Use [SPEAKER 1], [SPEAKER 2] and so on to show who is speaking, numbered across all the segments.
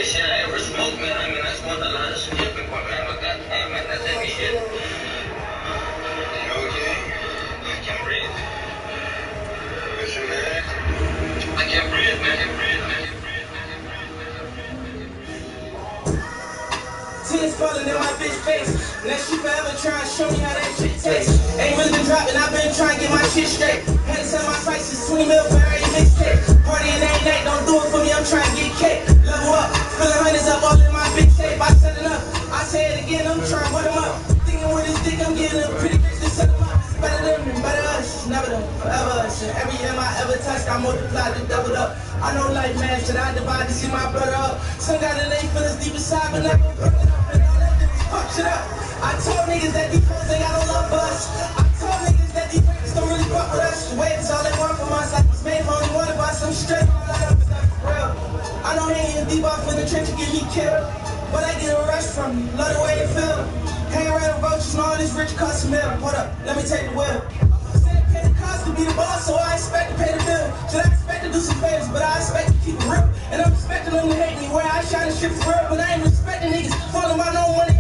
[SPEAKER 1] shit I ever smoked, man. I mean, I smoked a lot of shit before, man. But goddamn, man, that heavy shit. You okay? I can't breathe. Listen, man. I can't breathe, man. I can't breathe, man.
[SPEAKER 2] Tears falling in my bitch face. Now she forever trying to show me how that shit tastes. Ain't really been dropping, I've been trying to get my shit straight. Had to sell my prices, 20 mil for every mixtape. Partying every night, don't do it for me, I'm trying to get cake. Level up, filling hundreds up all in my big tape. I set it up, I say it again, I'm trying to put them up. Thinking with this dick, I'm getting a pretty bitch to set them up. It's better than me, better us, never them, forever us. And every year I ever touched, I multiplied and doubled up. I know life, man, should I divide to see my brother up? Some got it, they feelings deep inside, but never put it up. Fuck shit up. I told niggas that these hoes ain't got no love for us. I told niggas that these rappers don't really fuck with us. The wave is all they want from us. Like it's made for only one of us. I'm straight all that up, it's not for real. I don't hang in deep off in the trench and get me killed, but I get a rush from you. Love the way it feel. Hang around with roaches and all this rich custom meal. Hold up, let me take the wheel. Said I pay the cost to be the boss, so I expect to pay the bill. Should I expect to do some favors, but I expect to keep it real. And I'm expecting them to hate me where I shine and shit for real. But I ain't respecting niggas falling by no money.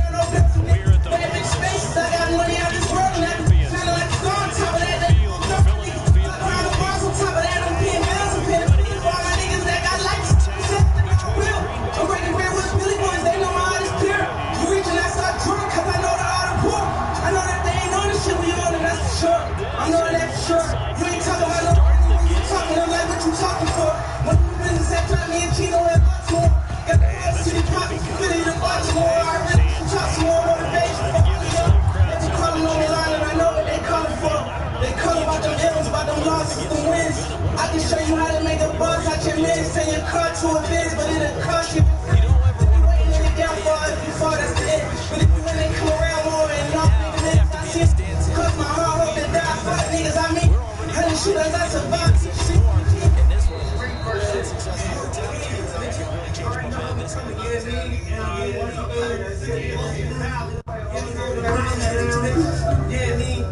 [SPEAKER 2] Bad bitch spaces, I got money out this world, and I be shining like a star on top of that. They don't niggas fuck around the bars on top of that. I'm paying bills, I'm paying fees for all my niggas that got likes. I'm breaking bread with Billy boys, they know my heart is pure. You reaching, I start drunk, cause I know the art of poor. I know that they ain't on the shit we on, and that's for sure. I know that for sure. You ain't talking about no when you talking, I'm like what you talking for. When you business after me and Chino and Baltimore. Got the whole city popping, Philly to Baltimore. I really talk some more motivation. About them losses, them wins. I can show you how to make a buzz out your man. Send your car to a biz, but it'll cost you. If you waiting to get down for it, if you fall, that's the end. But if you ain't come around more and all niggas, I see it. Cause my heart hope to die. Fuck niggas, I mean. 100 shooters, I survived.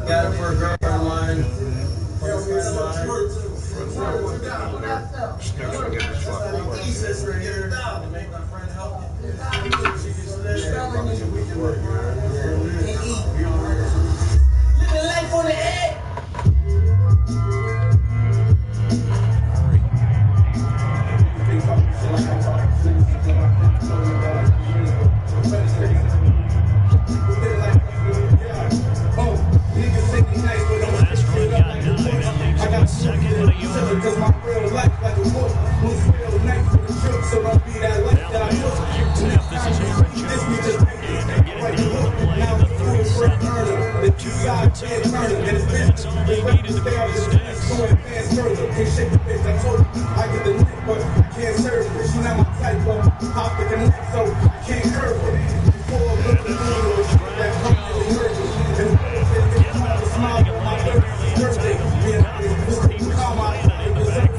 [SPEAKER 3] Got it for a girl line.
[SPEAKER 2] Living life on the edge.
[SPEAKER 4] Cause my real life like a wolf was real nice for the trip, so don't be that life that I took. This me just right hook. Now the food is worth earning. The two sides been turning, and it's business. It's better to stay out the next, so advance further. Can't shake the bitch, I told you I get the neck, but I can't serve it. She not my type, but hop with the neck, so I can't curve it. Before I look at the video, that comes to the merger. And the girl said, get a smile on my birthday. Yeah, it's the karma.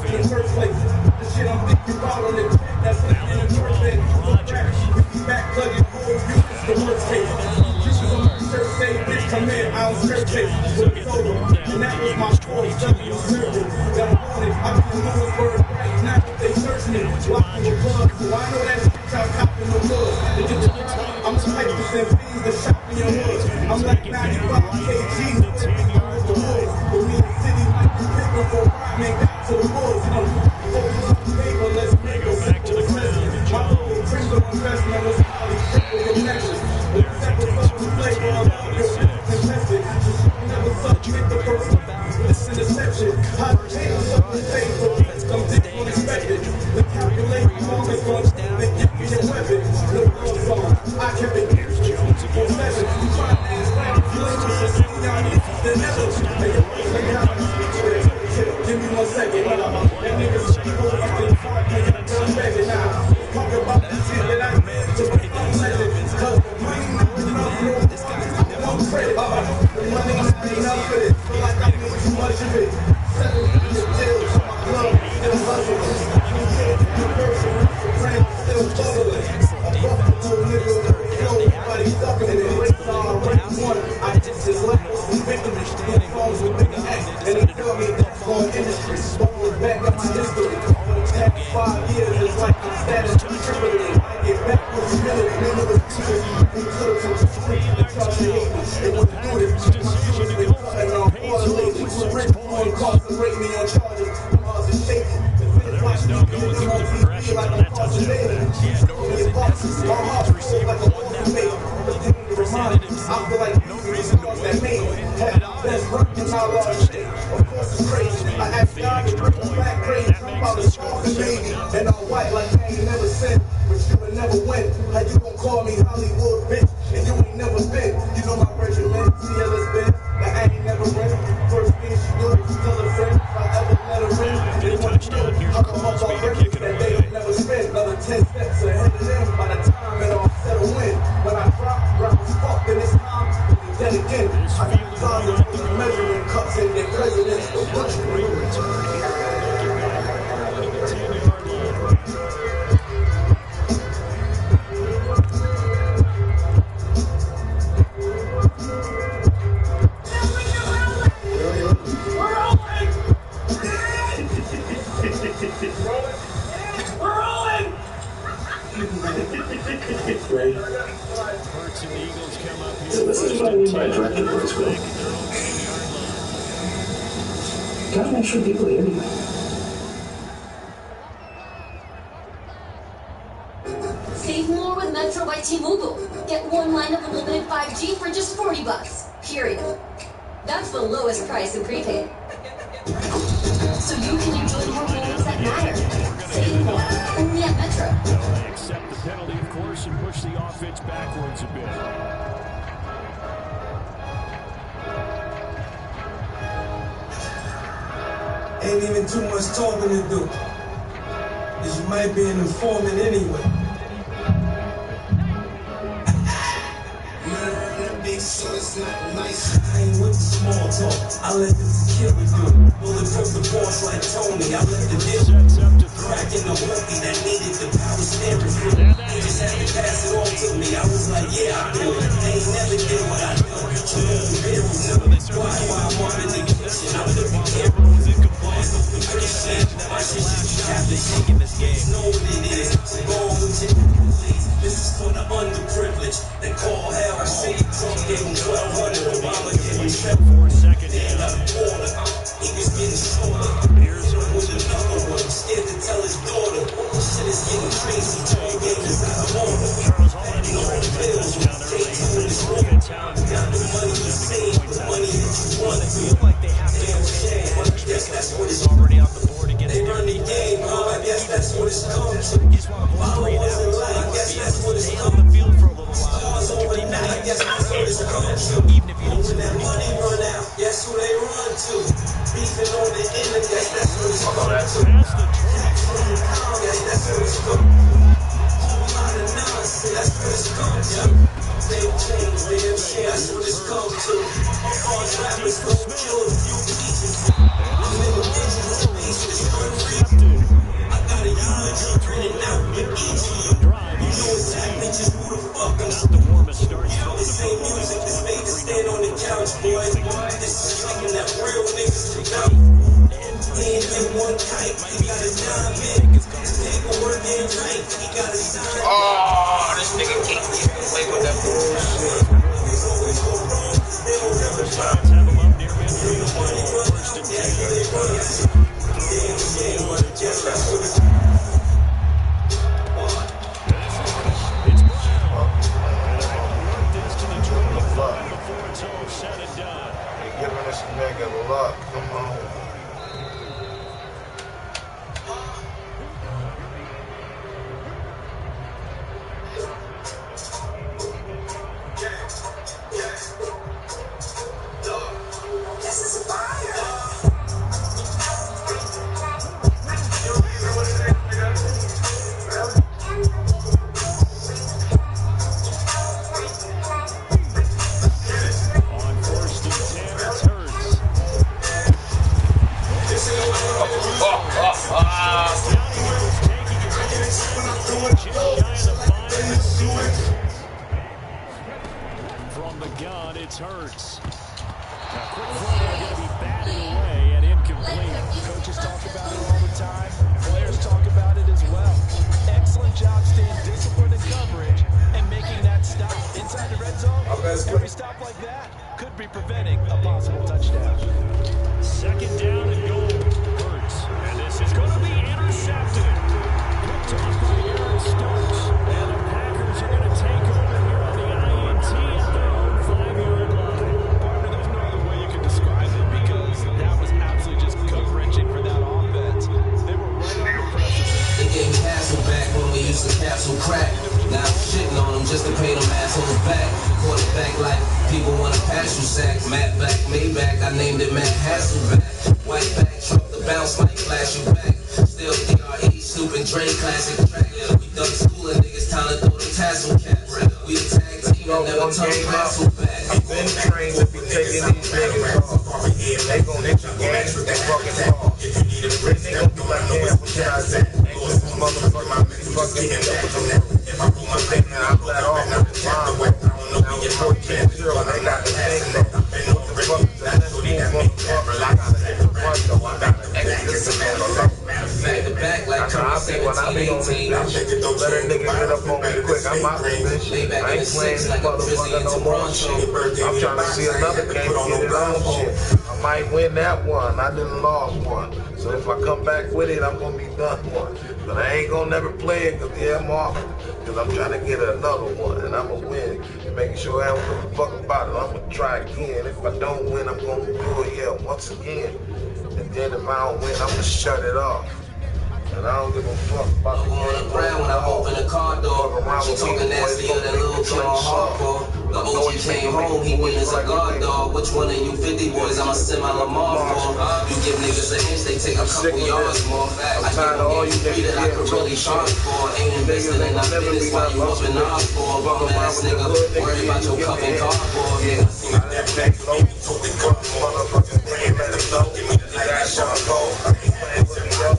[SPEAKER 4] In the first place, the shit I'm thinking about on the jet, that's in the first place. If you back plug it, you it's the worst case. This is on my shirt, say, bitch, come in, I don't shirt chase. With the photo, and that was my choice, W surgeon. That I wanted, I'm in Lewisburg right now, they search me, locking the club. So I know that bitch out copping the wood. To get the drop, I'm spices and beans, the shop in your hood. I'm like 95 kgs, the woods. With me, the city, like the paper for make that to the woods, you know. Paper, let's make a back to the ground. My little trinkle on best man was probably triple your necklace. The separate fucking flavor, I love your contested. Never submit the first this interception. Hot take something fake, but some dick unexpected. The calculate, I'm always gonna make you your weapon. No gloves on, I kept it here. 4-7, you try to ask that. You ain't just see down here, the never. Give me 1 second. That nigga's people up in the park, nigga, I'm begging now. Talk about the shit that I made, just like I'm legend. Cause money not enough, no credit. The money ain't enough for it. Feel like I need too much of it. Settle the deal to my club, still hustling. The person, friend, still bubbling. A buffalo nigga, nobody sucking it. It's all right, one. I just like victim. The phones with big act, and he tell me that's on industry. Back up my history. 5 years is like I'm status tripling. Nigga was teaching me, they could've took the street and tried to hate me. They wouldn't do this. My shoes, they cutting off all the ladies. Rent for incarcerate me on charges. I'm out to shake it.
[SPEAKER 5] There was no going through the progressions on that touchdown pass.
[SPEAKER 4] Yeah, nor was it necessary. Each receiver won that power. Presented himself. No reason to wait. Go ahead and get it on. It's a touchdown. Of course it's crazy. I asked God to bring me back crazy. I'm about to score the baby. And all white like I ain't never said, but you would never win. How you gon' call me Hollywood bitch? And you ain't never been. You know my regiment, CLS been. But I ain't never been. First thing she do is tell her friend. If I ever let her in, they want to know. I'm a motherfucker that they don't never spend. Another 10 steps ahead of them by the time it all settle in. When I drop, rappers fuck in this time. Then again, I got time to put the measuring cups in their presidents. The butcher.
[SPEAKER 5] Great return here. Looking back at the 10-yard line.
[SPEAKER 4] Right.
[SPEAKER 5] Hurts and the Eagles come up here.
[SPEAKER 6] So this is what I mean by directed voice school. Gotta make sure people hear you.
[SPEAKER 7] Save more with Metro by T-Mobile. Get one line of unlimited 5G for just $40. Period. That's the lowest price in prepaid. So you can enjoy more moments that matter. Save more. Only at Metro.
[SPEAKER 5] They accept the penalty, of course, and push the offense backwards a bit.
[SPEAKER 3] Ain't even too much talking to do. Cause you might be an informant anyway.
[SPEAKER 4] So it's not nice.
[SPEAKER 3] I ain't with the small talk. I let the tequila do it. Bulletproof the boss like Tony. I let the deal
[SPEAKER 5] Sets up to throw.
[SPEAKER 3] crack in the movie that needed the power steering fluid. They just had to pass it on to me. I was like, yeah, I do it. They ain't never did what I do. You know the bills. Why I'm up in the kitchen? I put the cameras in compliance. I can't stand that my shit should be happening. Taking this game. Know what it is. Going with your please. This is for the underprivileged. They call hell. I say you drunk, gave him 1,200. Obama gave him 7
[SPEAKER 5] For a second
[SPEAKER 3] They
[SPEAKER 5] down.
[SPEAKER 3] got a quarter. He was getting shorter.
[SPEAKER 5] Here's
[SPEAKER 3] With another one. Scared to tell his daughter. Shit is getting crazy. Turn games out of order.
[SPEAKER 5] Charles already scored a touchdown early. This offense hounded
[SPEAKER 3] Got the money you save, the money that you want.
[SPEAKER 8] Feel like they have to
[SPEAKER 3] Damn shame. I guess that's what it's
[SPEAKER 8] already on the board against
[SPEAKER 3] They
[SPEAKER 8] their
[SPEAKER 3] run the game, huh? I guess that's what it's come to.
[SPEAKER 8] You just want to
[SPEAKER 3] Follow
[SPEAKER 8] play it
[SPEAKER 3] us and
[SPEAKER 8] out.
[SPEAKER 3] lie. I guess that's what it's
[SPEAKER 8] Stay
[SPEAKER 3] come
[SPEAKER 8] on the
[SPEAKER 3] to.
[SPEAKER 8] field for a little while.
[SPEAKER 3] Stars over the night. I guess that's what it's come to.
[SPEAKER 8] Even if you don't
[SPEAKER 3] When that money run out, guess who they run to? Beefing on the internet, guess that's what it's come to.
[SPEAKER 5] Past the 20.
[SPEAKER 3] Guess that's what it's come to. Whole lot of nonsense, that's what it's come to. Damn change, damn shit, that's what it's come to. False rappers gon' kill a few teachers. I'm in the digital space, it's unreal. I got a eulogy written out with each of you. You know exactly just who the fuck I'm
[SPEAKER 5] Not the warmest start.
[SPEAKER 3] This ain't music, this made to stand on the couch, boy. This is something that real niggas took out. He ain't been one kite, he got a diamond. Paperwork ain't right, he got a sign.
[SPEAKER 1] Oh, this nigga can't play with that bullshit.
[SPEAKER 5] Giants have him up near midfield. First and 10. It's Brown. Work this to the 25 before it's all said and done.
[SPEAKER 9] They're giving this nigga luck. Come on.
[SPEAKER 5] On first and 10, it's Hurts. Johnny Hurts taking it just shy of the 5 yards. From the gun, it's Hurts. A quick throw there going to be batted away and incomplete.
[SPEAKER 8] Coaches talk about it all the time. Players talk about it as well. Excellent job staying disciplined in coverage and making Every stop like that could be preventing a possible touchdown. Second down and goal. Hurts. And this is going to be intercepted. Picked off by Aaron Stokes. And the Packers are going to take over here on the INT at their own 5-yard line. Partner, there's no other way you can describe it because that was absolutely just gut-wrenching for that offense. They were right on the precipice.
[SPEAKER 3] They gave me Hasselback when we used to capsule crack. Now I'm shitting on them just to pay them assholes back. Quarterback like people want to pass you sack. Matt back, Maybach, I named it Matt Hasselback. White back, truck the bounce might flash you back. Still DRE, Snoop and Dre, classic track. We done school and niggas time to throw the tassel caps. We the tag team and never turn Hasselback.
[SPEAKER 9] I've been trained to be taking these niggas off. They gon' hit your game with the fucking ball. They gon' be like, yeah, what should I say? Ain't this motherfucker fucking hit up with the I'm thinking I'm let off with the line. Now it's 14-0, they got the thing though. What the fuck is that? Let's move motherfucker. I gotta hit the front though. I gotta exit the middle.
[SPEAKER 3] Back to back like
[SPEAKER 9] When I be on this bitch, let a nigga get up on me quick. I'm out this bitch. I ain't playing this motherfucker no more shit. I'm trying to see another game get it on shit. I might win that one. I done lost one. So if I come back with it, I'm gonna be done one. But I ain't gonna never play it because yeah, I'm off. Because I'm trying to get another one and I'm gonna win. And making sure I don't give a fuck about it. I'm gonna try again. If I don't win, I'm gonna do it, yeah, once again. And then if I don't win, I'm gonna shut it off. And I don't give a fuck about the
[SPEAKER 3] on the ground when I open the car door. She talking nastier than Lil Kim on hardcore. The OG came home, he went as a guard dog. Which one of you 50 boys I'ma send my Lamar for? You give niggas an inch, they take a couple yards more. I give them three that I could really charge for. Ain't invested in my business while you up in odds for. Bum ass nigga, worry about your cup and cardboard. Yeah.
[SPEAKER 9] motherfucking thing, let it know. I got some gold. I keep playing with me up.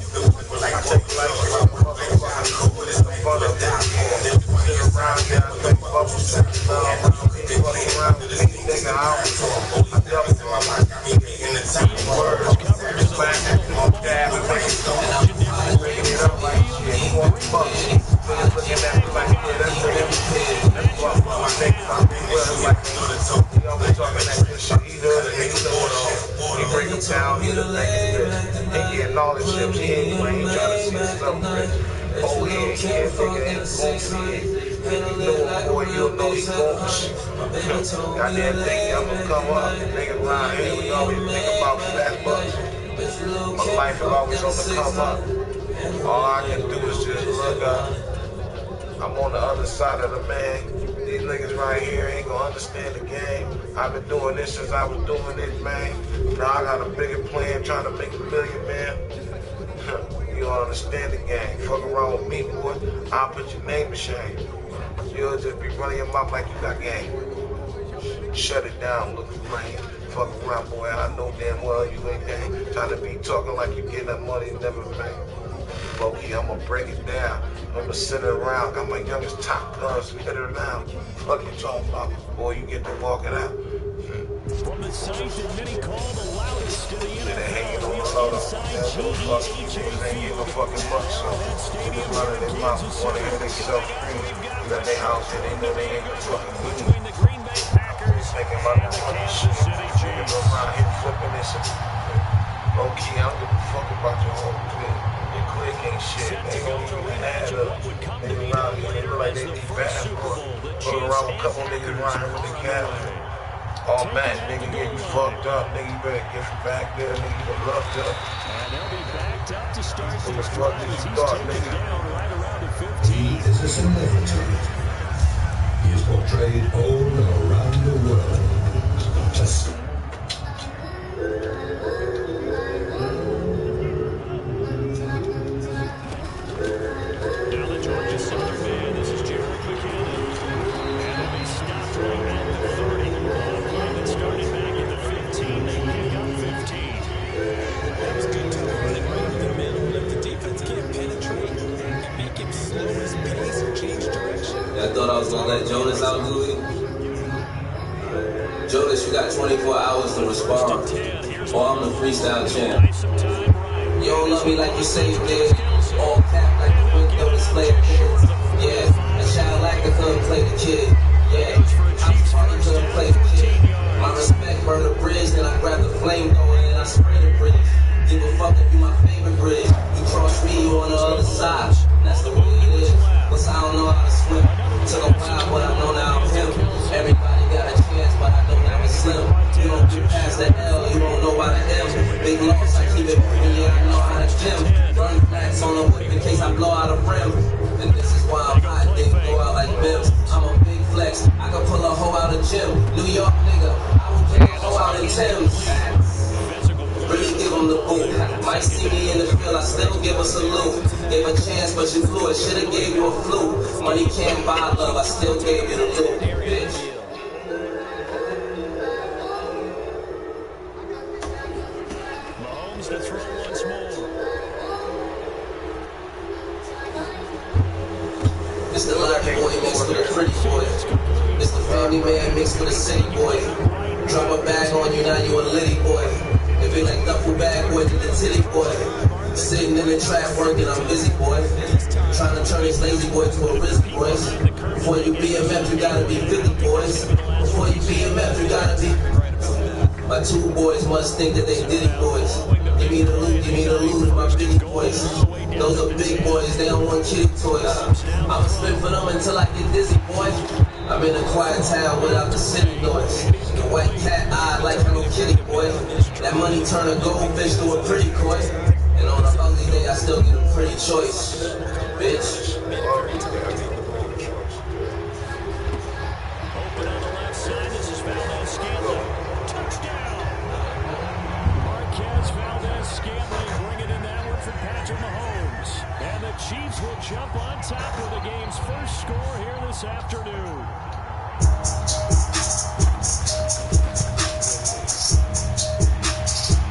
[SPEAKER 9] I take life with some motherfucking it's the fun of it. Sit around here, I take bubbles. Fuck around with me, nigga. I don't talk. I double my in the time words. It's back on dab. I'm bringing it up like shit. Fuck. Looking at me like, yeah, that's it. That's what my niggas I'm well like. He always talking that good shit. He does it, he know it all. He bring him down, he the next bitch. He getting all the chips, he ain't trying to see himself rich. Oh yeah, nigga ain't gonna see it. You know, boy, you'll know he gonna shit. Goddamn thing, I'm gonna come up. Niggas around here, we always think about that much. My life is always on the come up. All I can do is just look up. I'm on the other side of the man. These niggas right here ain't gonna understand the game. I've been doing this since I was doing it, man. Now I got a bigger plan trying to make $1 million, man. You don't understand the game. Fuck around with me, boy. I'll put your name to shame. You'll just be running your mouth like you got game. Shut it down, look lame. Fuck around, boy. I know damn well you ain't game. Trying to be talking like you getting that money never made. Low-key, I'm gonna break it down. I'm gonna sit it around. Got my youngest top guns, hit her down. Fuck you talking about? Boy, you get to walking out.
[SPEAKER 5] From the site that many call the loudest in the
[SPEAKER 9] Hanging on the
[SPEAKER 5] NFL,
[SPEAKER 9] load.
[SPEAKER 5] inside
[SPEAKER 9] That's what the fuck you ain't give a fucking fuck. So niggas running their mouth, wanna hear they self-scream. Got their house and they know they ain't gonna fucking do it.
[SPEAKER 5] between the Green Bay Packers
[SPEAKER 9] Thinking about
[SPEAKER 5] and
[SPEAKER 9] that
[SPEAKER 5] the
[SPEAKER 9] funny
[SPEAKER 5] Kansas
[SPEAKER 9] shit.
[SPEAKER 5] City
[SPEAKER 9] Niggas
[SPEAKER 5] Chiefs.
[SPEAKER 9] around here flipping this shit. Low-key, I don't give a fuck about your whole clique. Your clique ain't shit. They don't even add up. Niggas around here, they look like they need bad for it. Fuck around with a couple niggas around here with the camera. All match, nigga, get you fucked up. Nigga, you better get from back there. Nigga, you done lucked up.
[SPEAKER 5] And they'll be backed up to start
[SPEAKER 9] What the
[SPEAKER 5] this
[SPEAKER 9] fuck
[SPEAKER 5] drive
[SPEAKER 9] did
[SPEAKER 5] as
[SPEAKER 9] you
[SPEAKER 5] he's
[SPEAKER 9] thought,
[SPEAKER 5] taken
[SPEAKER 9] nigga?
[SPEAKER 5] down right around the 15.
[SPEAKER 10] He is a celebrity. He is portrayed all around the world. Just
[SPEAKER 5] Now the Georgia Southern man, this is Jared McKinnon. And they'll be stopped right at the 30. Ball play that started back at the 15. They pick up 15.
[SPEAKER 11] That was good too. Running right up the middle, let the defense can't penetrate and make him slow his pace or change direction.
[SPEAKER 3] I thought I was gonna let Jonas out do it. Jonas, you got 24 hours to respond, or I'm the freestyle champ. You don't love me like you say you did. All cap like the window display of kids. Yeah, a child like I couldn't play the kid. Yeah, I'm party to the
[SPEAKER 2] Thames. Really give them the boot. Might see me in the field, I still give a salute. Gave a chance, but you blew it. Should've gave you a flu. Money can't buy love, I still gave you the loot, bitch.
[SPEAKER 5] Mahomes to throw once more.
[SPEAKER 2] It's the Larry boy mixed with a pretty boy. It's the family man mixed with a city boy. Drop a bag on you, now you a litty boy. If it like duffel bag boy, to the titty boy. Sitting in the trap working, I'm busy boy. Trying to turn this lazy boy to a risky boy. Before you BMF, you gotta be 50 boys. Before you BMF, you gotta be. My two boys must think that they diddy boys. Give me the loot, my bitty boys. Those are big boys, they don't want kitty toys. I'ma spin for them until I get dizzy, boy. I'm in a quiet town without the city noise. The white cat eye like Hello Kitty, boy. That money turn a goldfish to a pretty koi. And on a ugly day, I still get a pretty choice, bitch.
[SPEAKER 5] Open on the left side, this is Valdez-Scantling. Touchdown! Marquez Valdez-Scantling bringing in that one for Patrick Mahomes. And the Chiefs will jump on top with the game's first score here this afternoon.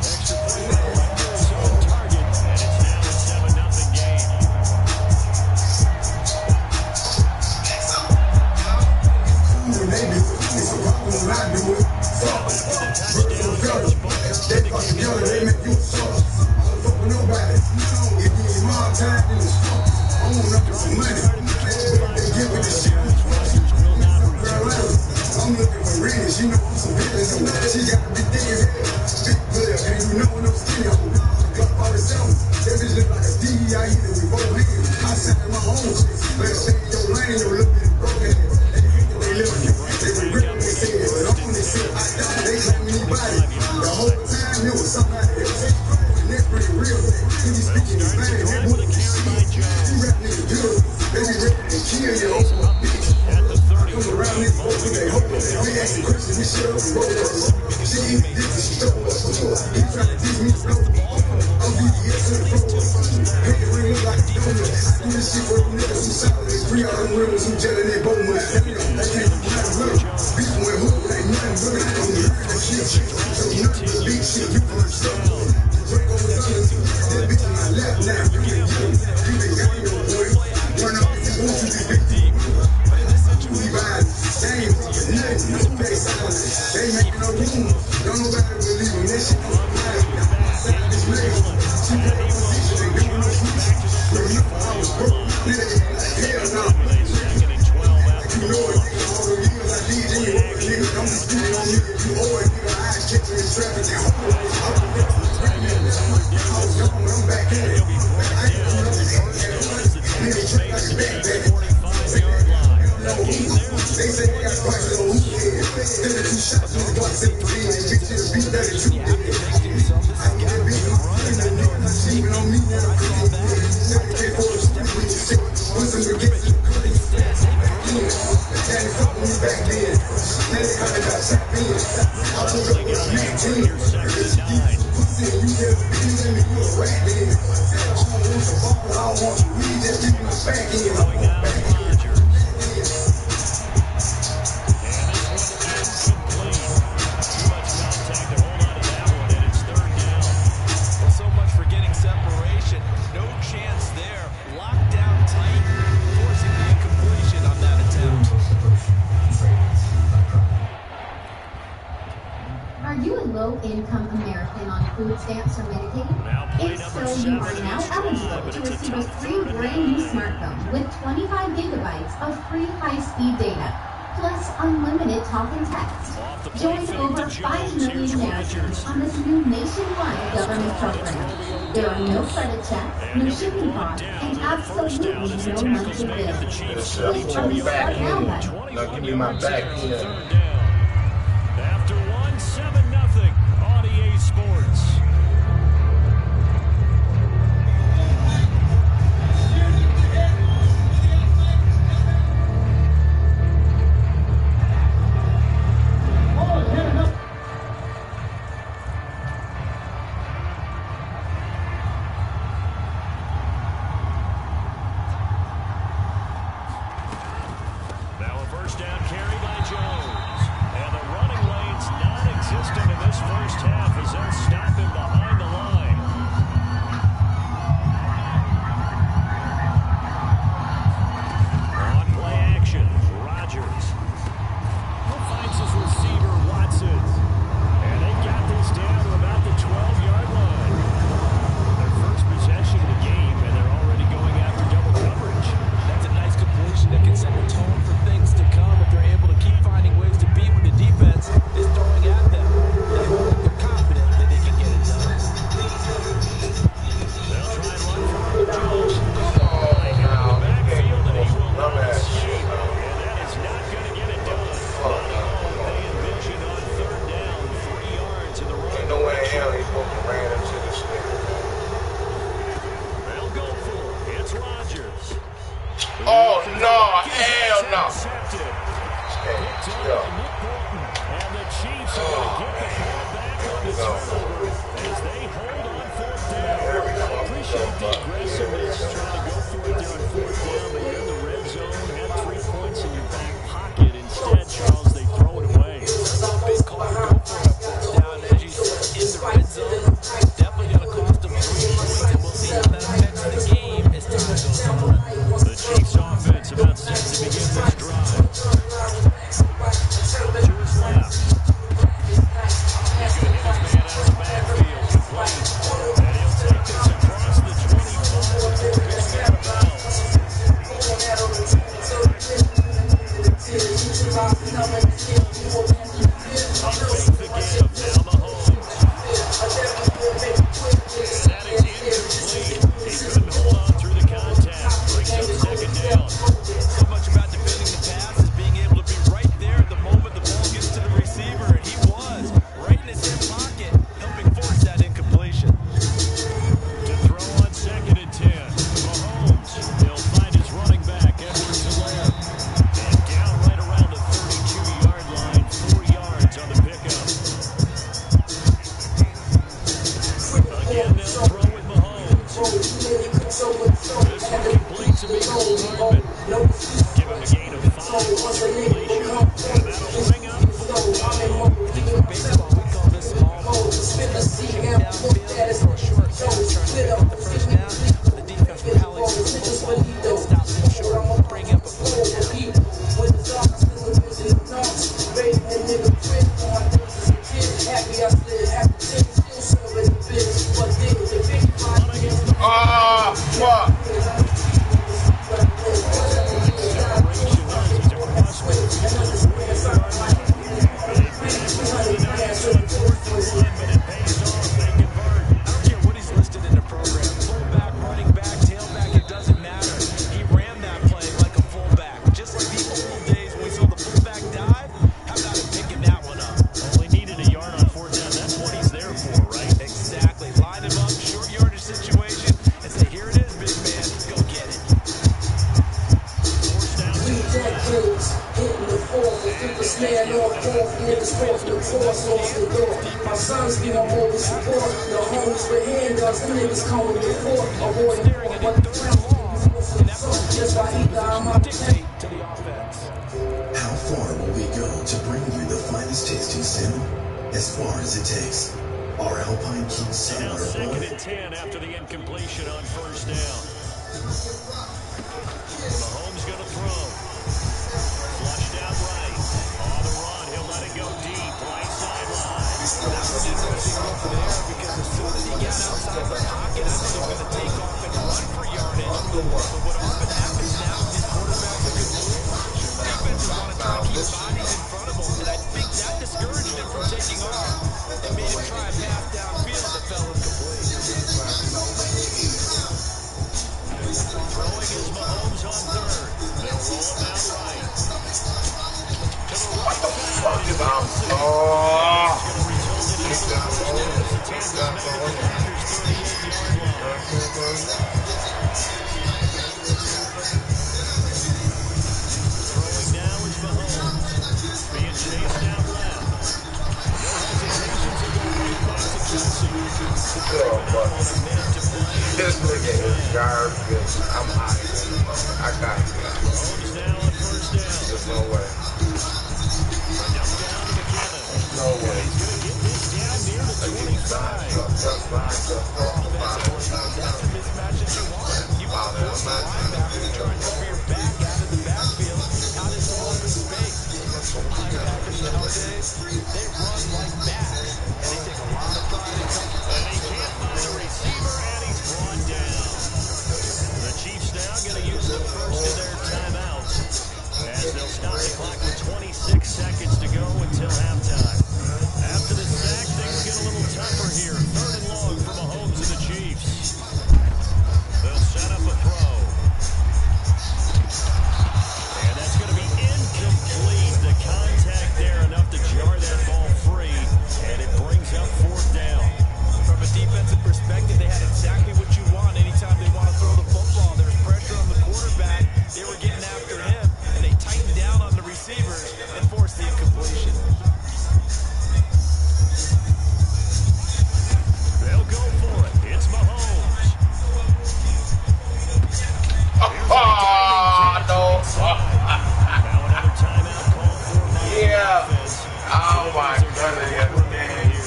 [SPEAKER 5] Extra point Rutgers on target, and it's now a 7-0 game.
[SPEAKER 4] It's a problem when I do it. They fuck together, they make you a star. I don't fuck with nobody. If you ain't my time, then it's fuck. I want nothing for money. They give me the shit. I'm looking for riches, you know I'm some business. She got to be thick as hell. Big player, and you know when I'm skinny, I'm Glock 47. That bitch look like a DEI either with both hands. I sat in my own place. Better stay in your lane, your little bit broken ass. They live in they regret what they said, but I'm on this shit. They claim anybody. The whole time it was somebody else. And that's pretty real. He be speaking his mind, he whooping his shit. You rap niggas good. They be ready to kill you over my bitch. Come around this boat with they hope. They asking questions, this shit up and roll up. She eat this and she throw up. He trying to teach me to blow. I'm BDS in the pro. Hey, it ring look like a donut. I do this shit for them niggas who solid. They free all them riddles who jelly they bow money. They can't do nothing with them. Beef went hood, ain't nothing with it. On the heard that shit. So nothing but big shit. You can stuff. Draco was under me. That bitch in my lap now. You can get it. You been got your boy. Run up if you want to be big. We ride. They ain't fucking nothing. No pay silent. They making no room. Don't nobody believe them. That shit on the line. Side this leg. She put her position. They doing no switch. Remember I was broke. Nigga, hell no. You know it, nigga. All the years I did, you know it, nigga. Don't be stupid on me. You owe it, nigga. I catch you in traffic and hold it. I'm the rest of the pregnant. I was gone, I'm back in it. I ain't doing nothing. Nigga, check out your back, baby. They say they got prices on who head. Then the 2 shots on the Glock 17. Bitch, it'll be 32 dead. I get that bitch on my friend. They know my shit, but on me now. 7K for the street with your shit. Put some baguettes in the cookies. Daddy fuck with me back then. Now they kinda got tapped in. I pulled up with a Mac 10. Pussy, you tell the bitch, let me do a rap then. I don't want some ball, I don't want some weed. Just give me my back end. I want back end.
[SPEAKER 12] Low-income American on food stamps or Medicaid? If so, you are now eligible to receive a free brand new smartphone with 25 gigabytes of free high-speed data, plus unlimited talk and text. Join over 5 million Americans on this new nationwide government program. There are no credit checks, no shipping costs, and absolutely no monthly bills. Click on the Start Now button.
[SPEAKER 9] Now give me my back here.
[SPEAKER 5] After 1-7-0 on EA Sports. Jones. And the running lane's non-existent in this first half as they'll stop him behind the line. On play action, Rodgers. Finds his receiver, Watson. And they got this down to about the 12-yard line. Their first possession of the game, and they're already going after double coverage.
[SPEAKER 11] That's a nice completion that can set the tone for things to come if they're able to keep finding ways to beat what the defense is throwing at them. They're confident that they can get it done.
[SPEAKER 5] They'll try and run for Jones. Backfield, and he will not escape. And that is not going to get it done. They envision on third down, 3 yards in the run.
[SPEAKER 9] Ain't no way in hell he's supposed to ran into this thing.
[SPEAKER 5] They'll go for it. It's Rodgers.
[SPEAKER 9] Oh, no. Hell no.
[SPEAKER 5] And the Chiefs are going to get the ball back on the turnover as they hold on fourth down. I appreciate the aggressiveness trying to go for it there on fourth down, but you're in the red zone, had 3 points in your back pocket. Instead, Charles, they throw it away.
[SPEAKER 11] It's a big call to go for a fourth down, as you said, in the red zone. Definitely going to cost them 3 points, and we'll see how that affects the game as time goes on.
[SPEAKER 5] The Chiefs offense about set to begin this drive. To his left. He's going to hit his man out of the backfield. Complete. And he'll take this across the 25. It's out of bounds.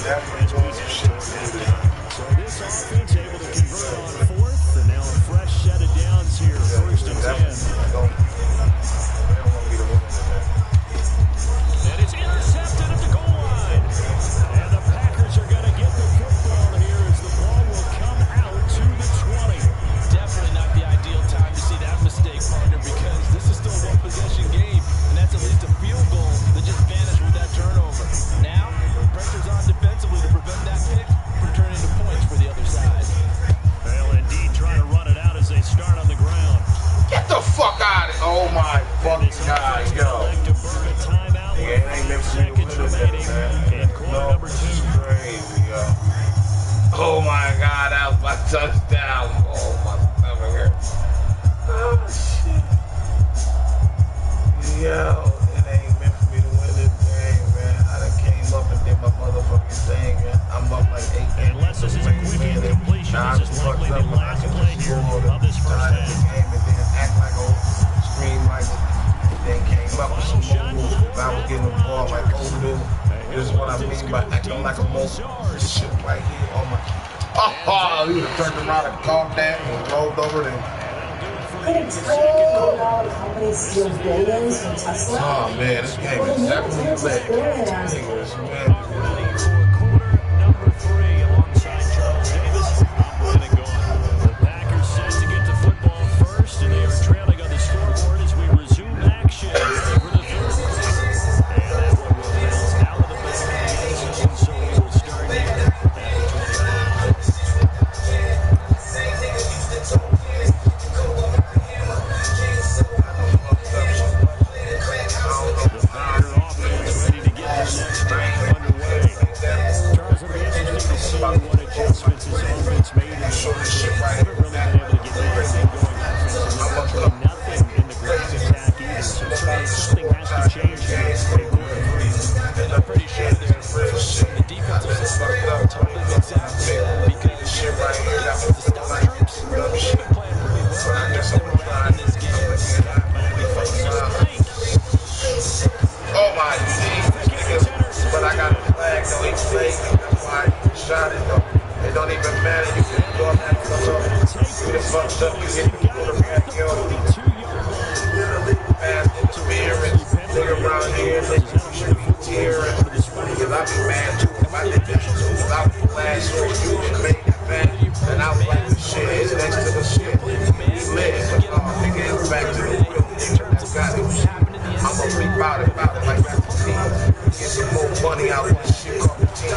[SPEAKER 5] as we head toward halftime. So this offense able to convert on fourth, and now a fresh set of downs here, 1st and 10. And it's intercepted at the goal line. And the Packers are going to get the football here as the ball will come out to the 20.
[SPEAKER 11] Definitely not the ideal time to see that mistake, partner, because this is still a one-possession game, and that's at least a field goal that just vanished with that turnover. Now, pressure's on defensively to prevent that pick from turning into points for the other side.
[SPEAKER 5] They'll indeed try to run it out as they start on the ground.
[SPEAKER 9] Get the fuck out of here. Oh my fucking God, yo. Yeah, it ain't never seen a remaining
[SPEAKER 5] in quarter number 2.
[SPEAKER 9] Crazy, yo. Oh my God, that was my touchdown. Oh, my stomach hurts. Oh, shit. Yo, it ain't meant for me to win this game, man. I done came up and did my motherfucking thing, man. I'm up like 8 games.
[SPEAKER 5] Unless this is a quick incompletion, this is likely the last play here of this first half.
[SPEAKER 9] And then act like a scream like it. Then came up with some more moves. If I was getting the ball like Odoo, this is what I mean by acting like a move. This shit right here on my. Oh, he would have turned around and caught that and rolled over them.
[SPEAKER 13] $1 company steals billions from Tesla.
[SPEAKER 9] Oh man, this game is definitely lit.
[SPEAKER 5] Number 3 alongside Charles Davis. And going. The Packers set to get the football first, and they are trailing on the scoreboard as we resume action for the third quarter. And that one will bounce out of the back, so we will start here at the 25. The Packer offense ready to get this next drive underway. Charles, it'll be interesting to see what adjustments this offense made in the short shit. Haven't really been able to get anything going offensively. Virtually nothing in the ground attack either. So certainly something has to change here in quarter 3.
[SPEAKER 11] I'm pretty sure the defensive system told them exactly because the shit right here, that's the stop troops. They've been playing pretty well. They're still in this game.
[SPEAKER 9] Oh my Jesus, but I got a flag though. He played me. That's why he shot it though. It don't even matter. You can go up and you the fucked up. You hit the quarterback, yo. Pass interference. Nigga around here, nigga, you should be tearing. Because I be mad too. If I did that too, because I was glad so you didn't make it back. And I was like, the shit is next to the shit. He lit. Nigga, it's back to the real. Got it. I'm gonna be about it like that team. Get some more money out of this shit off the team.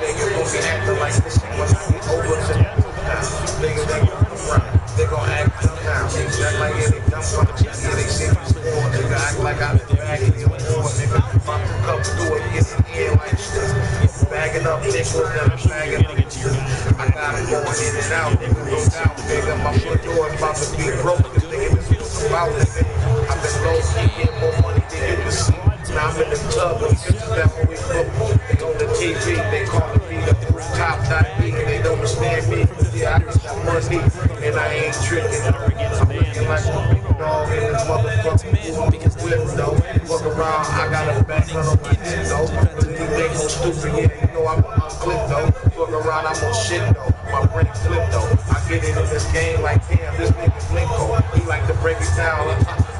[SPEAKER 9] Niggas gonna be acting like this shit when I get over to the now. Niggas ain't gonna come around. They gonna act dumb now. Niggas act like any dumb fucking shit. Yeah, they say this war. Nigga act like I been bagging you before. Nigga, about to come through and get in here like shit. Bagging up nickels and bagging up. I got it going in and out. Nigga, go down, nigga. My foot door is about to be broken. Nigga, this is about nigga. I've been low key, getting more money than you can see. Now I'm in the tub with bitches that always look. They on the TV, they calling me the top diabetes. They don't understand me. Yeah, I got that money, and I ain't tricking. I'm looking like a big dog in this motherfucking whip, though. Fuck around, I got a back on my head, though. But you think I'm stupid, yeah, you know I'm a clip, though. Fuck around, I'm on shit, though. My brain flip, though. I get into this game like, damn, this nigga's Linko. He like to break it down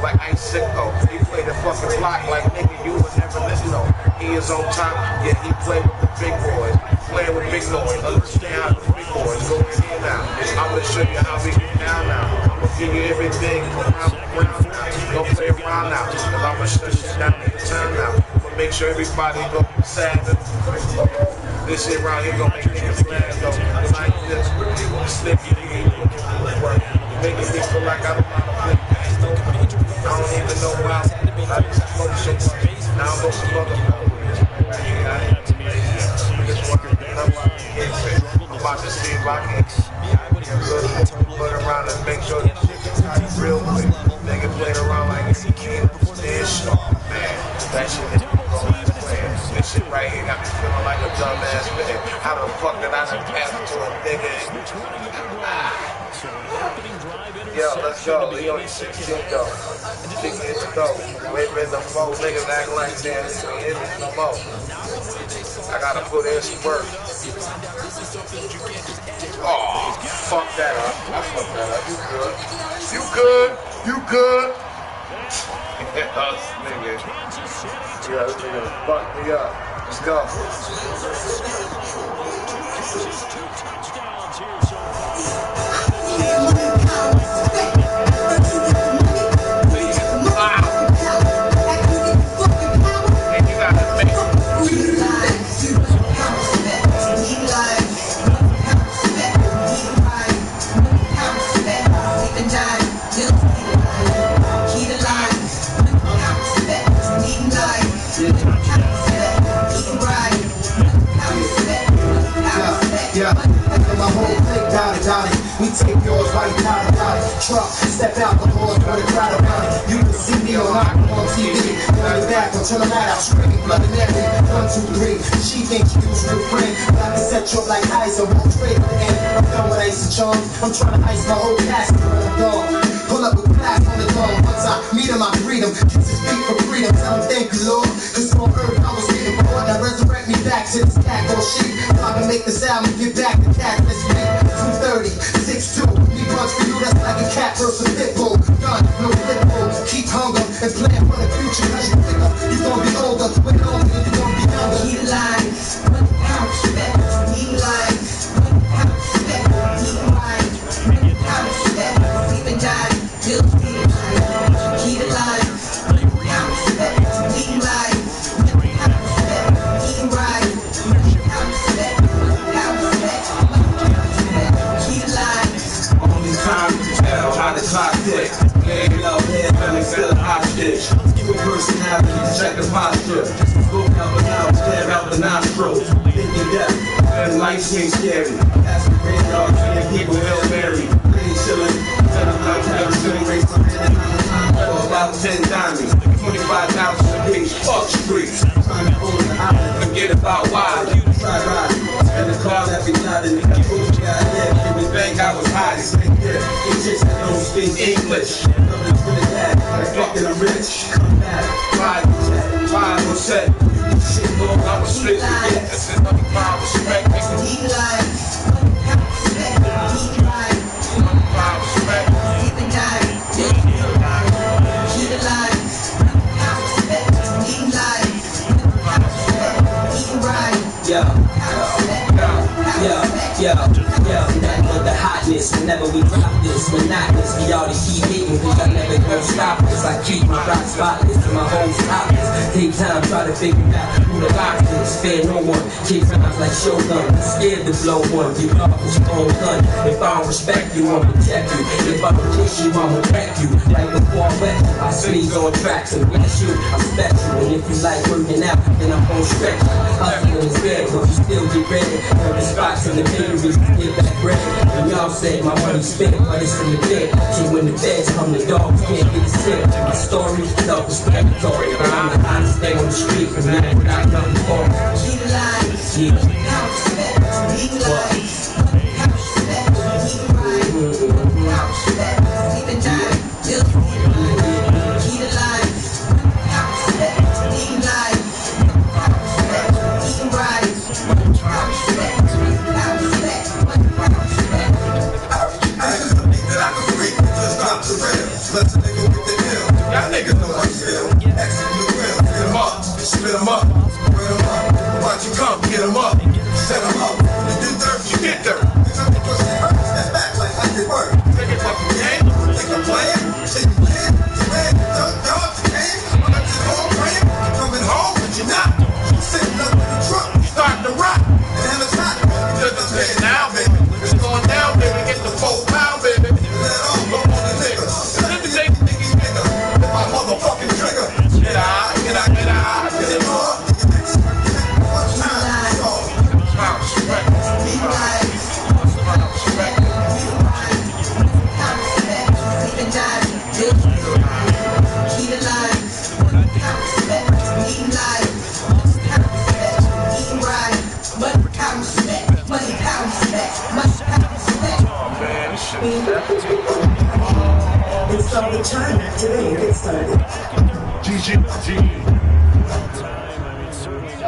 [SPEAKER 9] like I ain't sicko. He play the fucking block like, nigga, you would never listen, though. He is on top, yeah, he play with the big boys. Playing with big boys, understand how the big boys go in here now. I'm gonna show you how we get down now. I'm gonna give you everything around now. Don't play around now, cause I'm gonna shut you down in time now. I'm gonna make sure everybody go sad. This shit around here gonna make niggas glad though. Cause I ain't just slippy, work. Making me feel like I don't know how to play. I don't even know why I just smoke so much. Now I'm going to some other I'm about to see if I can look around and make sure this shit gets tight real quick. Nigga playing around like he can't understand shit. Man, that shit is going to this shit right here got me feeling like a dumbass man. How the fuck did I just pass it to a nigga? Yo, let's go. We only 16 though. 16 to go. Wait a minute, the four niggas act like that. No more. I gotta put in some work. Oh, fuck that up. I fucked that up. You good. You good. Yeah, this nigga fucked me up. Let's go.
[SPEAKER 2] My whole thing got it. We take yours while you got it. Truck, step out the horse with a crowd around it. You can see me on TV. On the back, until I'm out, screaming blood and everything. 1, 2, 3. She thinks she was a friend, but I can set you up like ice. I won't trade at the end. I'm done with ice and charm. I'm trying to ice my whole casket when I'm gone. Pull up with glass on the dome. Once I meet him, I greet him. Kiss his feet for freedom. Tell him thank you, Lord. Cause on earth I was getting bored. Now resurrect me back to this cat or sheep. So I can make this album, get back to cat this week. 230, 6'2". Me bugs for you, that's like a cat versus pit bull. Done, no flip bull. Keep hunger and plan for the future. Cause you think you gon' be older. When older, you gon' be younger. He lies, but how respect. He lies, but how respect. He lies, but how respect. Sleep and die, till he lies. He lies, but how respect. He lies, but how respect. He lies, but how respect. How respect. He lies.
[SPEAKER 3] Only time to tell how the clock tick. Ain't love head, but it's still a hostage. Keep a personality, check the posture. Go out the mouth, stare out the nostrils. Thinking death, and life seems scary. That's the great dog, and people Hail Mary. Pretty chillin', set up like everything, race to about 10 diamonds, 25,000 a piece, fuck streets. Time to own the island, forget about why. You try riding, and the car that be nodding. The coach got there, in the bank I was hiding. It's just that don't speak English. Coming to the dad, like fucking I'm rich. Come back, ride the jet, 5 shit, Lord, I was straight to get. That's another crime, respect.
[SPEAKER 2] He lies, but how respect. He lies,
[SPEAKER 9] Another crime, respect.
[SPEAKER 2] sleep and die. He lies, how respect. He lies, how respect. He right.
[SPEAKER 3] Nothing but the hotness. Whenever we drop this, monotonous. We all to keep hitting, cause I never gon' stop this. I keep my rock spotless and my whole topless. Take time, try to figure out who the lock is. Spare no one, kick rhymes like Shogun. Scared to blow one, give off with your own gun. If I don't respect you, I'ma protect you. If I don't kiss you, I'ma wreck you. Like before I wet you, I sneeze on tracks and bless you. I respect you, and if you like working out, then I'm gon' stretch you. Hustling is bad, but you still get ready. Every spots in the bakeries, get back ready. And y'all say my money spent, but it's in the bed. See when the feds come, the dogs can't get sick. My story, self-explanatory. But I'm the hottest thing on the street, and now without nothing for me.
[SPEAKER 2] He lies, how respect. He lies, how respect. He right, how respect. Sleep and die, till he lies. He lies, how respect. He lies, how respect. He right, how respect. How respect, how respect.
[SPEAKER 9] This is the beat that I can freak. Just drop the rail. Let the nigga get the ill. Y'all niggas know I feel. Exit the grill. Get 'em up. Split 'em up. Spread 'em up. Watch you come. Get 'em up. Set 'em up. You do dirt. You get dirt. Step back like I did work. Take it fucking game. Think I'm playing. Shit you playing. You ran. Dog. You came. I'm at this home praying. Coming home, but you're not. You sitting up in the truck. You starting to rock. And it's hot. Because I'm playing now, baby. It's going down, baby. Get the 4 pound, baby. Let off. Go on the nigga. Let me take the niggas nigga. With my motherfucking trigger. Get out. Get out. Get out. Get it more.
[SPEAKER 2] Install the timer today. Get started.
[SPEAKER 10] GG.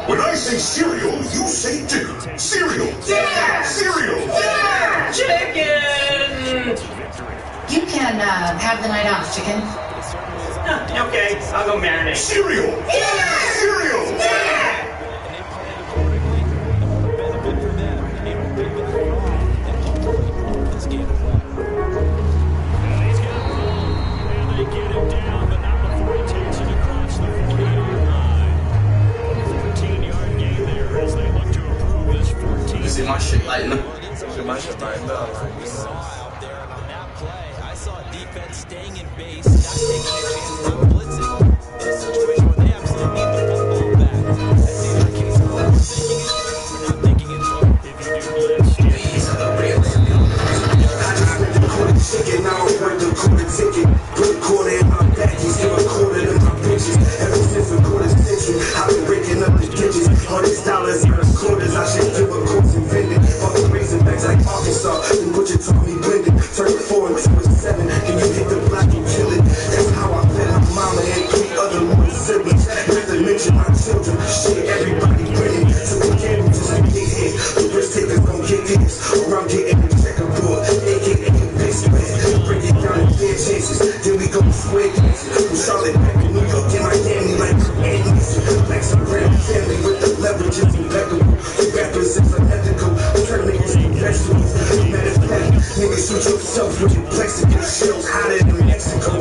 [SPEAKER 10] When I
[SPEAKER 9] say cereal, you say dinner. Cereal.
[SPEAKER 2] Yeah.
[SPEAKER 9] Cereal.
[SPEAKER 2] Yeah. Chicken.
[SPEAKER 14] You can have the night off, chicken.
[SPEAKER 2] Okay, I'll go marinate.
[SPEAKER 9] Cereal.
[SPEAKER 2] Yeah.
[SPEAKER 9] Cereal.
[SPEAKER 2] Yeah.
[SPEAKER 5] Get him down, but not before he takes it across the 40-yard line. 14-yard gain there as they look to improve this 14.
[SPEAKER 15] You see my shit lighting up?
[SPEAKER 11] See my shit lighting up. We saw out there on that play. I saw defense staying in base, not taking a chance, not blitzing. In a situation where they absolutely need the football back. That's either a case of overthinking it or not thinking it through.
[SPEAKER 5] If you do blitz,
[SPEAKER 9] These are the real chicken, I don't want the quarter ticket. Put a quarter in my baggies, give a quarter to my bitches. Ever since the quarter century, I've been breaking up the ditches. $100 in the quarters, I should give a course and vend it. Fucking razorbacks like Arkansas, then Butcher taught me blended. Turn 4 into a 7, can you hit the block and kill it? That's how I met my mama and 3 other little siblings. Not to mention my children, shit, everybody grinning. So we can't just get hit. The risk takers gon' get this, or I'm getting the checkerboard, aka break it down in fair chances, then we go square dances. From Charlotte back to New York and Miami like Annie's. Blacks and brown family with the leverage is impeccable. The rappers is unethical, turn niggas to vegetables. Matter of fact, niggas shoot yourself with your Mexican shells hotter than Mexico.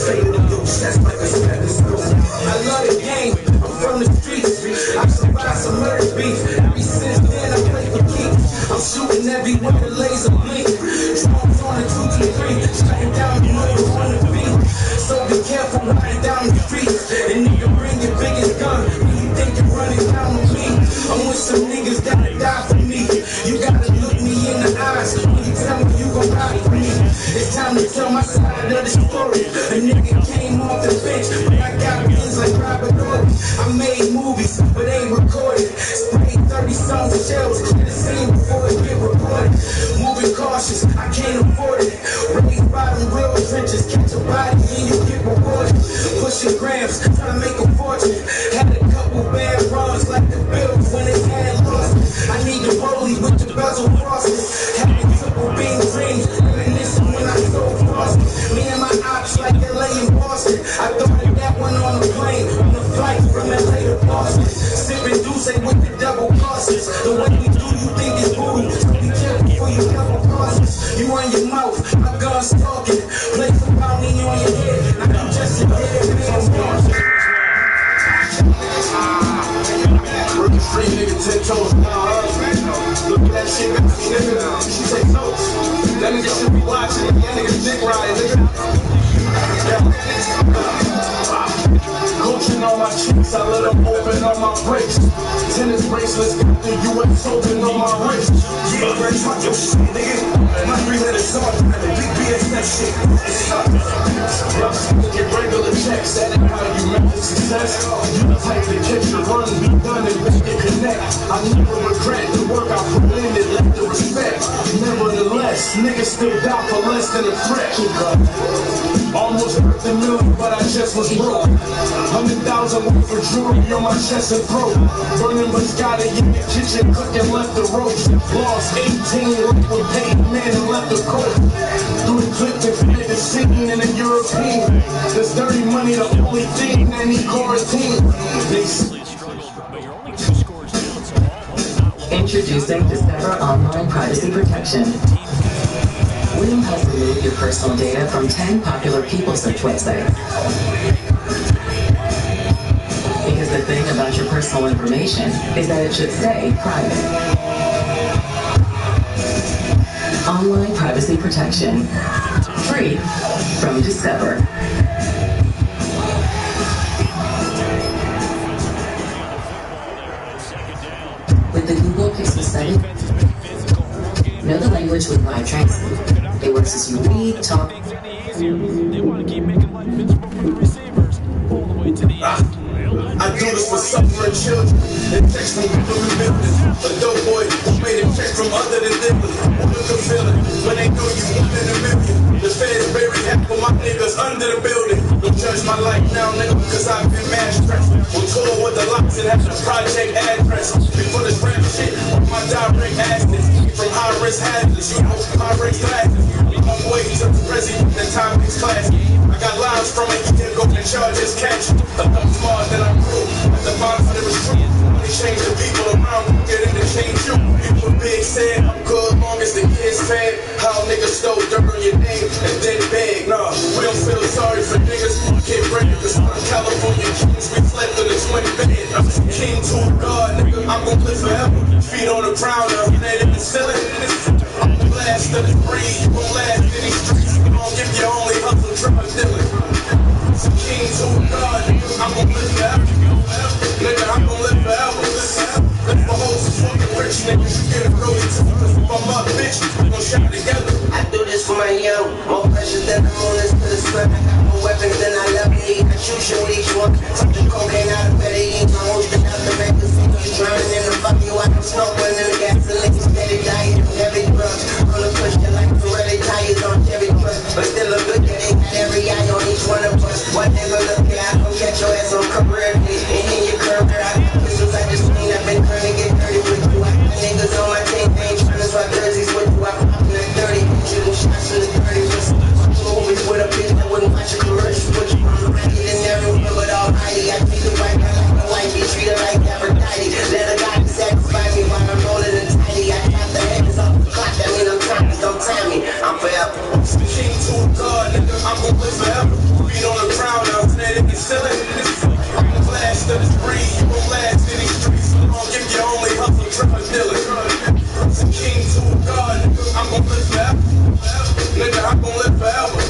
[SPEAKER 9] Faded on your chest like a stethoscope.
[SPEAKER 2] I love the game, I'm from the streets. I survived some murder beef. Ever since then I play for keeps. I'm shooting everywhere the laser blink. Drones on the 223, shutting down the motors on the beat. So be careful riding down the streets. And nigga bring your biggest gun when you think you're running down on me. I'm with some niggas that'll die for me. You gotta look me in the eyes when you tell me you gon' ride for me. It's time to tell my side of the story. A nigga came off the bench, but I got wins like Robert Dory. I made movies, but ain't recorded. Sprayed 30-some shells in the scene before it get reported. Moving cautious, I can't afford it. Raised by them real trenches, catch a body and you get rewarded. Pushing grams, trying to make a fortune. Had a couple bad runs like the Bills when they had lost. I need the rollie with the bezel frosted. Having triple beam dreams, reminiscing when I sold frosted. Me and my ops like LA and Boston. I thought of that one on the plane, on the flight from LA to Boston. Sipping DusSe with the double crosses. The way we do you think it's booty, so be careful before you double crosses. You run your mouth, my gun's talking. Play some bounty on your head, I'm just a dead man's watching.
[SPEAKER 9] Rookie street nigga 10 toes down. Look at that shit, nigga. She take notes. That nigga should be watching. That nigga dick riding, nigga. Coaching on my cheeks, I let them open on my brakes. Tennis bracelets, got the US Open on my wrist. Yeah, man, talk your shit, nigga. My 300 on the big BSF shit. Y'all get regular checks, that ain't how you measure success. You the type to catch the run, be done, and make it connect. I never regret the work I put in, it left the respect. Nevertheless, niggas still die for less than a threat. Almost worth $1 million, but I just was broke. 100,000 worth for jewelry on my chest and throat. Burning biscotti in the kitchen, cooking left the roast. Lost 18 like with paid man and left the coat. Through the clip and fit the scene in a European. This dirty money the only thing that he quarantine.
[SPEAKER 16] Introducing Discover Online Privacy Protection. William has removed your personal data from 10 popular people search websites. Because the thing about your personal information is that it should stay private. Online Privacy Protection. Free from Discover. With the Google Pixel 7, know the language with Live Translate. It works as you read, talk.
[SPEAKER 11] They want to keep making life miserable for the receivers all the way to the end.
[SPEAKER 9] I do this for suffering children. It takes me to the building. A dope boy who made a check from other than Italy. Look the feeling when they know you one in a million. The feds very happy for my niggas under the building. Don't judge my life now, nigga, cause I've been mad stressed. On tour with the locks
[SPEAKER 3] and have the project address. Before this rap shit, my direct access. From high risk hazards, you know, high risk classes. On way to the president, the time is classic. I got lives from a year ago, the charges catch. I'm smart than I grew. At the bottom of the retreat, they change the people around me, get in to change you. People big said, I'm good, long as the kids fed. How niggas stole dirt on your name and then beg. Nah, we don't feel sorry for niggas, get ready. Cause we're California kings, we slept in the twin bed. I'm king to a god, nigga, I'm gon' live forever. Feet on the ground, now, they in the ceiling. I'm the blast of the breed, you won't last in these streets. You gon' give your only hustle, drug dealing. Some king to a god, nigga, I'm gon' live forever. Nigga, I'm gon' live forever. Let's the whole fucking rich niggas, you get a really too. Cause if I'm up, bitch, we gon' shine together.
[SPEAKER 15] I do this for my young, more precious than the moon is to the sun. I got more weapons than I love to eat. I shoot each one. Take the cocaine out of bed, eat my own shit out the magazine. You drowning in the fuck you out of smoke, when in the gasoline. Steady diet, heavy drugs. On the push, you like Pirelli tires on Chevy truck. But still a good day, got every eye on each one of us. What nigga look at, I gon' catch your ass on career day. And in your career, I got pistols, I just clean up and turn and get dirty with you. I got niggas on my team, they ain't tryna swap jerseys with you. I pop in that 30, shooting shots in the 30s. Movies with a bitch that wouldn't watch a commercial. Put you on the record and everywhere, but almighty. I take the white guy like the white, be treated like Aphrodite. Let a guy sacrifice me while I'm rolling and tidy. I tap the heavens off the clock, that mean I'm timeless, don't time me. I'm forever.
[SPEAKER 3] King to a god, nigga, I'm gon' live forever. Feet on the ground, now today they can sell it. I'm the blast of this breed, you won't last in these streets. You gon' give your only hustle, drug dealer. Some king to a god, nigga, I'm gon' live forever. Nigga, I'm gon' live forever.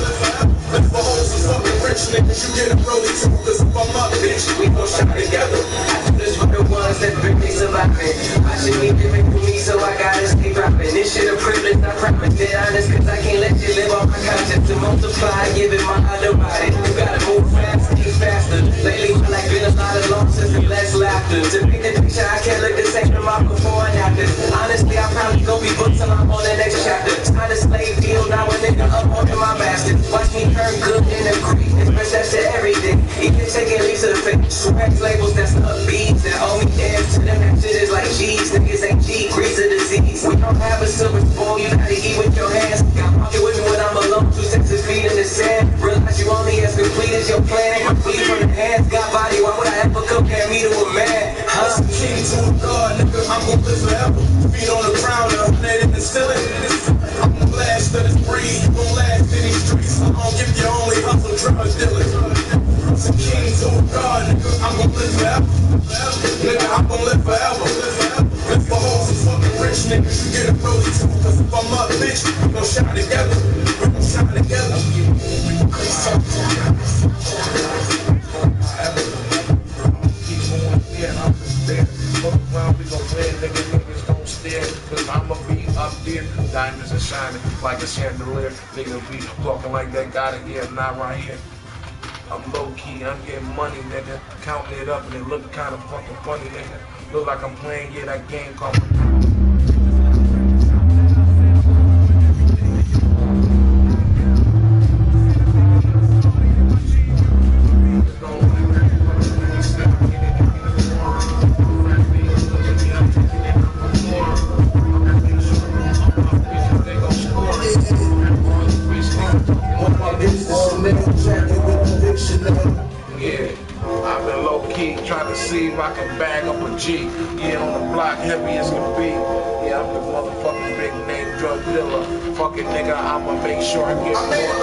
[SPEAKER 3] Let's the whole some fucking rich niggas, you get a rollie too. Cause if I'm up, bitch, we gon' shine together.
[SPEAKER 15] I do this for the ones that bring me surviving. I should be living for me, so I gotta stay dropping. This shit a privilege, not promise. Dead honest, cause I can't let you live off my conscience. To multiply, give it my other body. You gotta move fast, think faster. Lately, feel like been a lot of losses and less laughter. To paint the picture, I can't look the same from my before and after. Honestly, I probably gon' be booked till I'm on the next chapter. Sign a slave deal, now a nigga up on my bastard. Watch me turn good and agree. Express that shit every day. You can take it least to the face. Swag labels, that's upbeats. That owe me dance to them. That shit is like G's. Niggas ain't G, grease of disease. We don't have a silver spoon, you gotta eat with your hands. Got pocket with me when I'm alone. 2 sets of feet in the sand. Realize you only as complete as your plan. Bleed from the hands, got body. Why would I ever compare me to a man?
[SPEAKER 3] Huh? King to a god, nigga, I'm gon' live forever. Feet on the ground, now they can still it. I'm the blast of this breed, you gon' last in these streets. I'm gon' give your only hustle, drug dealer. Some king to a god, nigga, I'm gon' live forever. Nigga, I'm gon' live forever. Let's the whole some fucking rich niggas, you get a rollie too. Cause if I'm up, bitch, we gon' shine together. We gon' shine together.
[SPEAKER 17] Diamonds are shining like a chandelier. Nigga be walking like that guy that here, not right here. I'm low key, I'm getting money, nigga. Counting it up and it look kind of fucking funny, nigga. Look like I'm playing, yeah, that game called. Yeah, I've been low key trying to see if I can bag up a G. Yeah, on the block, heavy as can be. Yeah, I'm the motherfucking big name drug dealer. Fucking nigga, I'ma make sure I get more.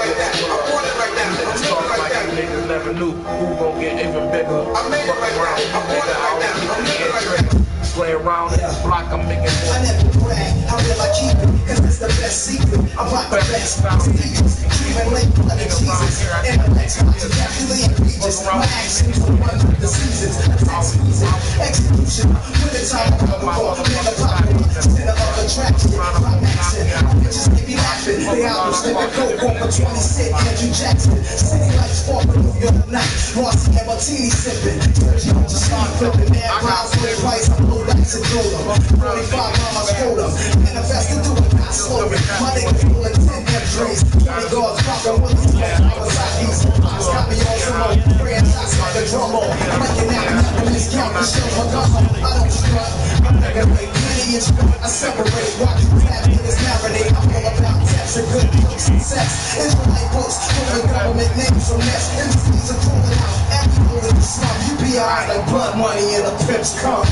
[SPEAKER 17] Niggas talk like you niggas never knew who gon' get even bigger. Fuck around, nigga, I don't keep getting tricked. Play around in this block, I'm making more.
[SPEAKER 18] I never brag, how will I keep it? Cause it's the best secret. I rock the best speakers. Even late blood and Jesus. And the next one to calculate peaches. My actions are one of the seasons. Attack season, execution. Winter time, I'm the ball. Man, the popular center of attraction. Rock action. My bitches keep me laughing. They out slipping coke on the 26th. Andrew Jackson. City lights fall for New York night. Rossi and Martini sipping. Dirty, just start flipping. Man, crowds with price. I'm low dice and throw them. 45 mamas hold them. Manifest to do it, not slow it. My nigga full of 10 M-Drays. 20 guards popping with the Kawasaki's. Got me on some more. Brand shots like a drum roll. Making that miscount I show my love, I don't strut. I regulate, lineage, I separate. Watch you tap in this marinade. I'm all about taps and good looks and sex. Israelite books, foreign government names from next. Industries are calling out. Every move in the slum, you be alright like blood money and the pips come.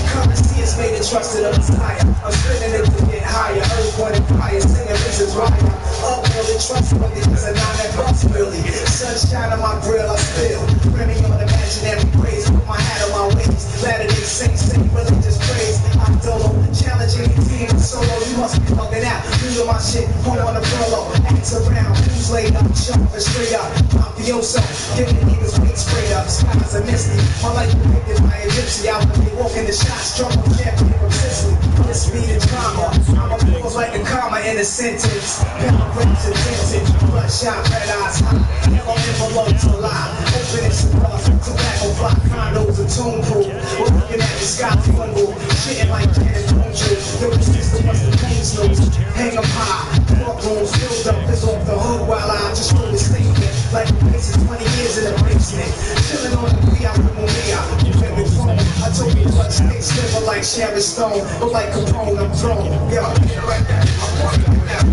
[SPEAKER 18] Currency is made and trusted of desire. I'm spinning it to get higher. Earth, one and fire, singing riches rider. Up really trustworthy, cause a 9 that bucks really. Sunshine on my grill, I spill. Printing on imaginary praise. Put my hat on my waist. Latter-day Saints sing religious praise. I don't know, challenging the team solo. You must be bugging out. Doing my shit, home on the furlough. Acts around, who's laid up, sharp and straight up. Mafioso, giving niggas weight straight up. Skies are misty. My life depicted by a gypsy. I would be walking the shots, struggle champion from Sicily. This speed and drama. I'm a pause like a comma in a sentence. Paragraphs and vintage. Bloodshot, red eyes high. Yellow envelopes alive. Open and cigars, tobacco block, condos and tune crew. We're looking at the sky fungal. Shitting like Janet Poncho. Yo, the system must have pain snows. Hang up high. Courtrooms filled up. It's off the hood while I just roll the statement. Like the pace of 20 years in the basement. Chilling on the Via Primavera. You been the phone. I told you what snakes sliver like Sharon Stone. But like Capone, I'm thrown. Yo, right there. I'm walking like that.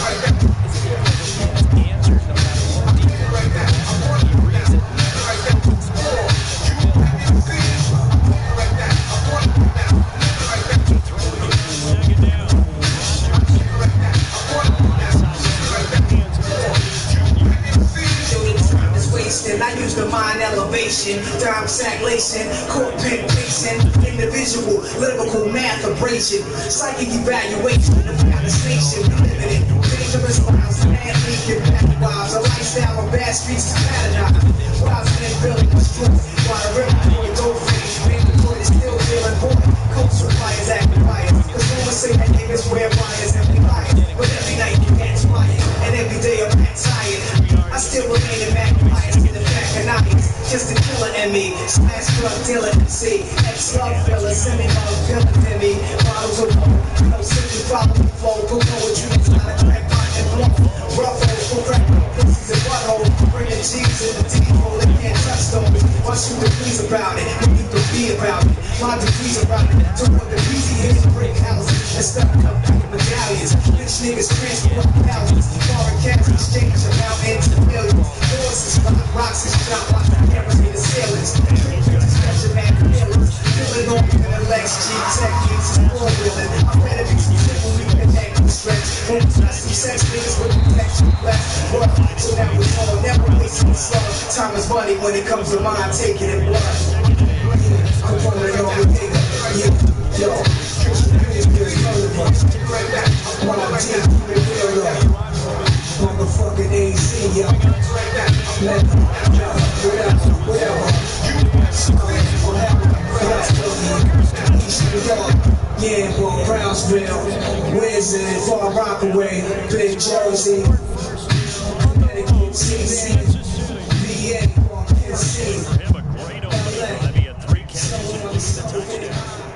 [SPEAKER 18] Right there. I use the mind elevation, dime sack lacing, core pen pacing, individual, lyrical math abrasion, psychic evaluation, station, limited, dangerous lives, man leaking back wives, a lifestyle of bad streets to paradise, wives men building the streets, while the real boy don't finish, man the boy is still feeling boy, coach suppliers acting biased, cause rumors say that niggas wear wires and we liars, but every night you catch fire, and every day I'm tired, I still remain in magnifiers, in the back and eyes, just a killer in me, slash drug dealer MC, ex-love filler, semi-love villain in me, bottles of water, no simply follow the flow, put poetry inside a crack pot and blow, rough holes, full crack, pussies and buttholes, bringing cheese in the teeth hole, they can't touch those, why shoot the please about it, we need to be about it, my degrees about it, to put the easy hits, break houses, and stuff up medallions, bitch niggas transport thousands, foreign cash exchange around into millions, doors is locked, rocks is shot, watch the cameras be the sailors, special man killers, filling on me in the Lex G techniques, is four-wheeling, I'm ready to be simple, we connect and stretch, won't touch some sex niggas with protection left, work, so that was all, never wasting the slug, time is money when it comes to mind, taking it blood, I'm rolling on the nigga, yo, motherfucking AC, yo. Yeah, boy, Brownsville, Wizard, Far Rockaway, Big Jersey, Connecticut, CC, VA, NC.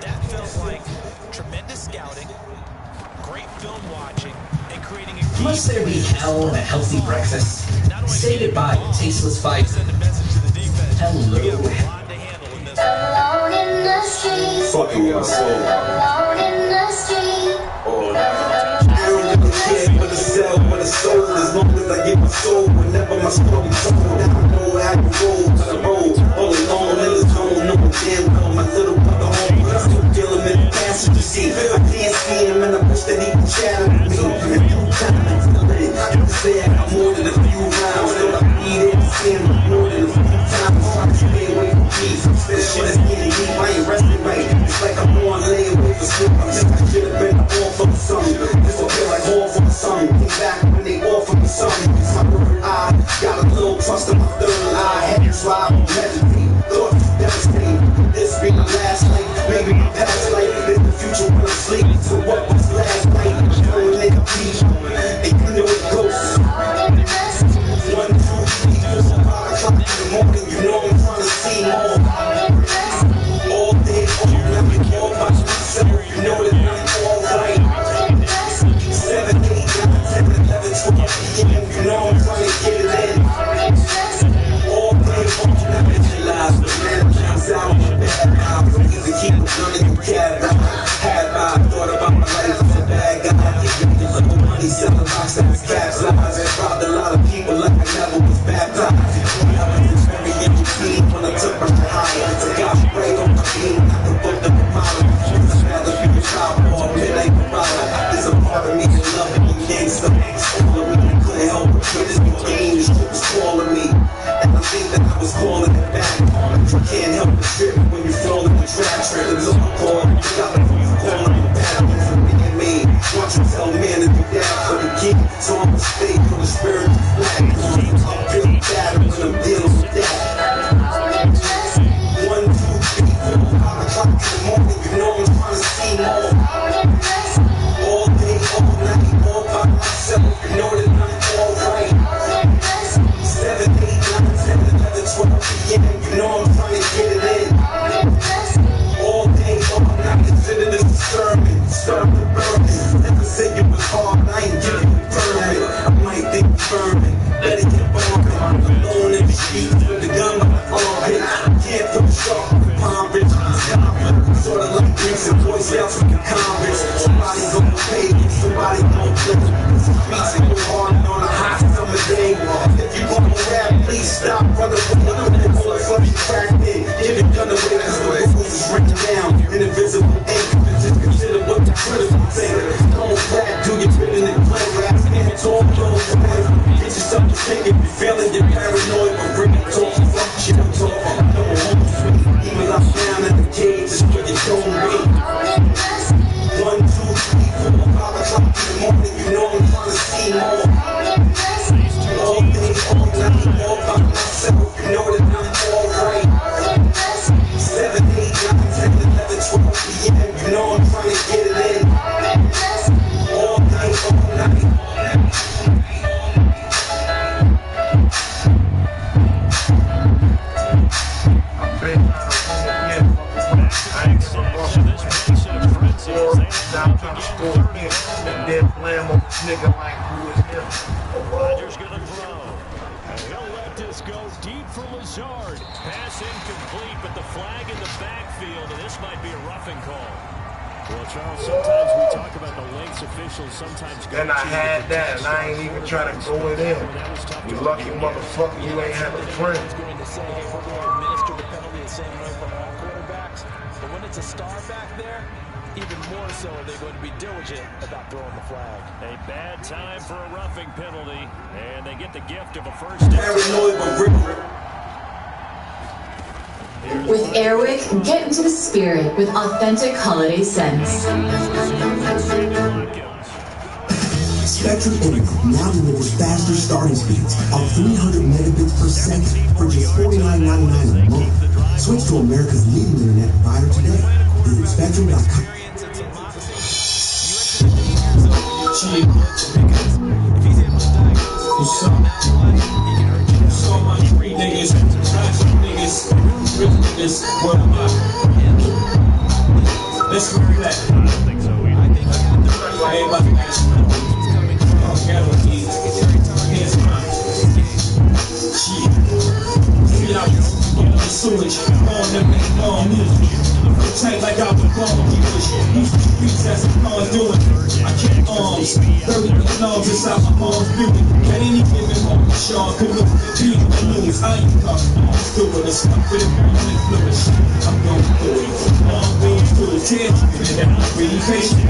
[SPEAKER 8] That felt like tremendous scouting, great film watching, and creating a
[SPEAKER 19] Must there be hell in a healthy breakfast? Say goodbye to tasteless fight. Hello.
[SPEAKER 20] Alone in the street.
[SPEAKER 9] Fucking with my soul.
[SPEAKER 20] Alone in the street.
[SPEAKER 9] I don't give a shit for the cell, for the soul. As long as I get my soul, whenever my story told, I know how to roll to the road. All alone in the zone, knowing damn well my little brother home. I still feel him in the passenger seat. I can't see him and I wish that he could chat with me. And through time, you can say I got more than a few rounds. Still I be there to see him more than a few times. I stay away from peace. I'm spinning shit that's getting deep. I ain't resting right. It's like I'm on layaway for sleep. I think I should have been all for the sun. This will feel like all for the sun. Think back when they offer me something. It's my third eye. Got a little trust in my third eye. Had to slide, meditate. Thoughts devastating. This be my last night. Maybe my past life. Is the future when I sleep. So what was last night? Throwing nigga beat. And you know it goes. 1, 2, 3, 4, 5 o'clock in the morning. You know I'm trying to see more. All day, all night, all by myself. You know that I'm alright.
[SPEAKER 17] I'm trying to score again. And then blam on this nigga like who is him.
[SPEAKER 5] Rodgers gonna throw. And he'll let this go deep for Lazard. Pass incomplete, but the flag in the backfield, and this might be a roughing call. Well, Charles, sometimes we talk about the lengths officials sometimes go.
[SPEAKER 17] Then I had that, and I ain't even trying to go it in. You lucky motherfucker, you ain't have a friend.
[SPEAKER 11] It's going to say, hey, we're going to administer the penalty the same way for all quarterbacks. But when it's a star back there, even more so are they going to be diligent about throwing the flag.
[SPEAKER 5] A bad time for a roughing penalty, and they get the gift of a first down.
[SPEAKER 18] Paranoid but real.
[SPEAKER 16] With Airwick, get into the spirit with authentic holiday scents.
[SPEAKER 21] Spectrum Internet now delivers faster starting speeds of 300 megabits per second for just $49.99 a month. Switch to America's leading internet provider today. Visit Spectrum.com.
[SPEAKER 18] What am I? Let's go back. I think so. Everybody here's mine. Shit. Get out the sewage. On them music. Tight like I was born. These streets that's what I'm doing. I can't arms. 30 arms inside my mom's building. At any given moment, Sean could look at the news. I ain't talking. I'm still with a stuff with it. I'm going through it. I'm going through it. Really patient.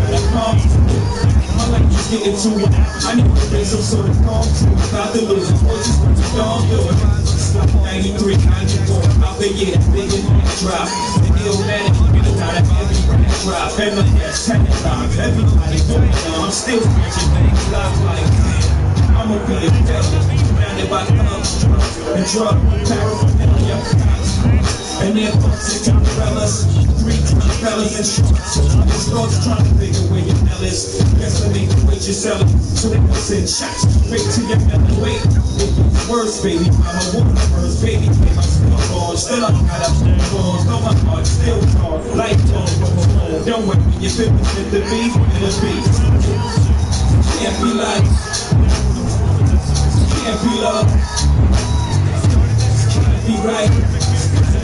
[SPEAKER 18] My life is getting to it. I need to bring some sort of calm to it. Without the losing voices, what you don't do it. 93, 94, out the year, big and drop. The Illmatic, get it out of heavy drop. And the yes, everybody doing it now. I'm still preaching things like I'ma be a devil, surrounded by thugs, and drug paraphernalia. And then fucks and umbrellas, 3 fellas and shorts. These dogs trying to figure where your hell is. Guess I need to wait your selling, so they can send shots straight to your belly. Wait, it gets worse, baby. I'm a woman first, baby. Play my stuff on, still I got up to the phone. Though my heart still torn, life torn. Don't wait when you're 50 to be, it'll be. Can't be like, can't be love, can't be right.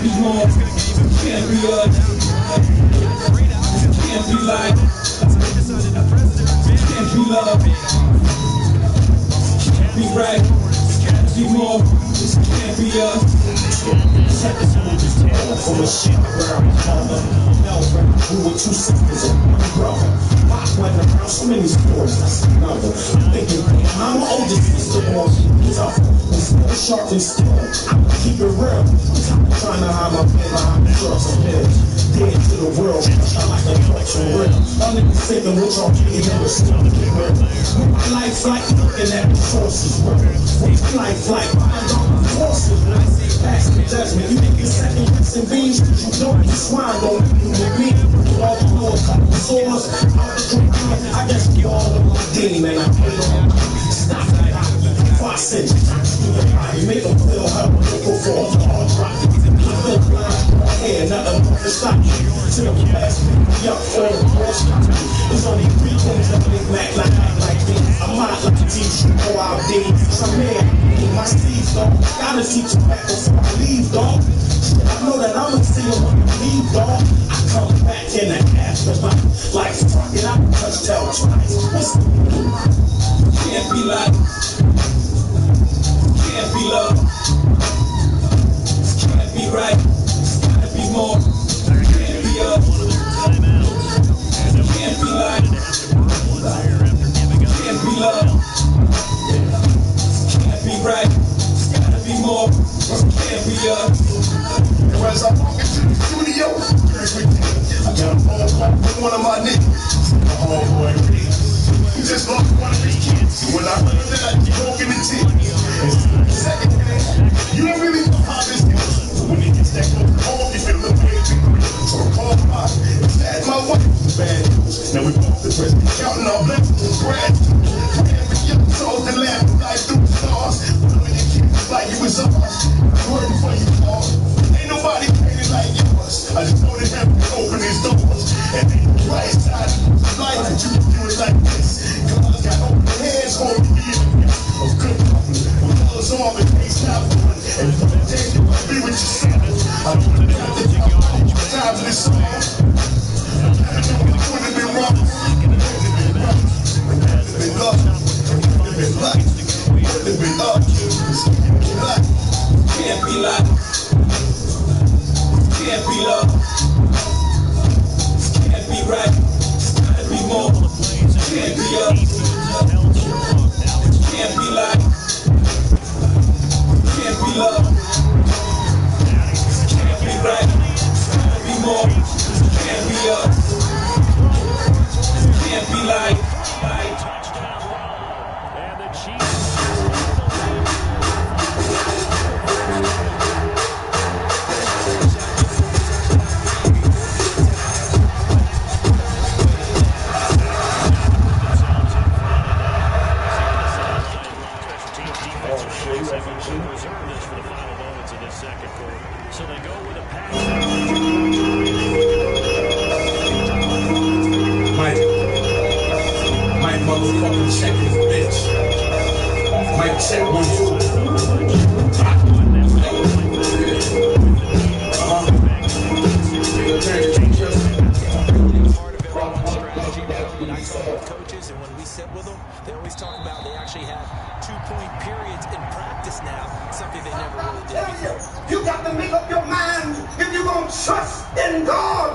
[SPEAKER 18] Be more, can't be us, can't be like, can't be love, can't be right, be more, can't be us. From a shit around my mama, who were 2 sisters and 1 brother. I went around so many stories, that's another. I'm thinking, I'm my older sister on tough, and still sharp and still. I'm keep it real. I'm trying to hide my pain behind the drugs and pills. Dead to the world, I like a collection real. Y'all niggas thinking what y'all getting in the stuff. My life's like looking at the sources. What's life's like buying all the forces. Pass the judgment, you think you're second guessing beans. You don't, you swine, don't with me. All the Lord, couple swords, all the drink. I guess you all of my demon, and I put it on. Stop that. Before I send you make them feel how they go for a hard rock. I feel blind, hair, nothing to stop you. Till the past me up for the horse. There's only 3 things that make Mac like me. I'm not like to teach you go out there. Some man, my sleeves, dog. Gotta teach you back before I leave, dog. I know that I'ma see you when you leave, dog. I come back in the afterlife. Like fuck it, I can touch tail twice. Can't be like, can't be love, can't be right, gotta be more, can't be up, can't be like, can't be love, can't be right, gotta be more, can't be up.
[SPEAKER 9] As I walk into the studio, I got a phone call from one of my niggas, my homeboy Reed. He just lost one of his kids. When I heard that, I broke in the tears. Second hand, you don't really know how this goes. When it gets that close to home, you feel a little crazy. So I called my, that's my wife. Bad news. Now we both the present, counting our blessings and bread. Praying for young souls and laughing like through the stars. Loving your kids like you was ours. Wording for you all. Ain't nobody painted like yours. I just know that heaven open these doors. And ain't the right side of life.
[SPEAKER 17] motherfucking check this bitch. Mic check 1, 2.
[SPEAKER 11] Coaches, and when we sit with them, they always talk about they actually have 2-point periods in practice now, something they never really did before.
[SPEAKER 18] You got to make up your mind if you're going to trust in God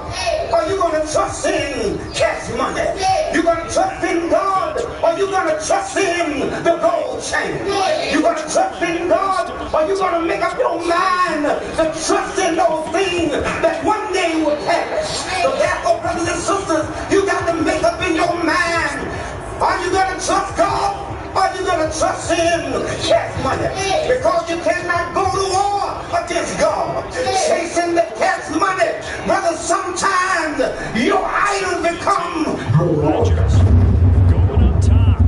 [SPEAKER 18] or you're going to trust in cash money. You're going to trust in God or you're going to trust in the gold chain. You're going to trust in God or you're going to make up your mind to trust in those things that one day will perish. So therefore, brothers and sisters, you got to make up in your mind. Are you going to trust God? Or are you going to trust in cash money? Because you cannot go to war against God chasing the cash money. Brother, sometimes your idol become
[SPEAKER 5] Rodgers going up top.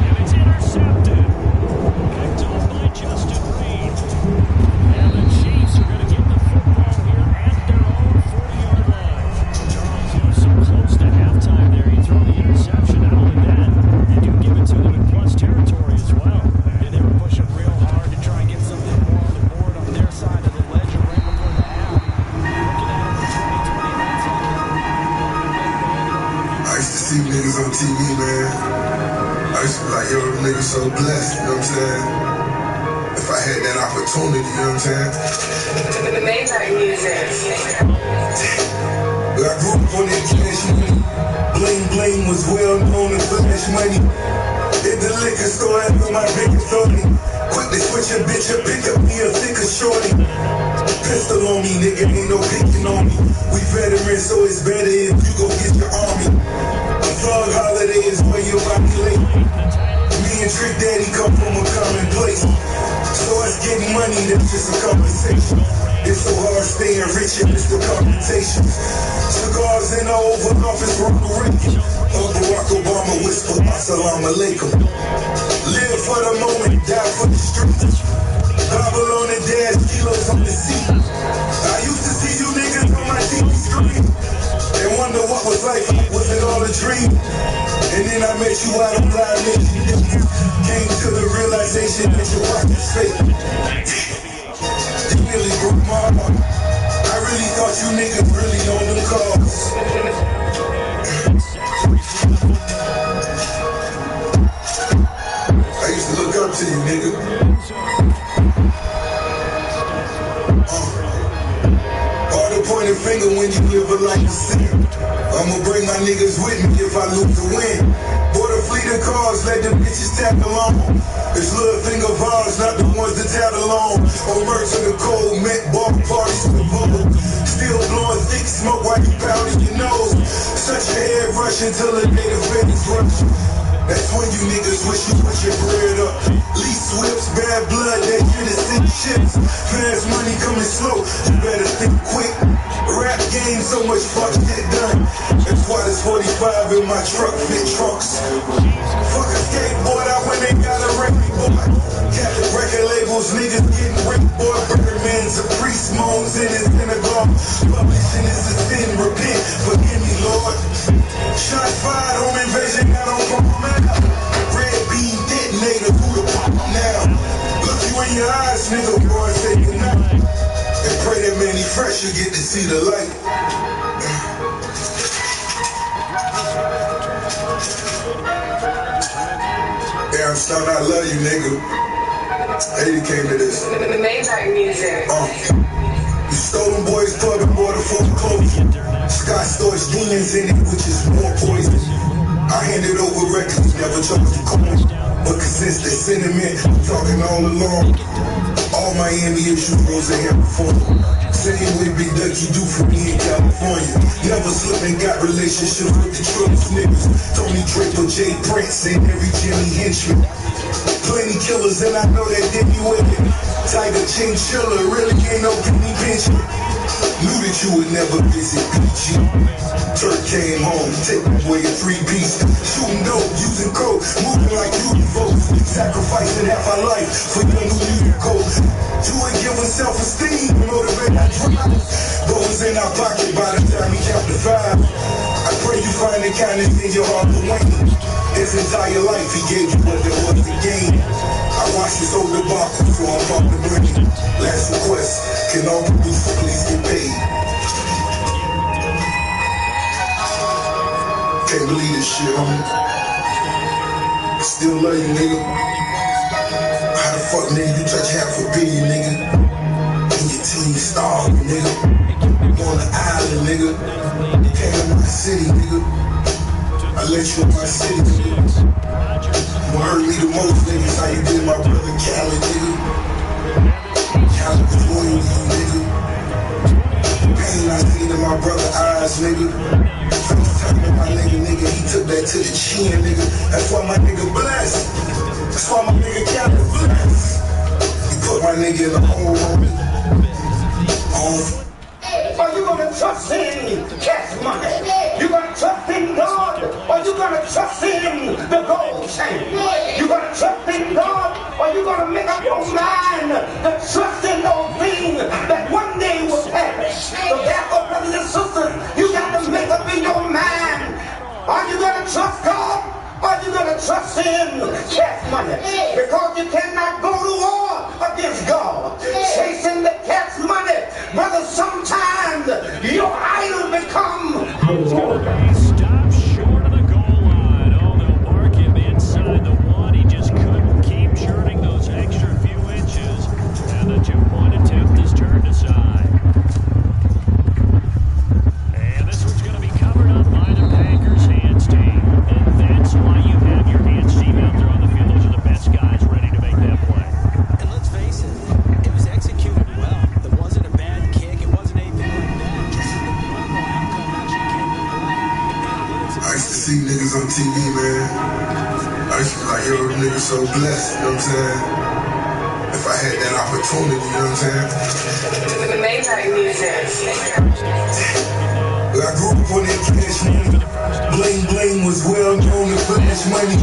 [SPEAKER 5] And it's intercepted. Picked off by Justin Reed. And the Chiefs are going to get the football here at their own 40-yard line. Charles, he was so close to halftime there. He threw the interception. Not only that, you do give it to them in plus territory as well.
[SPEAKER 11] Yeah, they were pushing real hard to try and get something more on the board on their side of the ledger right before the half. Looking at it in 2020 hindsight.
[SPEAKER 9] I used to see niggas on TV, man. I used to be like, yo, them niggas so blessed, you know what I'm saying? If I had that opportunity, you know what I'm saying?
[SPEAKER 15] The Maybach music.
[SPEAKER 9] But I grew up on that cash money. Bling bling was well known as flash money. At the liquor store after my biggest authority. Quickly switch a bitch up, pick up me a thicker shorty. Pistol on me, nigga, ain't no picking on me. We veterans, so it's better if you go get your army. A thug holiday is where your body late. Me and Trick Daddy come from a common place. So us getting money, that's just a conversation. It's so hard staying rich and it's the confrontation. Cigars in the Oval Office, Ronald Reagan. Barack Obama whisper, Assalamu alaikum. Live for the moment, die for the streets. Gobble on the dash, kilos on the seat. I used to see you niggas on my TV screen and wonder what was life, was it all a dream? And then I met you out on Live Nation. Came to the realization that your pocket's fake. You nearly broke my heart. I really thought you niggas really owned them cars. I used to look up to you, nigga. All the pointing finger when you live a life of sin. I'ma bring my niggas with me if I lose the win. Bought a fleet of cars, let them bitches tap along. It's little finger bars, not the ones that tap along. On merch in the cold, met bar parties in the bubble. Still blowing thick smoke while you pounding your nose. Such a head rush until the day the feds rush. That's when you niggas wish you put your bread up. Lease whips, bad blood, that shit is sick chips. Fast money coming slow, you better think quick. Rap game, so much fuck shit done. That's why there's 45 in my truck, fit trunks. Fuck a skateboard out when they got a record boy. Catholic record labels, niggas getting raped, boy. Birdman's a priest, moans in his synagogue. Publishing is a sin, repent, forgive me, Lord. Shots fired, home invasion, got on from out. Red beam detonator, who the fuck now? Look you in your eyes, nigga, boy, say goodnight. And pray that Manny Fresh you get to see the light. Damn, son, I love you, nigga. Hey, you came to this.
[SPEAKER 15] The Maybach music.
[SPEAKER 9] You stole them boys' club and bought a full clothes. Scott stores demons in it, which is more poison. I handed over records, never charged a coin. But since the sentiment, I'm talking all along. All Miami issues, Rose have performed. Same way Big Ducky do for me in California. Never slipped and got relationships with the trillest niggas. Tony Draper, Jay Prince, and every Jimmy henchman. Plenty killers, and I know that did me with it. Tiger Chinchilla really ain't no penny pincher. Knew that you would never visit PG. Turk came home, take away a 3-piece. Shooting dope, using coke, moving like you folks. Sacrificing half our life for your new music code. You would give us self-esteem, motivate our drive. But was in our pocket by the time we count to 5. I pray you find
[SPEAKER 18] money kind of thing your heart to win. His entire life he gave you what there was to gain. I watched his older Baku, so I'm from the brain. Last request, can all producers please get paid? Can't believe this shit, homie. I still love you, nigga. How the fuck, nigga, you touch $500 million, nigga? And your team starving, nigga. On the island, nigga. You came to my city, nigga. I let you in my city, nigga. What hurt me the most, nigga, is how you did my brother Khaled, nigga. Khaled was loyal to you, nigga. Pain I seen in my brother's eyes, nigga. My nigga, he took that to the chin, nigga. That's why my nigga blessed. That's why my nigga Khaled blessed. He put my nigga in the hole on me.
[SPEAKER 6] Are you gonna trust in cash money? You gonna trust in God? Or you gonna trust in the gold chain? You gonna trust in God? Or you gonna make up your mind to trust in those things that one day will perish? So therefore, brothers and sisters, you got to make up in your mind. Are you gonna trust God? Or are you gonna trust in cash money? Because you cannot go to war against God chasing the cash money. Brother, sometimes your idol become
[SPEAKER 5] Stop short of the goal line. Oh, they'll mark him inside the one. He just couldn't keep churning those extra few inches. And the two-point attempt is turned aside. And this one's going to be covered up by the Packers hands team. And that's why you have your hands team out there on the field. Those are the best guys ready to make that play.
[SPEAKER 11] And let's face it, it was executed well. It wasn't a bad kick. It wasn't anything like that. Just the normal outcome actually came to play.
[SPEAKER 18] I used to see niggas on TV, man. I used to be like, yo, them niggas so blessed, you know what I'm saying? If I had that opportunity, you know what I'm saying?
[SPEAKER 22] The Maytag music.
[SPEAKER 18] I grew up on that cash money. Bling bling was well known to flash money.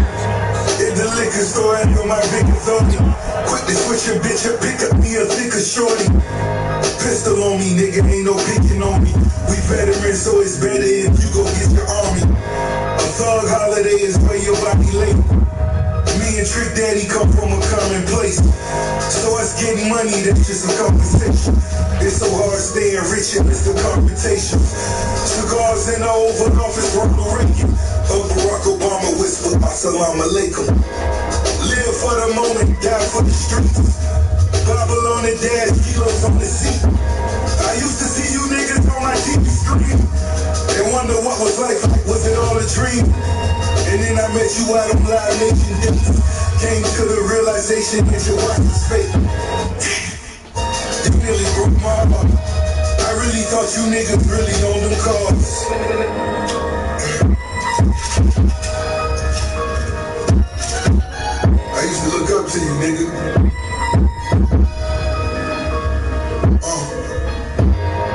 [SPEAKER 18] In the liquor store, I know my big authority. Quick to switch your bitch up, pick up me a thicker shorty. Pistol on me, nigga, ain't no picking on me. We veterans, so it's better if you go get your army. A thug holiday is where your body late. Me and Trick Daddy come from a common place. So us getting money, that's just a conversation. It's so hard staying rich and it's the confrontation. Cigars in the Oval Office, Ronald Reagan. Barack Obama whispered, Assalamu alaikum. Live for the moment, die for the streets. Bible on the dash, kilos on the seat. I used to see you niggas on my TV screen and wonder what was life like, was it all a dream? And then I met you out on Live Nation dinners. Came to the realization that your wife was fake. It really broke my heart. I really thought you niggas really owned them cars. I used to look up to you, nigga.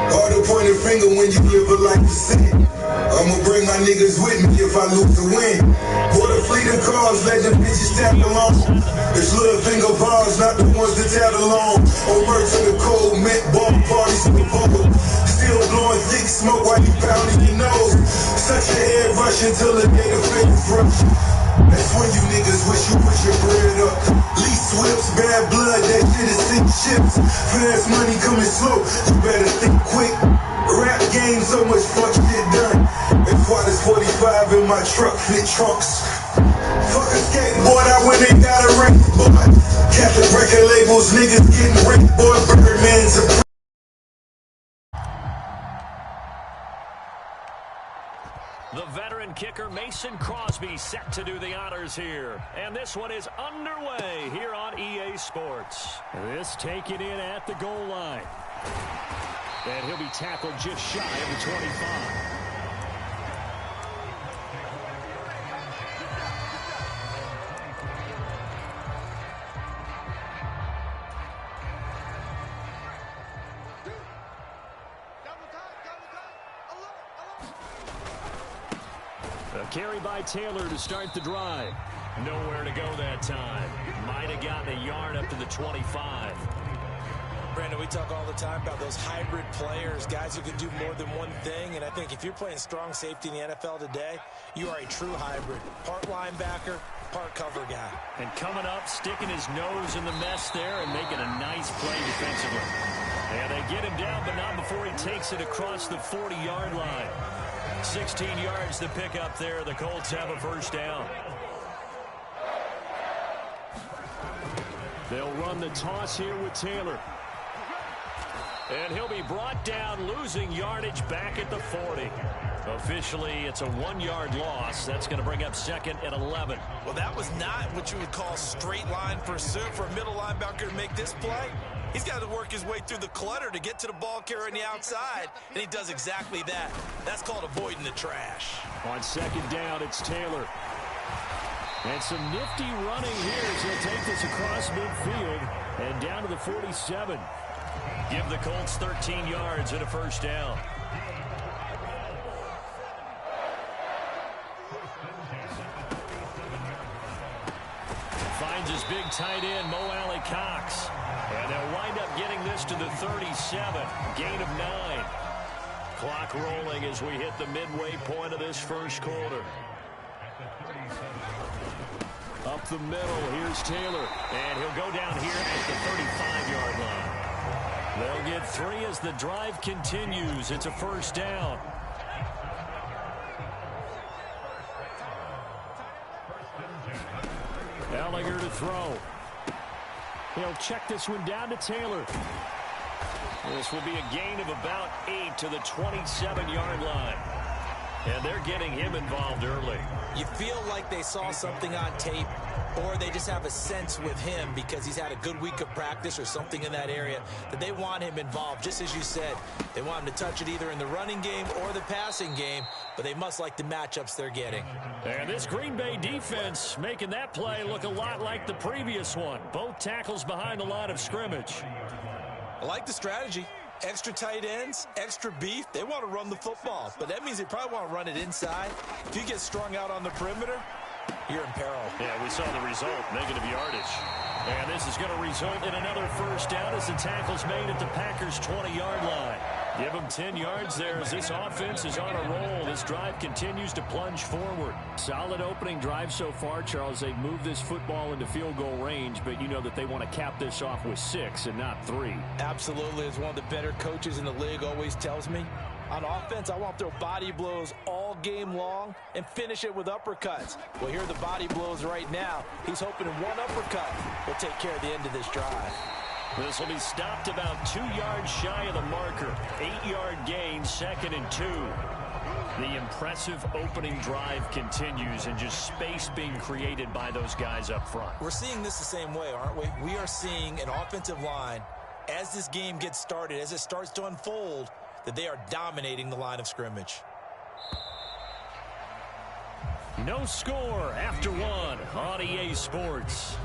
[SPEAKER 18] Hard to point a finger when you live a life of sin. I'ma bring my niggas with me if I lose the win. Bought a fleet of cars, let them bitches tap along. It's little finger bars, not the ones that tap along. On merch in the cold, met ball parties in the bubble. Still blowing thick smoke while you pounding your nose. Such a head rush until the day the fingers rush. That's when you niggas wish you put your bread up. Lease whips, bad blood, that shit is sink ships. Fast money coming slow, you better think quick. Rap game, so much fuck shit done. That's why there's 45 in my truck, fit trunks. Fuck a skateboard, I went and got a ring, boy. Catholic record labels, niggas getting raped, boy. Birdman's a
[SPEAKER 5] The veteran kicker Mason Crosby set to do the honors here. And this one is underway here on EA Sports. This taken in at the goal line. And he'll be tackled just shy of the 25. A carry by Taylor to start the drive. Nowhere to go that time. Might have gotten a yard up to the 25.
[SPEAKER 11] Brad, Brandon, we talk all the time about those hybrid players, guys who can do more than one thing. And I think if you're playing strong safety in the NFL today, you are a true hybrid. Part linebacker, part cover guy.
[SPEAKER 5] And coming up, sticking his nose in the mess there and making a nice play defensively. And they get him down, but not before he takes it across the 40-yard line. 16 yards to pick up there. The Colts have a first down. They'll run the toss here with Taylor. And he'll be brought down, losing yardage back at the 40. Officially, it's a 1-yard loss. That's going to bring up second and 11.
[SPEAKER 11] Well, that was not what you would call straight line pursuit for a middle linebacker to make this play. He's got to work his way through the clutter to get to the ball carrier on the outside, and he does exactly that. That's called avoiding the trash.
[SPEAKER 5] On second down, it's Taylor. And some nifty running here as he'll take this across midfield and down to the 47. Give the Colts 13 yards and a first down. Finds his big tight end, Mo Alley Cox. And they'll wind up getting this to the 37. Gain of 9. Clock rolling as we hit the midway point of this first quarter. Up the middle, here's Taylor. And he'll go down here at the 35-yard line. They'll get 3 as the drive continues. It's a first down. Ellinger to throw. He'll check this one down to Taylor. This will be a gain of about 8 to the 27-yard line. And they're getting him involved early.
[SPEAKER 11] You feel like they saw something on tape, or they just have a sense with him because he's had a good week of practice or something in that area that they want him involved. Just as you said, they want him to touch it either in the running game or the passing game, but they must like the matchups they're getting.
[SPEAKER 5] And this Green Bay defense making that play look a lot like the previous one. Both tackles behind the line of scrimmage.
[SPEAKER 11] I like the strategy. Extra tight ends, extra beef. They want to run the football, but that means they probably want to run it inside. If you get strung out on the perimeter, you're in peril.
[SPEAKER 5] Yeah, we saw the result, negative yardage. And this is going to result in another first down as the tackle's made at the Packers' 20-yard line. Give them 10 yards there as this offense is on a roll. This drive continues to plunge forward. Solid opening drive so far, Charles. They've moved this football into field goal range, but you know that they want to cap this off with 6 and not 3.
[SPEAKER 11] Absolutely. As one of the better coaches in the league always tells me, on offense, I want to throw body blows all game long and finish it with uppercuts. Well, here are the body blows right now. He's hoping one uppercut will take care of the end of this drive.
[SPEAKER 5] This will be stopped about 2 yards shy of the marker. 8-yard gain, 2nd and 2. The impressive opening drive continues and just space being created by those guys up front.
[SPEAKER 11] We're seeing this the same way, aren't we? We are seeing an offensive line, as this game gets started, as it starts to unfold, that they are dominating the line of scrimmage.
[SPEAKER 5] No score after 1 on EA Sports.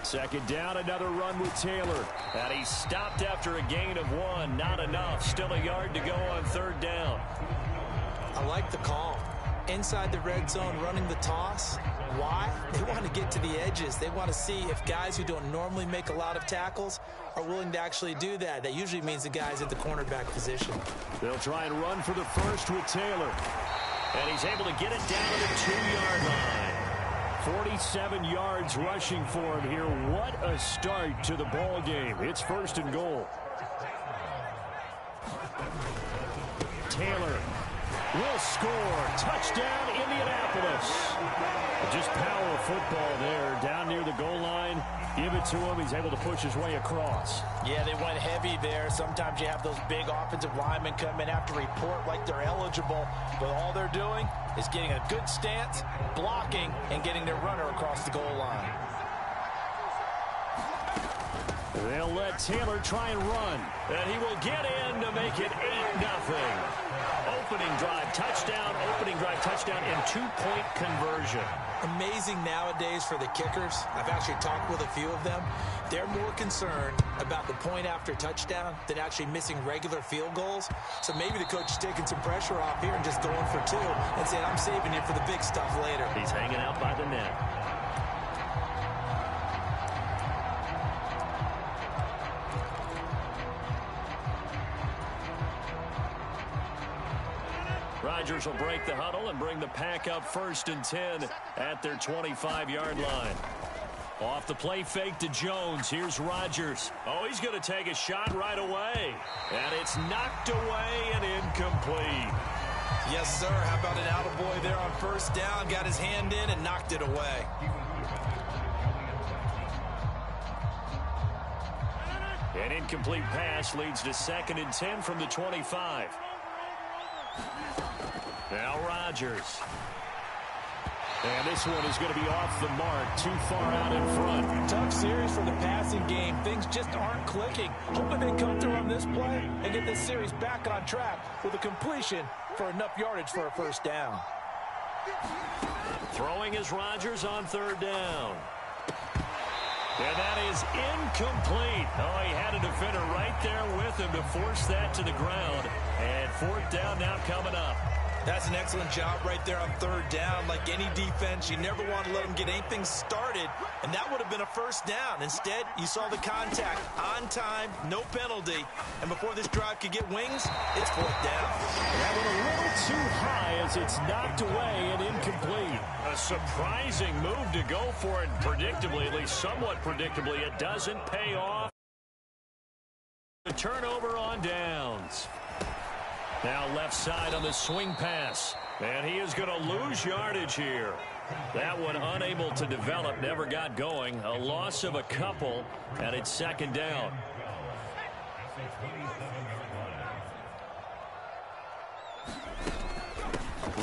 [SPEAKER 5] Second down, another run with Taylor. And he stopped after a gain of 1. Not enough. Still a yard to go on 3rd down.
[SPEAKER 11] I like the call. Inside the red zone, running the toss. Why? They want to get to the edges. They want to see if guys who don't normally make a lot of tackles are willing to actually do that. That usually means the guys at the cornerback position.
[SPEAKER 5] They'll try and run for the first with Taylor. And he's able to get it down to the 2-yard line. 47 yards rushing for him here. What a start to the ball game. It's 1st and goal. Taylor will score. Touchdown, Indianapolis. Just power football there. Down near the goal line. Give it to him. He's able to push his way across.
[SPEAKER 11] Yeah, they went heavy there. Sometimes you have those big offensive linemen come in, have to report like they're eligible. But all they're doing is getting a good stance, blocking, and getting their runner across the goal line.
[SPEAKER 5] They'll let Taylor try and run. And he will get in to make it 8-0. Opening drive touchdown, and two-point conversion.
[SPEAKER 11] Amazing nowadays for the kickers. I've actually talked with a few of them. They're more concerned about the point after touchdown than actually missing regular field goals. So maybe the coach is taking some pressure off here and just going for two and saying, I'm saving you for the big stuff later.
[SPEAKER 5] He's hanging out by the net. Rodgers will break the huddle and bring the pack up 1st and 10 at their 25-yard line. Off the play fake to Jones. Here's Rodgers. Oh, he's going to take a shot right away. And it's knocked away and incomplete.
[SPEAKER 11] Yes, sir. How about an attaboy there on 1st down? Got his hand in and knocked it away.
[SPEAKER 5] An incomplete pass leads to 2nd and 10 from the 25. Now Rodgers. And this one is going to be off the mark, too far out in front.
[SPEAKER 11] Tough series for the passing game. Things just aren't clicking. Hoping they come through on this play and get this series back on track with a completion for enough yardage for a 1st down.
[SPEAKER 5] Throwing is Rodgers on 3rd down. And that is incomplete. Oh, he had a defender right there with him to force that to the ground. And 4th down now coming up.
[SPEAKER 11] That's an excellent job right there on 3rd down. Like any defense, you never want to let them get anything started, and that would have been a 1st down. Instead, you saw the contact on time, no penalty, and before this drive could get wings, it's 4th down.
[SPEAKER 5] That one a little too high as it's knocked away and incomplete. A surprising move to go for it, predictably, at least somewhat predictably. It doesn't pay off. The turnover on downs. Now left side on the swing pass. And he is going to lose yardage here. That one unable to develop, never got going. A loss of a couple, and it's 2nd down.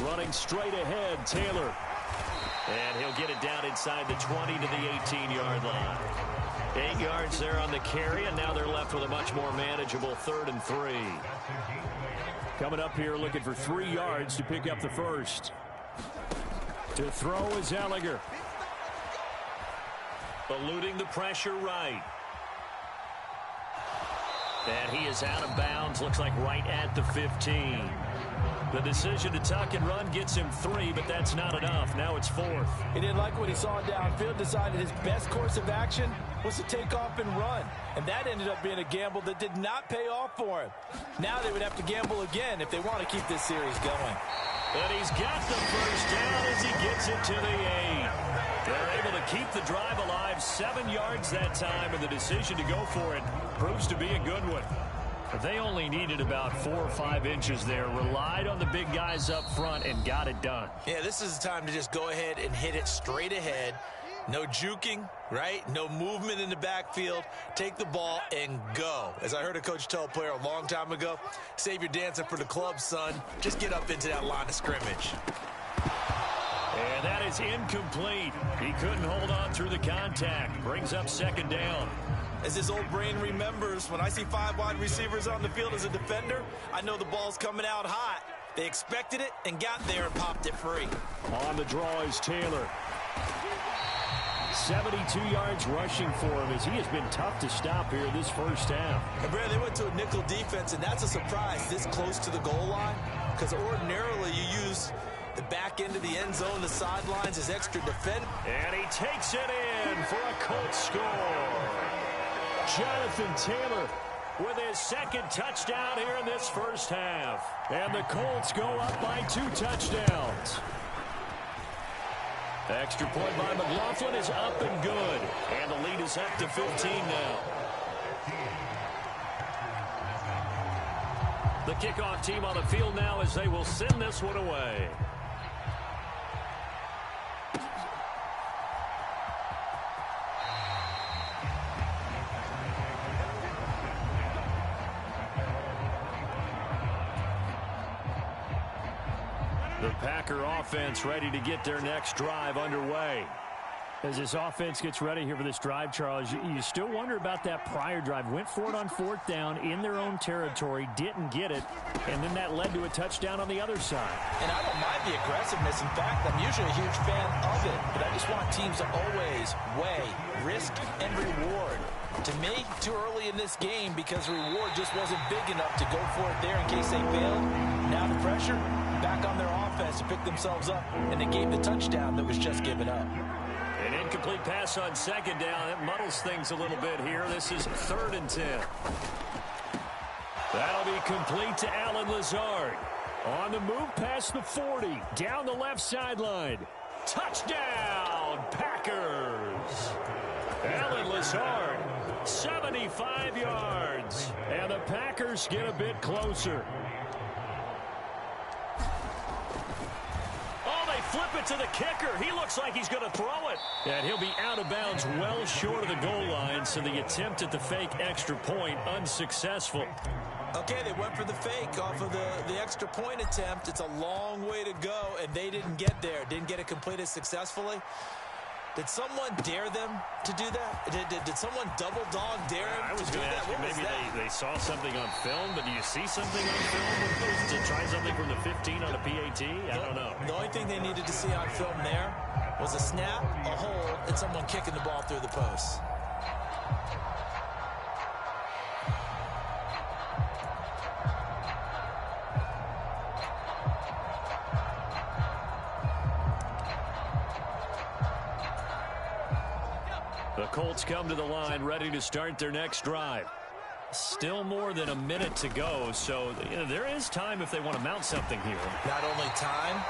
[SPEAKER 5] Running straight ahead, Taylor. And he'll get it down inside the 20 to the 18-yard line. 8 yards there on the carry, and now they're left with a much more manageable 3rd and 3. Coming up here looking for 3 yards to pick up the 1st. To throw is Ellinger. Eluding the pressure right. And he is out of bounds, looks like right at the 15. The decision to tuck and run gets him 3, but that's not enough. Now it's 4th.
[SPEAKER 11] He didn't like what he saw downfield, decided his best course of action was to take off and run. And that ended up being a gamble that did not pay off for him. Now they would have to gamble again if they want to keep this series going.
[SPEAKER 5] But he's got the 1st down as he gets it to the 8. They're able to keep the drive alive, 7 yards that time, and the decision to go for it proves to be a good one. They only needed about 4 or 5 inches there, relied on the big guys up front, and got it done.
[SPEAKER 11] Yeah, this is the time to just go ahead and hit it straight ahead. No juking, right? No movement in the backfield. Take the ball and go. As I heard a coach tell a player a long time ago, save your dancing for the club, son. Just get up into that line of scrimmage.
[SPEAKER 5] And that is incomplete. He couldn't hold on through the contact. Brings up 2nd down.
[SPEAKER 11] As his old brain remembers, when I see 5 wide receivers on the field as a defender, I know the ball's coming out hot. They expected it and got there and popped it free.
[SPEAKER 5] On the draw is Taylor. 72 yards rushing for him as he has been tough to stop here this 1st half.
[SPEAKER 11] And Brad, they went to a nickel defense, and that's a surprise this close to the goal line, because ordinarily you use the back end of the end zone, the sidelines as extra defense.
[SPEAKER 5] And he takes it in for a Colts score. Jonathan Taylor with his 2nd touchdown here in this 1st half. And the Colts go up by 2 touchdowns. Extra point by McLaughlin is up and good. And the lead is up to 15 now. The kickoff team on the field now as they will send this one away. The Packer offense ready to get their next drive underway. As this offense gets ready here for this drive, Charles, you still wonder about that prior drive. Went for it on 4th down in their own territory, didn't get it, and then that led to a touchdown on the other side.
[SPEAKER 11] And I don't mind the aggressiveness. In fact, I'm usually a huge fan of it, but I just want teams to always weigh risk and reward. To me, too early in this game because reward just wasn't big enough to go for it there in case they failed. Now the pressure back on their offense to pick themselves up, and they gave the touchdown that was just given up.
[SPEAKER 5] An incomplete pass on 2nd down. That muddles things a little bit here. This is 3rd and 10. That'll be complete to Alan Lazard. On the move past the 40. Down the left sideline. Touchdown, Packers. Alan Lazard, 75 yards. And the Packers get a bit closer. Flip it to the kicker. He looks like he's going to throw it. And he'll be out of bounds well short of the goal line, so the attempt at the fake extra point unsuccessful.
[SPEAKER 11] Okay, they went for the fake off of the extra point attempt. It's a long way to go, and they didn't get there. Didn't get it completed successfully. Did someone dare them to do that? Did someone double dog dare him?
[SPEAKER 5] I was going to ask you, maybe they saw something on film, but do you see something on film to try something from the 15 on a PAT? I don't know.
[SPEAKER 11] The only thing they needed to see on film there was a snap, a hold, and someone kicking the ball through the post.
[SPEAKER 5] The Colts come to the line ready to start their next drive. Still more than a minute to go, so there is time if they want to mount something here.
[SPEAKER 11] Not only time,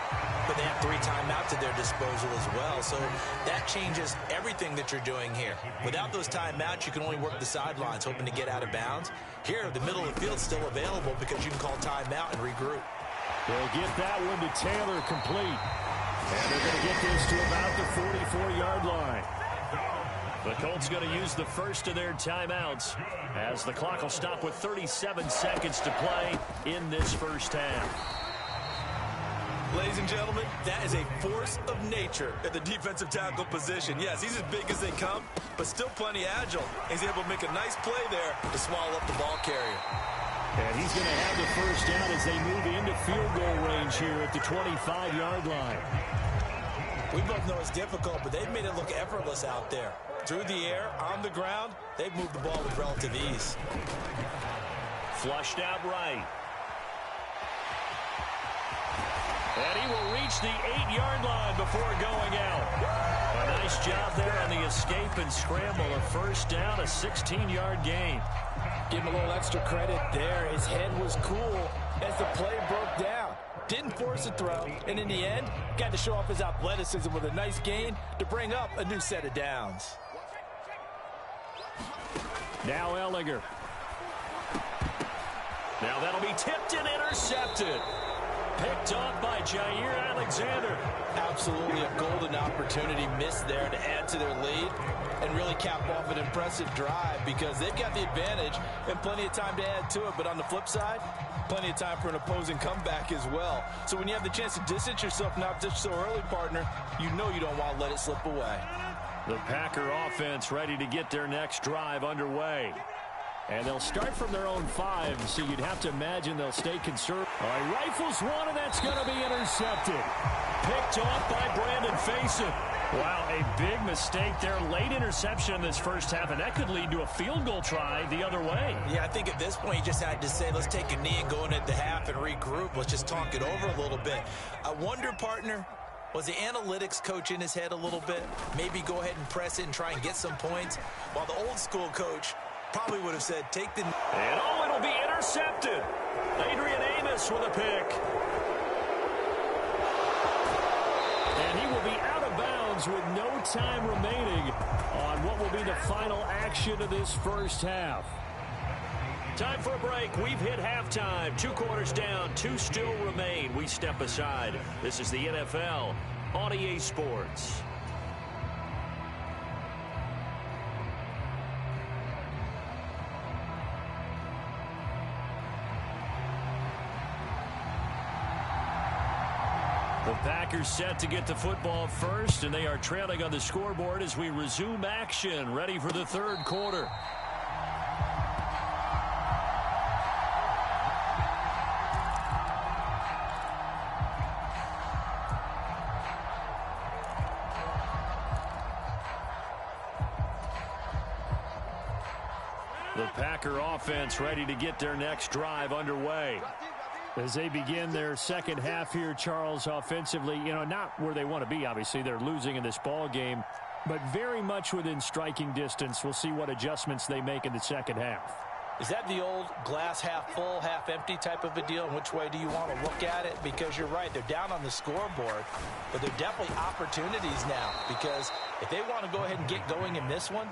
[SPEAKER 11] but they have 3 timeouts at their disposal as well, so that changes everything that you're doing here. Without those timeouts, you can only work the sidelines, hoping to get out of bounds. Here, the middle of the field's still available because you can call timeout and regroup.
[SPEAKER 5] They'll get that one to Taylor complete. And they're going to get this to about the 44-yard line. The Colts going to use the first of their timeouts as the clock will stop with 37 seconds to play in this first half.
[SPEAKER 11] Ladies and gentlemen, that is a force of nature at the defensive tackle position. Yes, he's as big as they come, but still plenty agile. He's able to make a nice play there to swallow up the ball carrier.
[SPEAKER 5] And he's going to have the first down as they move into field goal range here at the 25-yard line.
[SPEAKER 11] We both know it's difficult, but they've made it look effortless out there. Through the air, on the ground, they've moved the ball with relative ease.
[SPEAKER 5] Flushed out right. And he will reach the 8-yard line before going out. A nice job there on the escape and scramble. A first down, a 16-yard gain.
[SPEAKER 11] Give him a little extra credit there. His head was cool as the play broke down. Didn't force a throw, and in the end, got to show off his athleticism with a nice gain to bring up a new set of downs.
[SPEAKER 5] Now Ellinger. Now that'll be tipped and intercepted. Picked off by Jair Alexander.
[SPEAKER 11] Absolutely a golden opportunity missed there to add to their lead and really cap off an impressive drive because they've got the advantage and plenty of time to add to it. But on the flip side, plenty of time for an opposing comeback as well. So when you have the chance to distance yourself not just so early, partner, you know you don't want to let it slip away.
[SPEAKER 5] The Packer offense ready to get their next drive underway. And they'll start from their own 5, so you'd have to imagine they'll stay conservative. All right, rifles one, and that's going to be intercepted. Picked off by Brandon Faison. Wow, a big mistake there. Late interception in this first half, and that could lead to a field goal try the other way.
[SPEAKER 11] Yeah, I think at this point you just had to say, let's take a knee and go into the half and regroup. Let's just talk it over a little bit. I wonder, partner, was the analytics coach in his head a little bit? Maybe go ahead and press it and try and get some points, while the old school coach probably would have said, take the...
[SPEAKER 5] And it'll be intercepted. Adrian Amos with a pick. And he will be out of bounds with no time remaining on what will be the final action of this first half. Time for a break. We've hit halftime. 2 quarters down, 2 still remain. We step aside. This is the NFL on EA Sports. The Packers set to get the football first, and they are trailing on the scoreboard as we resume action, ready for the third quarter. The Packer offense ready to get their next drive underway. As they begin their second half here, Charles, offensively, not where they want to be, obviously. They're losing in this ball game, but very much within striking distance. We'll see what adjustments they make in the second half.
[SPEAKER 11] Is that the old glass half full, half empty type of a deal? And which way do you want to look at it? Because you're right, they're down on the scoreboard, but they're definitely opportunities now. Because if they want to go ahead and get going in this one,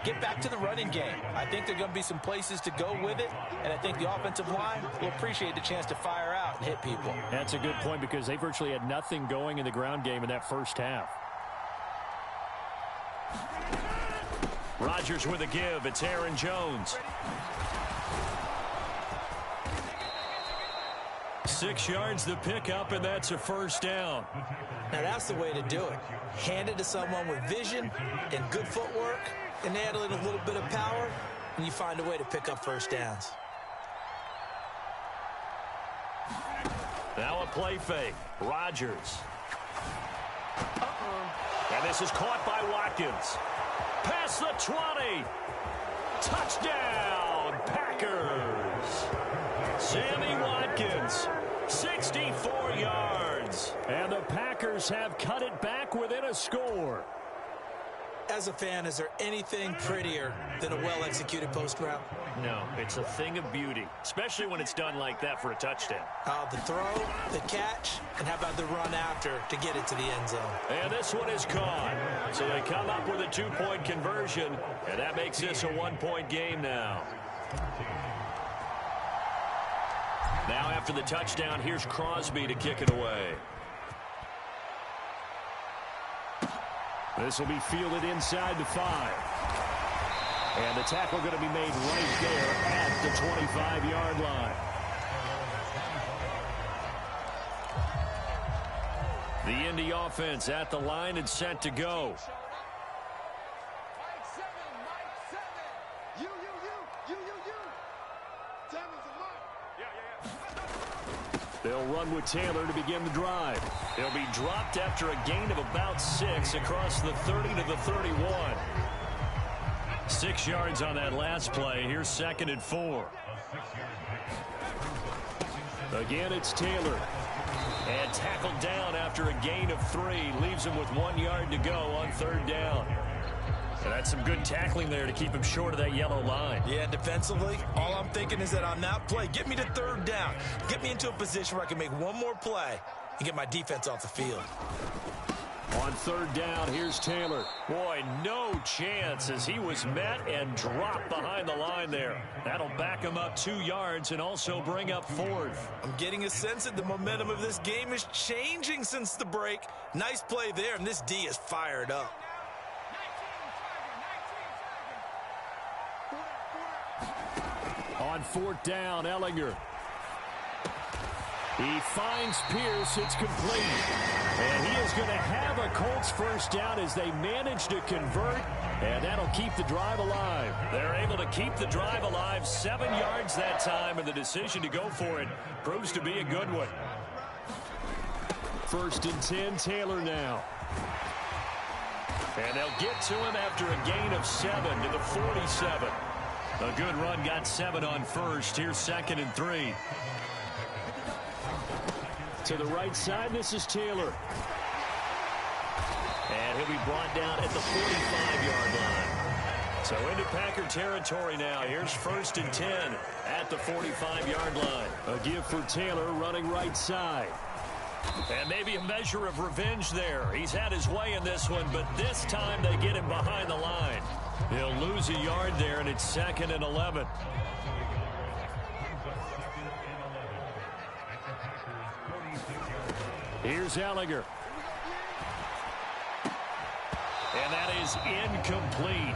[SPEAKER 11] get back to the running game. I think there are going to be some places to go with it, and I think the offensive line will appreciate the chance to fire out and hit people.
[SPEAKER 5] That's a good point because they virtually had nothing going in the ground game in that first half. Rodgers with a give. It's Aaron Jones. 6 yards the pickup, and that's a first down.
[SPEAKER 11] Now that's the way to do it. Hand it to someone with vision and good footwork, and add a little bit of power, and you find a way to pick up first downs.
[SPEAKER 5] Now a play fake. Rodgers. And this is caught by Watkins. Past the 20. Touchdown, Packers. Sammy Watkins, 64 yards. And the Packers have cut it back within a score.
[SPEAKER 11] As a fan, is there anything prettier than a well-executed post route?
[SPEAKER 5] No, it's a thing of beauty, especially when it's done like that for a touchdown.
[SPEAKER 11] The throw, the catch, and how about the run after to get it to the end zone?
[SPEAKER 5] And this one is caught. So they come up with a 2-point conversion, and that makes this a 1-point game now. Now after the touchdown, here's Crosby to kick it away. This will be fielded inside the 5. And the tackle going to be made right there at the 25-yard line. The Indy offense at the line and set to go. They'll run with Taylor to begin the drive. They'll be dropped after a gain of about 6 across the 30 to the 31. 6 yards on that last play. Here's 2nd and 4. Again, it's Taylor. And tackled down after a gain of 3. Leaves him with 1 yard to go on 3rd down. And that's some good tackling there to keep him short of that yellow line.
[SPEAKER 11] Yeah, defensively, all I'm thinking is that on that play, get me to 3rd down. Get me into a position where I can make one more play and get my defense off the field.
[SPEAKER 5] On 3rd down, here's Taylor. Boy, no chance as he was met and dropped behind the line there. That'll back him up 2 yards and also bring up 4th.
[SPEAKER 11] I'm getting a sense that the momentum of this game is changing since the break. Nice play there, and this D is fired up.
[SPEAKER 5] On 4th down, Ellinger. He finds Pierce. It's complete. And he is going to have a Colts first down as they manage to convert. And that'll keep the drive alive. They're able to keep the drive alive. 7 yards that time, and the decision to go for it proves to be a good one. 1st and 10, Taylor now. And they'll get to him after a gain of 7 to the 47. A good run, got 7 on 1st. Here's 2nd and 3. To the right side, this is Taylor. And he'll be brought down at the 45-yard line. So into Packer territory now. Here's 1st and 10 at the 45-yard line. A give for Taylor running right side. And maybe a measure of revenge there. He's had his way in this one, but this time they get him behind the line. He'll lose a yard there, and it's 2nd and 11. Here's Ellinger. And that is incomplete.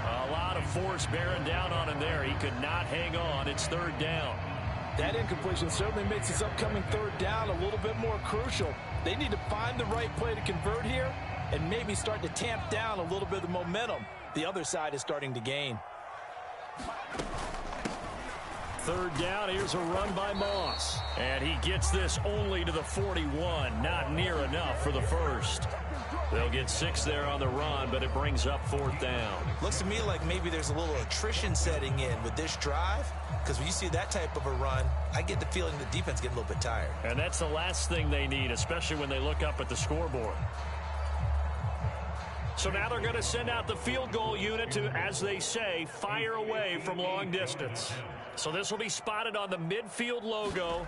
[SPEAKER 5] A lot of force bearing down on him there. He could not hang on. It's 3rd down.
[SPEAKER 11] That incompletion certainly makes this upcoming third down a little bit more crucial. They need to find the right play to convert here and maybe start to tamp down a little bit of the momentum the other side is starting to gain.
[SPEAKER 5] Third down, here's a run by Moss. And he gets this only to the 41. Not near enough for the first. They'll get 6 there on the run, but it brings up fourth down.
[SPEAKER 11] Looks to me like maybe there's a little attrition setting in with this drive, because when you see that type of a run, I get the feeling the defense getting a little bit tired.
[SPEAKER 5] And that's the last thing they need, especially when they look up at the scoreboard. So now they're going to send out the field goal unit to, as they say, fire away from long distance. So this will be spotted on the midfield logo.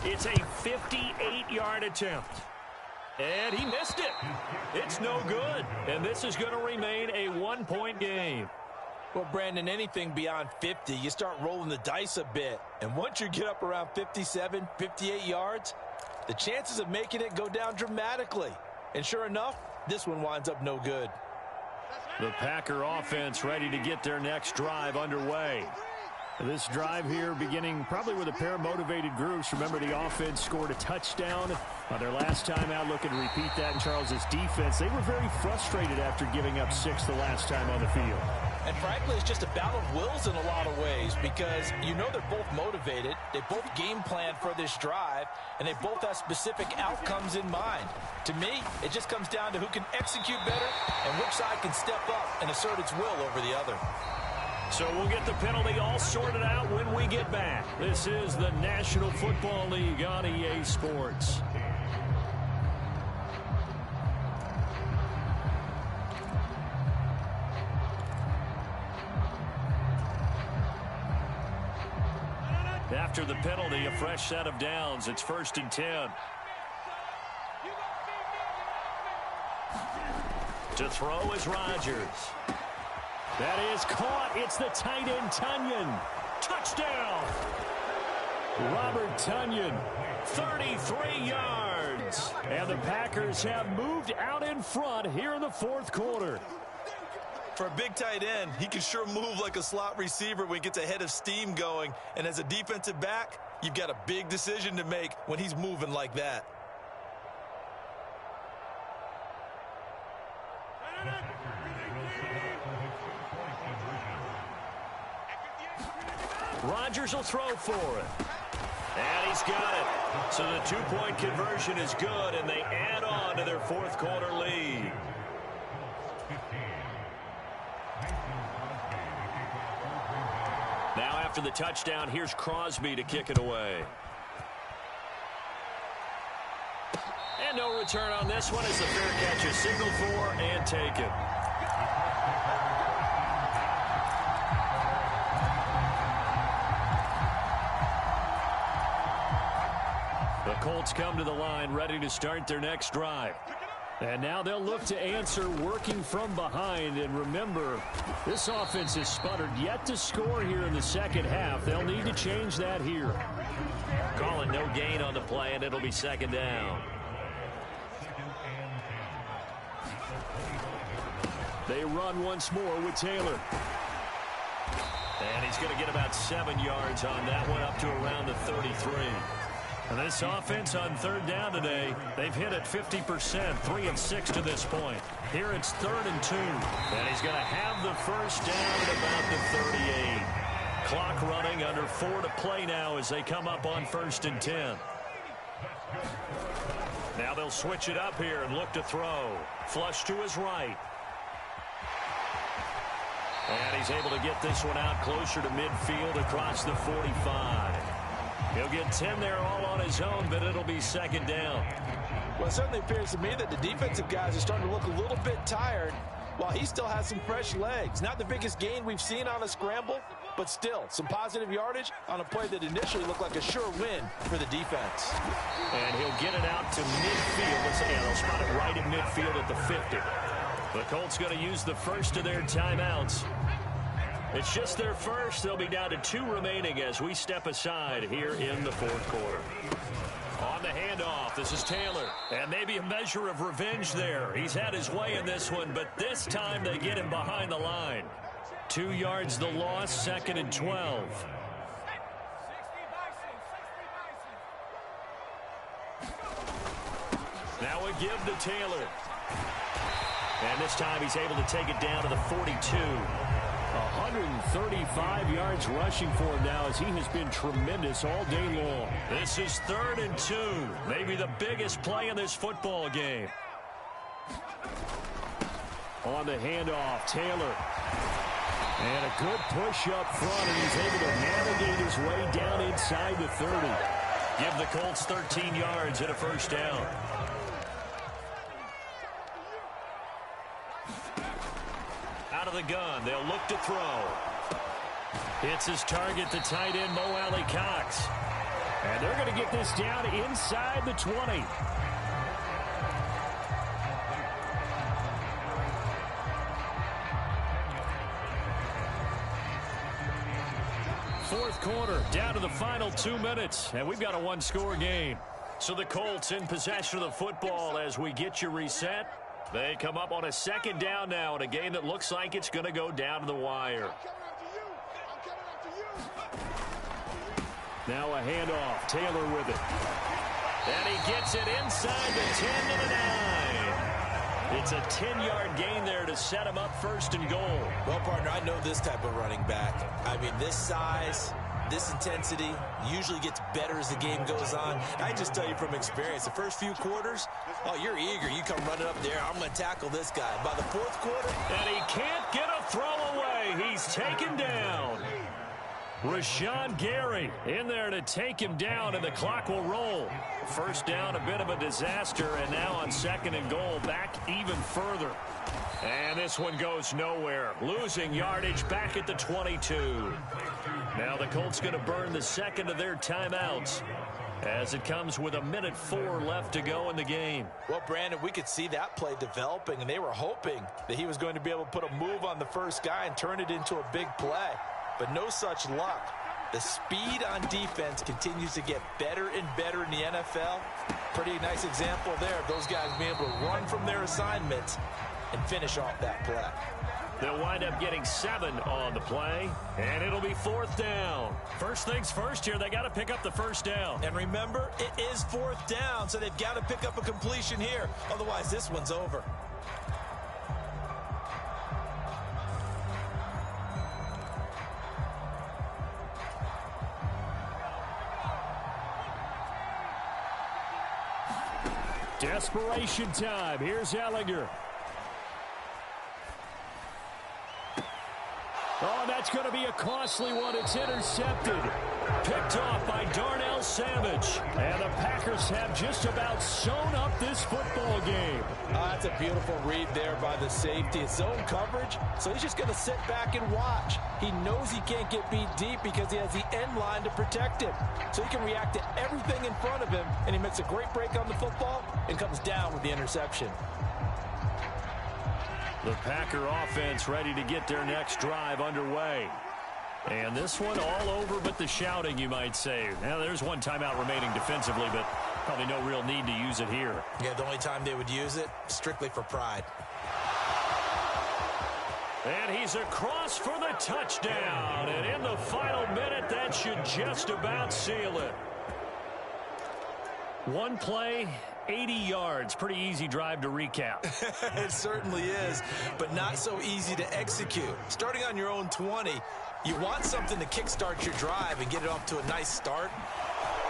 [SPEAKER 5] It's a 58-yard attempt. And he missed it. It's no good. And this is going to remain a 1-point game.
[SPEAKER 11] Well, Brandon, anything beyond 50, you start rolling the dice a bit. And once you get up around 57, 58 yards, the chances of making it go down dramatically. And sure enough, this one winds up no good.
[SPEAKER 5] The Packer offense ready to get their next drive underway. This drive here beginning probably with a pair of motivated groups. Remember, the offense scored a touchdown on their last time out. Looking to repeat that in Charles's defense. They were very frustrated after giving up 6 the last time on the field.
[SPEAKER 11] And frankly, it's just a battle of wills in a lot of ways, because you know they're both motivated. They both game plan for this drive, and they both have specific outcomes in mind. To me, it just comes down to who can execute better and which side can step up and assert its will over the other.
[SPEAKER 5] So we'll get the penalty all sorted out when we get back. This is the National Football League on EA Sports. After the penalty, a fresh set of downs. It's 1st and 10. To throw is Rodgers. That is caught. It's the tight end, Tunyon. Touchdown. Robert Tunyon, 33 yards. And the Packers have moved out in front here in the fourth quarter.
[SPEAKER 11] For a big tight end, he can sure move like a slot receiver when he gets a head of steam going. And as a defensive back, you've got a big decision to make when he's moving like that.
[SPEAKER 5] Rodgers will throw for it. And he's got it. So the two-point conversion is good, and they add on to their fourth quarter lead. Now after the touchdown, here's Crosby to kick it away. And no return on this one as the fair catch is signaled for and taken. The Colts come to the line ready to start their next drive. And now they'll look to answer working from behind. And remember, this offense has sputtered yet to score here in the second half. They'll need to change that here. Calling no gain on the play, and it'll be second down. They run once more with Taylor. And he's going to get about 7 yards on that one, up to around the 33. And this offense on third down today, they've hit it 50%, 3 of 6 to this point. Here it's 3rd and 2. And he's going to have the first down at about the 38. Clock running, under 4 to play now as they come up on 1st and 10. Now they'll switch it up here and look to throw. Flush to his right. And he's able to get this one out closer to midfield across the 45. He'll get 10 there all on his own, but it'll be second down.
[SPEAKER 11] Well, it certainly appears to me that the defensive guys are starting to look a little bit tired while he still has some fresh legs. Not the biggest gain we've seen on a scramble, but still some positive yardage on a play that initially looked like a sure win for the defense.
[SPEAKER 5] And he'll get it out to midfield. They'll spot it right at midfield at the 50. The Colts going to use the first of their timeouts. It's just their first. They'll be down to 2 remaining as we step aside here in the fourth quarter. On the handoff, this is Taylor. And maybe a measure of revenge there. He's had his way in this one, but this time they get him behind the line. 2 yards the loss, 2nd and 12. Now a give to Taylor. And this time he's able to take it down to the 42. 135 yards rushing for him now as he has been tremendous all day long. This is 3rd and 2. Maybe the biggest play in this football game. On the handoff, Taylor. And a good push up front, and he's able to navigate his way down inside the 30. Give the Colts 13 yards and a first down. Out of the gun, they'll look to throw. Hits his target, the tight end, Mo Alley-Cox. And they're going to get this down inside the 20. Fourth quarter, down to the final 2 minutes, and we've got a one-score game. So the Colts in possession of the football as we get you reset. They come up on a 2nd down now in a game that looks like it's going to go down to the wire. Now a handoff, Taylor with it. And he gets it inside the 10 to the 9. It's a 10-yard gain there to set him up 1st and goal.
[SPEAKER 11] Well, partner, I know this type of running back. I mean, this size, this intensity usually gets better as the game goes on. I just tell you from experience, the first few quarters, oh, you're eager. You come running up there, I'm going to tackle this guy. By the 4th quarter,
[SPEAKER 5] and he can't get a throw away. He's taken down. Rashawn Gary in there to take him down, and the clock will roll. First down, a bit of a disaster, and now on 2nd and goal, back even further. And this one goes nowhere. Losing yardage back at the 22. Now the Colts going to burn the 2nd of their timeouts as it comes with 1:04 left to go in the game.
[SPEAKER 11] Well, Brandon, we could see that play developing, and they were hoping that he was going to be able to put a move on the first guy and turn it into a big play. But no such luck. The speed on defense continues to get better and better in the NFL. Pretty nice example there of those guys being able to run from their assignments and finish off that play.
[SPEAKER 5] They'll wind up getting 7 on the play, and it'll be 4th down. First things first here, they got to pick up the first down.
[SPEAKER 11] And remember, it is 4th down, so they've got to pick up a completion here. Otherwise, this one's over.
[SPEAKER 5] Desperation time. Here's Ellinger. Oh, that's going to be a costly one. It's intercepted. Picked off by Darnell Savage. And the Packers have just about sewn up this football game.
[SPEAKER 11] That's a beautiful read there by the safety. It's zone coverage, so he's just going to sit back and watch. He knows he can't get beat deep because he has the end line to protect him. So he can react to everything in front of him, and he makes a great break on the football and comes down with the interception.
[SPEAKER 5] The Packer offense ready to get their next drive underway. And this one all over but the shouting, you might say. Now, there's one timeout remaining defensively, but probably no real need to use it here.
[SPEAKER 11] Yeah, the only time they would use it, strictly for pride.
[SPEAKER 5] And he's across for the touchdown. And in the final minute, that should just about seal it. One play, 80 yards. Pretty easy drive to recap.
[SPEAKER 11] It certainly is, but not so easy to execute. Starting on your own 20, you want something to kickstart your drive and get it off to a nice start.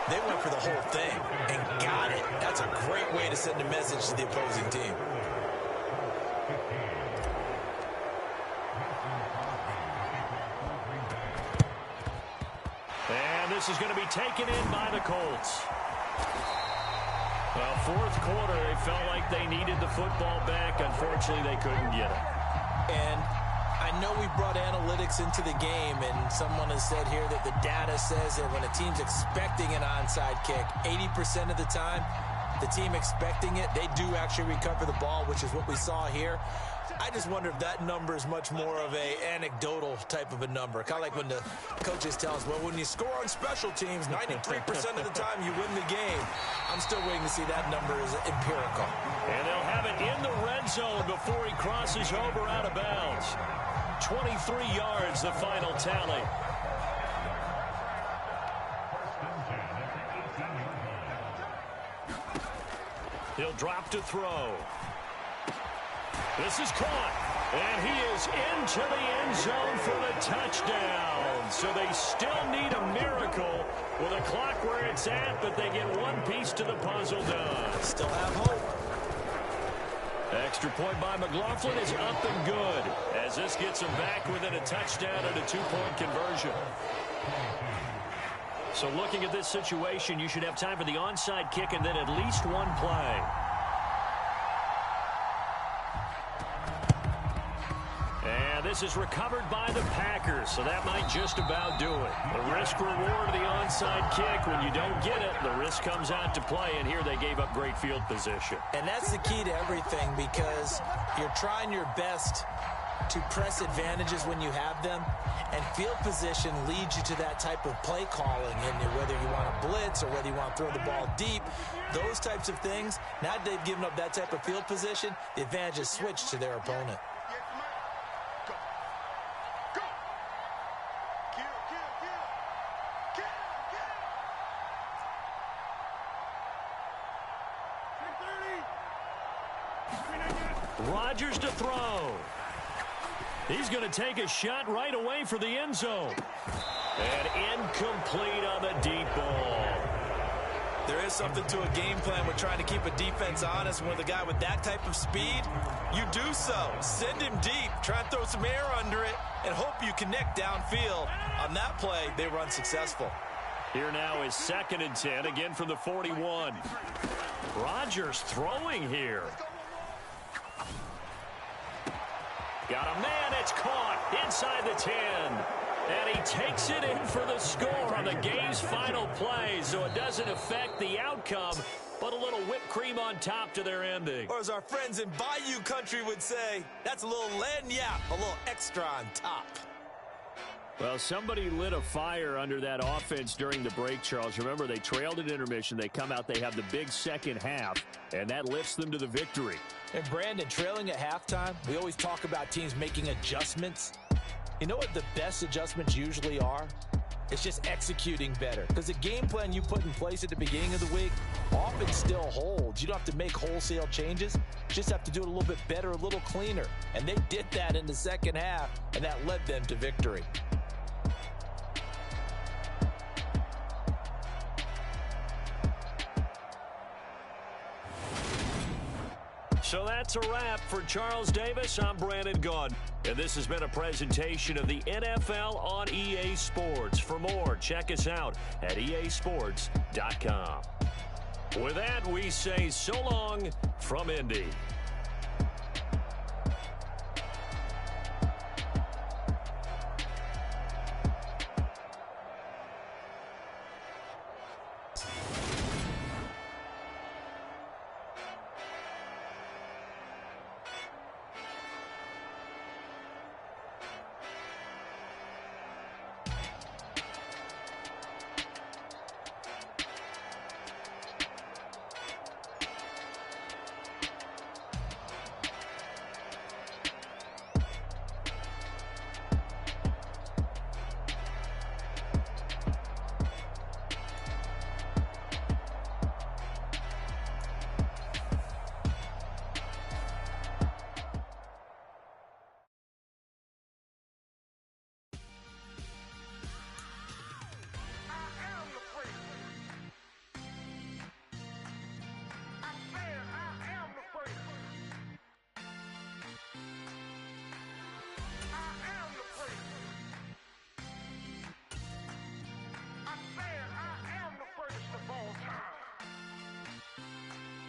[SPEAKER 11] They went for the whole thing and got it. That's a great way to send a message to the opposing team.
[SPEAKER 5] And this is going to be taken in by the Colts. Well, 4th quarter, they felt like they needed the football back. Unfortunately, they couldn't get it.
[SPEAKER 11] And I know we brought analytics into the game, and someone has said here that the data says that when a team's expecting an onside kick, 80% of the time, the team expecting it, they do actually recover the ball, which is what we saw here. I just wonder if that number is much more of a anecdotal type of a number. Kind of like when the coaches tell us, well, when you score on special teams, 93% of the time you win the game. I'm still waiting to see that number is empirical.
[SPEAKER 5] And they'll have it in the red zone before he crosses over out of bounds. 23 yards, the final tally. He'll drop to throw. This is caught. And he is into the end zone for the touchdown. So they still need a miracle with a clock where it's at, but they get one piece to the puzzle done.
[SPEAKER 11] Still have hope.
[SPEAKER 5] Extra point by McLaughlin is up and good, as this gets him back within a touchdown and a two-point conversion. So looking at this situation, you should have time for the onside kick and then at least one play. And this is recovered by the Packers, so that might just about do it. The risk-reward of the onside kick, when you don't get it, the risk comes out to play, and here they gave up great field position.
[SPEAKER 11] And that's the key to everything, because you're trying your best to press advantages when you have them, and field position leads you to that type of play calling, and whether you want to blitz or whether you want to throw the ball deep, those types of things. Now that they've given up that type of field position, the advantage is switched to their opponent.
[SPEAKER 5] Rodgers to throw. He's going to take a shot right away for the end zone. And incomplete on the deep ball.
[SPEAKER 11] There is something to a game plan with trying to keep a defense honest. With a guy with that type of speed, you do so. Send him deep. Try and throw some air under it and hope you connect downfield. On that play, they were unsuccessful.
[SPEAKER 5] Here now is 2nd and 10, again from the 41. Rodgers throwing here. Got a man, it's caught inside the 10. And he takes it in for the score on the game's final play, so it doesn't affect the outcome, but a little whipped cream on top to their ending.
[SPEAKER 11] Or as our friends in Bayou country would say, that's a little lagniappe, a little extra on top.
[SPEAKER 5] Well, somebody lit a fire under that offense during the break, Charles. Remember, they trailed at intermission. They come out, they have the big second half, and that lifts them to the victory.
[SPEAKER 11] And Brandon, trailing at halftime, we always talk about teams making adjustments. You know what the best adjustments usually are? It's just executing better. Because the game plan you put in place at the beginning of the week often still holds. You don't have to make wholesale changes. You just have to do it a little bit better, a little cleaner. And they did that in the second half, and that led them to victory.
[SPEAKER 5] So that's a wrap for Charles Davis. I'm Brandon Gaudin, and this has been a presentation of the NFL on EA Sports. For more, check us out at easports.com. With that, we say so long from Indy.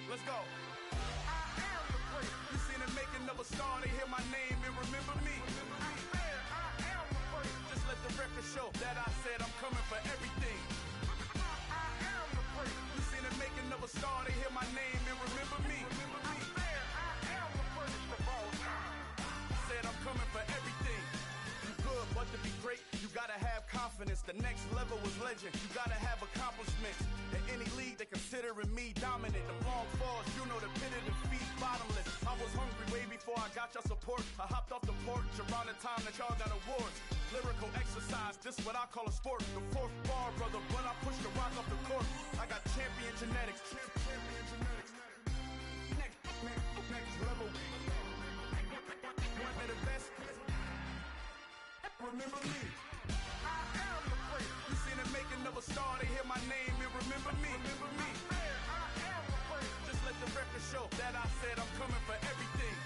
[SPEAKER 4] Let's go. You seen the making of a star, they hear my name and remember me. Just let the record show that I said I'm coming for everything. You seen the making of a star, they hear my name and remember me. Said I'm coming for everything. You good, but to be great, you gotta have confidence. The next level was legend. You gotta have accomplishments. In any league, they considering me dominant. The long falls, you know the pit of defeat, bottomless. I was hungry way before I got your support. I hopped off the porch around the time that y'all got awards. Lyrical exercise, this what I call a sport. The fourth bar, brother, when I push the rock off the court. I got champion genetics. next level. One of the best. Remember me. I am the place. You seen the making of a star, they hear my name and remember me. Remember me. I am the place. Just let the record show that I said I'm coming for everything.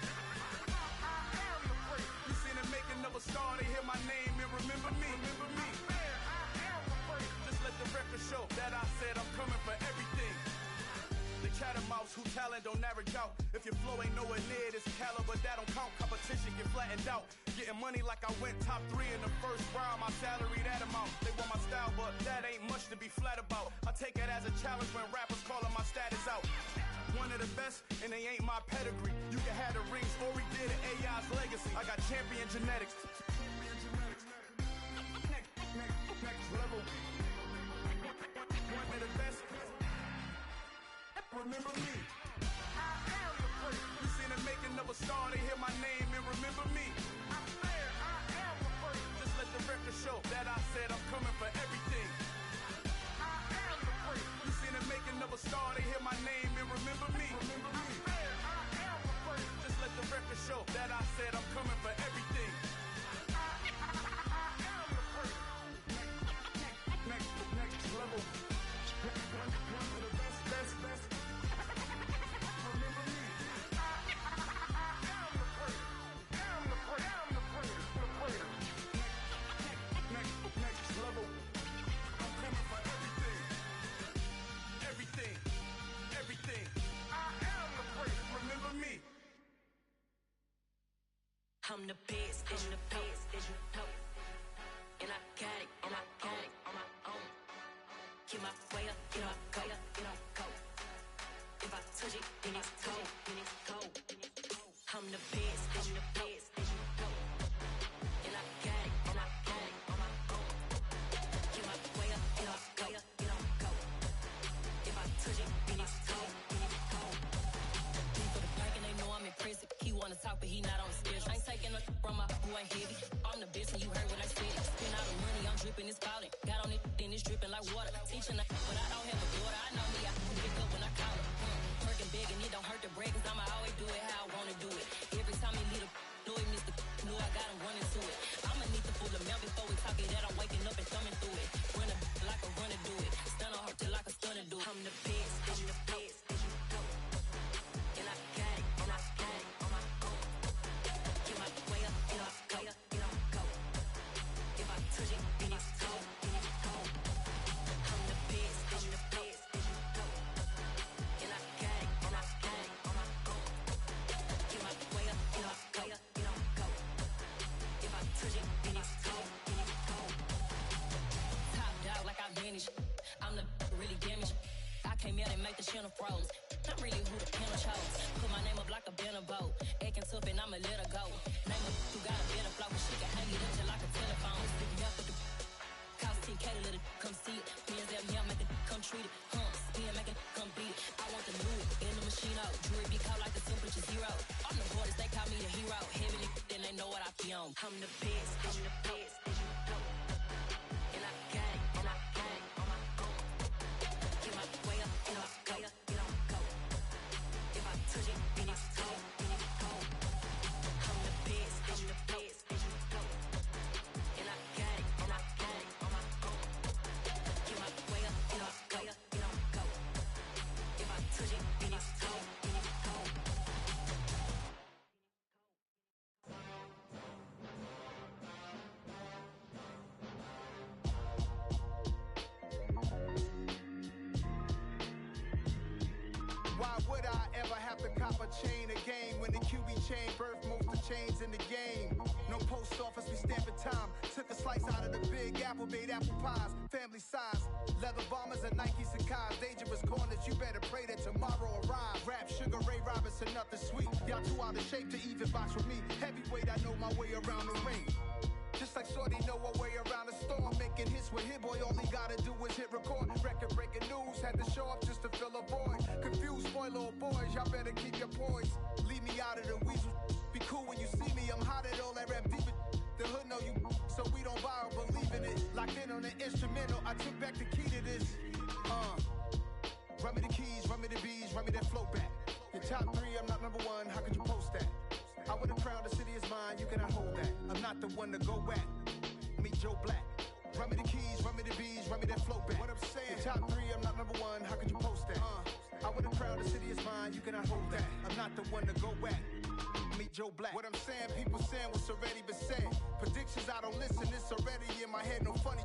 [SPEAKER 4] I am the place. You seen the making of a star, they hear my name and remember me. Remember me. I am the place. Just let the record show that I said I'm coming for everything. The catamouse who talent don't average out. If your flow ain't nowhere near this caliber, that don't count. Competition get flattened out. Getting money like I went top 3 in the first round. My salary that amount. They want my style, but that ain't much to be flat about. I take it as a challenge when rappers calling my status out. One of the best, and they ain't my pedigree. You can have the rings, or we did it, AI's legacy. I got champion genetics. Next level. One of the best. Remember me. I am the place. You seen the making of a star, they hear my name and remember me. I said I am the place. Just let the record show that I said I'm coming for everything. I am the place. You seen the making of a star, they hear my name and remember me. Remember me. I said I am the place. Just let the record show that I said I'm coming for everything. I am the place. Next level. One of the best. Remember me. I am the place. Am the place. Next level. I'm coming for everything. I am the place. Remember me.
[SPEAKER 1] I'm the best, as you know. And I got it on my own. Get my way up, get on go. If I touch it, then it's cold. I'm the best, as you know. And I got it on my own. Get my way up, get on go. If I touch it, then it's cold. For the bike and they know I'm impressive. He wanna talk, but he not on the schedule. I ain't taking nothing from my boy heavy. I'm the best and you heard what I said. Spend all the money, I'm dripping, it's falling. Got on it, then it's dripping like water. Teaching but I don't have a daughter. I know me, I can pick up when I call her. Working big and it don't hurt the break, cause I'ma always do it how I wanna do it. Every time he lead a know he missed the know I got him running to it. I'ma need the full amount before we talk it that I'm waking up and thumbing through it. Run a like a runner do it. Stun on her till like a stunner do it. I'm the best, as you know. And I got it on my own. Get my way up, get on go. If I touch it, then it's cold. I'm the best, as you know. And I got it on my own. Get my way up, get on go. If I touch it, then it's cold. Top dog like I manage. I'm the really damaged. I came out and make the channel froze. I'm really who the panel chose. Put my name up like a banner boat. Acting tough and I'ma let her go. Name her who got a better flow, but she can hang it up just like a telephone. Sticking up with the cost 10K to let it come see it. Pins at me, I make it come treat it. Spin, make it come beat it. I want the new in the machine out. Jewelry be caught like the temperature 0. I'm the hardest, they call me the hero. Heavy then they know what I be on. I'm the best, as you know. And I got it on my own. Get my way up, get on go. If I touch it, then it's cold. I'm the best, as you know. And I got it on my own. Get my way up, get on go. If I touch it, then it's cold.
[SPEAKER 7] Why would I ever have to cop a chain again when the QB chain birthed most of the chains in the game? No post office, we stamping time. Took a slice out of the big apple, made apple pies, family size. Leather bombers and Nike Sacai's. Dangerous corners, you better pray that tomorrow arrives. Rap Sugar Ray Robinson, nothing sweet. Y'all too out of shape to even box with me. Heavyweight, I know my way around the ring. Just like Shorty know her way around the storm. Making hits with Hit Boy, all he gotta do is hit record. Record breaking news, had to show up just to fill a void. Confused, spoiler boys, y'all better keep your poise. Leave me out of the weasel. Be cool when you see me, I'm hot at all that rap deep. The hood know you, so we don't borrow, believe in it. Locked in on the instrumental, I took back the key to this. Run me the keys, run me the bees, run me that flow back. Your top 3, I'm not not number one, how could you post that? I would have crowned the city is mine, you cannot hold that. I'm not the one to go back. Meet Joe Black. Run me the keys, run me the bees, run me that flow back. What I'm saying, the top three, I'm not number one, how could you post that? I would have crowned the city is mine, you cannot hold that. I'm not the one to go back. Meet Joe Black. What I'm saying, people saying what's already been said. Predictions, I don't listen, it's already in my head, no funny.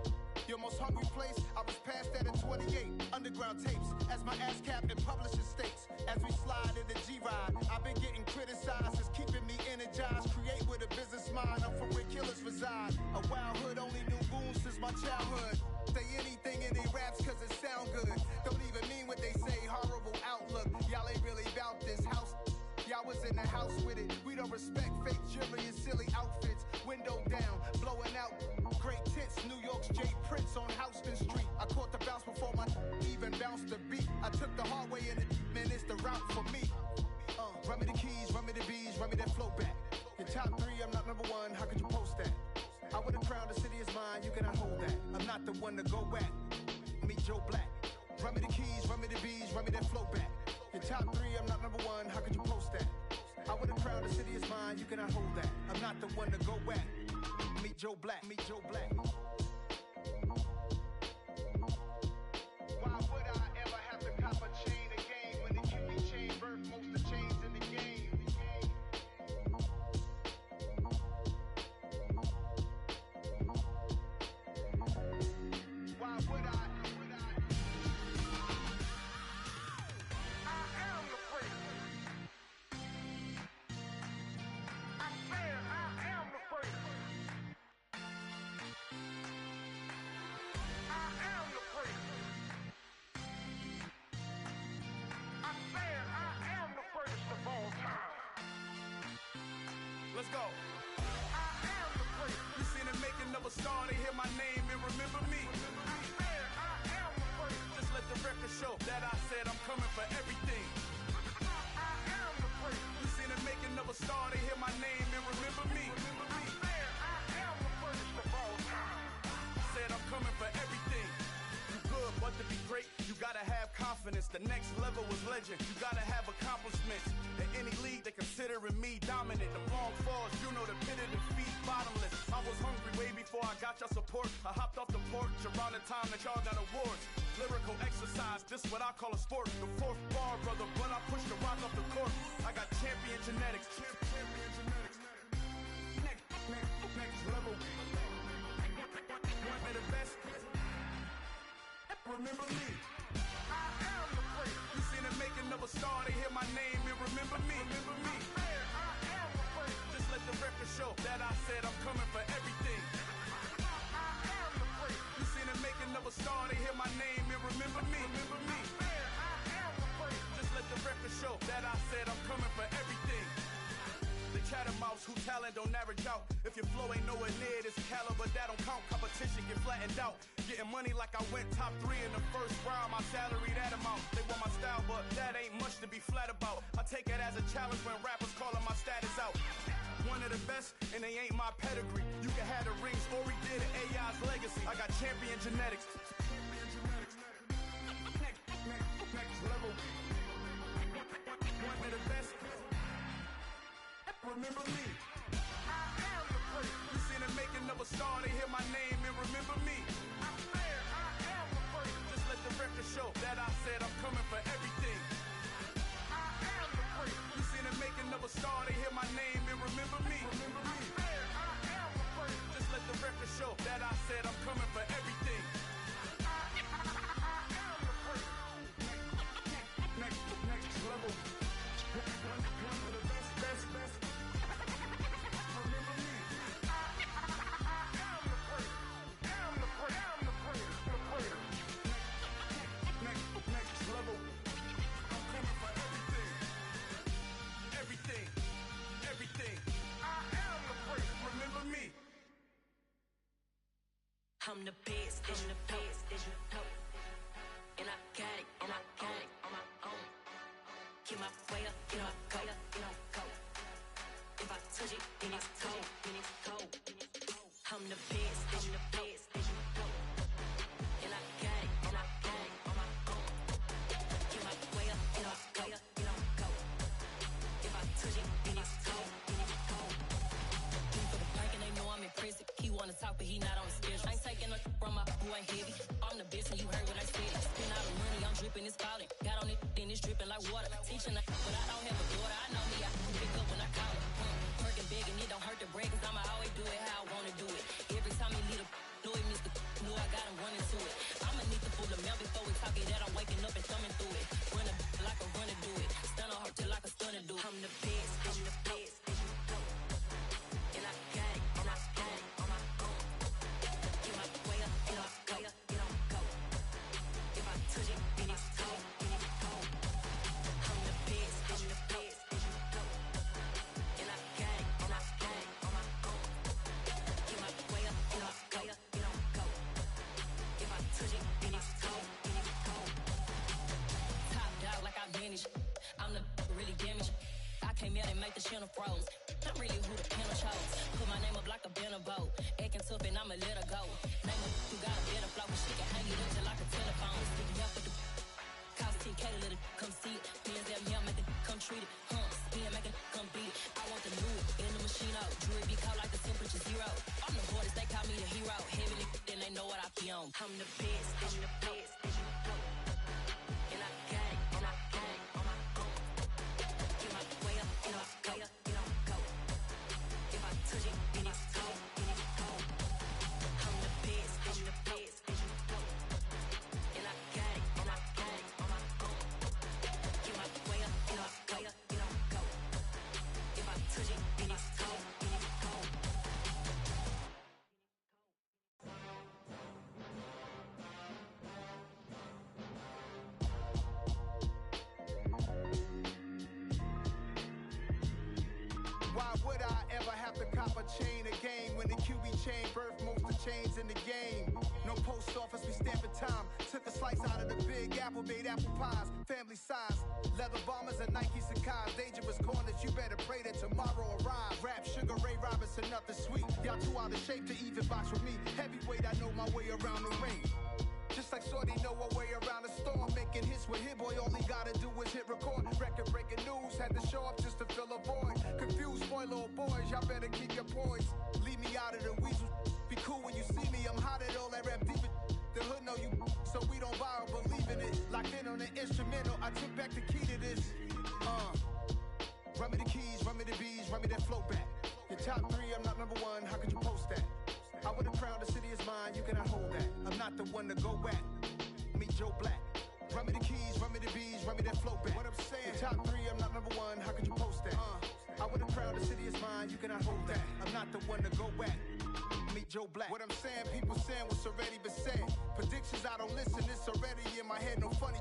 [SPEAKER 7] Your most hungry place, I was past that in 28. Underground tapes, as my ass cap in publishing states. As we slide in the G-Ride, I've been getting criticized, it's keeping me energized. Create with a business mind, I'm from where killers reside. A wild hood, only knew goons since my childhood. Say anything in they raps cause it sound good. Don't even mean what they say, horrible outlook. Y'all ain't really about this house. Y'all was in the house with it. We don't respect fake jewelry and silly outfits. Window down, blowing out great tits. New York's J. Prince on Houston Street. I caught the bounce before my even bounced the beat. I took the hard way in it, man, it's the route for me. Run me the keys, run me the bees, run me that flow back. Your top three, I'm not number one, how could you post that? I would have crowned the city is mine, you cannot hold that. I'm not the one to go back. Meet Joe Black. Run me the keys, run me the bees, run me that flow back. Your top three, I'm not number one, how could you post that? I would have crowned the city is mine, you cannot hold that. I'm not the one to go back. Meet Joe Black, meet Joe Black. Why would I ever have to cop a chain again when the QB chain birthed most of the chains in the game? Why would I? Let's go. I am the place. You seen the making of a star, they hear my name and remember me. I am the place. Just let the record show that I said I'm coming for everything. I am the place. You seen the making of a star, they hear my name and remember me. I am the first of all time. Said I'm coming for everything. Good, but to be great, you gotta have confidence. The next level was legend. You gotta have accomplishments. In any league, they considering me dominant. The long falls, you know the pit of defeat, bottomless. I was hungry way before I got your support. I hopped off the porch around the time that y'all got awards. Lyrical exercise, this what I call a sport. The fourth bar, brother, but I pushed the rock off the court. I got champion genetics. Champion genetics. Next level. One of the best. Remember me. I am the place. You seen the making of a star, they hear my name and remember me. Remember me. I am the place. Just let the record show that I said I'm coming for everything. I am the place. You seen the making of a star, they hear my name and remember me. Remember me. I am the place. Just let the record show that I said I'm coming for everything. The chattermouths who talent don't average out. If your flow ain't nowhere near this caliber, that don't count. Competition get flattened out. Getting money like I went top 3 in the first round. My salary that amount. They want my style, but that ain't much to be flat about. I take it as a challenge when rappers calling my status out. One of the best, and they ain't my pedigree. You can have the rings, or we did it, AI's legacy. I got champion genetics. Next level. One of the best. Remember me. I am the place. You seen the making of a star, they hear my name and remember me. I am the place. Just let the record show that I said I'm coming for everything. I am the place. You seen the making of a star, they hear my name and remember me. Remember me. I am the place. Just let the record show that I said I'm coming for everything. I am the place. Next level. One of the best. Next level. I'm coming for everything. Everything. I am the place. Remember me.
[SPEAKER 1] I'm the best, I'm the best, and I got it, on my own. Get my way up, get my go. If I touch it, then it's cold. I'm the best, and I got it, on my own. Get my way up, get my go. If baby. I'm the best and you heard what I said. Spend all the money, I'm dripping, it's falling. Got on it, then it's dripping like water. Teaching but I don't have a daughter. I know me, I can pick up when I call it. Working big and it don't hurt to break, cause I'ma always do it how I wanna do it. Every time he lead a know it, Mr. Know I got him running to it. I'ma need the full of milk before we talk it that I'm waking up and thumbing through it. Run a like a runner do it. Stun on her till like a stunner do it. I'm the best, I'm the best. And I got it, and I got it on my own. Get my way up, get off, go up, get on, go. If I touch it, then it's cold, then it's cold. I'm the best, I'm the best. And I got it, and I got it on my own. Get my way up, get off, go up, get on, go. If I touch it, then it's cold, then it's cold. Top dog like I vanished. I'm the really damaged. I came out and make the channel froze. I'm really who the panel chose. Put my name up like a banner boat. Acting tough and I'ma let her go. Name her who got a better flow, but she can hang it up just like a telephone. Sticking up with the cost 10K to let it come see it. Bands that yeah, make it come treat it. Spin, make it come beat it. I want the new in the machine out. Jewelry be caught like the temperature zero. I'm the hardest, they call me the hero. Heavily, then they know what I be on. I'm the best, I'm the best. And I got it, and I got it on my own. Get my way up, get off, go up, get on, go. If I touch it, then it's cold, then it's cold. I'm the best, I'm the best. And I got it, and I got it on my own. Get my way up, get off, go up, get on, go. If I touch it, then it's cold, then it's cold.
[SPEAKER 7] Why would I ever have to cop a chain again when the QB chain birthed most of chains in the game? No post office, we stamping time. Took a slice out of the big apple, made apple pies, family size. Leather bombers and Nike Sacai's. Dangerous corners, you better pray that tomorrow arrives. Rap, Sugar Ray Robinson, nothing sweet. Y'all too out of shape to even box with me. Heavyweight, I know my way around the ring. Just like Shorty know her way around the storm. Making hits with Hit Boy, all he gotta do is hit record. Record breaking news, had to show up just to fill a void. Confused boy, little boys, y'all better keep your poise. Leave me out of the weasel. Be cool when you see me, I'm hot at all that rap deep. The hood know you, so we don't borrow, believe in it. Locked in on the instrumental, I took back the key to this. Run me the keys, run me the bees, run me that flow back. Your top 3, I'm not number 1, how could you post that? I would've crowned the city is mine, you cannot hold that. I'm not the one to go at. Meet Joe Black. Run me the keys, run me the bees, run me that flow back. What I'm saying, your top 3, I'm not number 1, how could you post that? I would've crowned the city is mine, you cannot hold that. I'm not the one to go at. Meet Joe Black. What I'm saying, people saying what's already been said. Predictions, I don't listen, it's already in my head, no funny.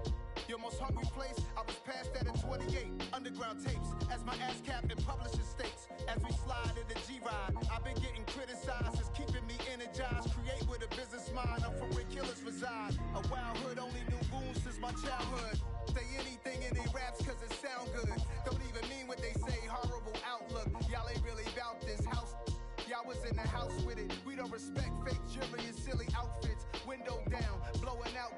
[SPEAKER 7] Your most hungry place, I was past that at 28. Underground tapes, as my ass cap in publishing states. As we slide in the G-Ride, I've been getting criticized, it's keeping me energized. Create with a business mind, I'm from where killers reside. A wild hood, only knew goons since my childhood. Say anything in they raps cause it sound good. Don't even mean what they say, horrible outlook. Y'all ain't really about this house. Y'all was in the house with it. We don't respect fake jewelry and silly outfits. Window down, blowing out.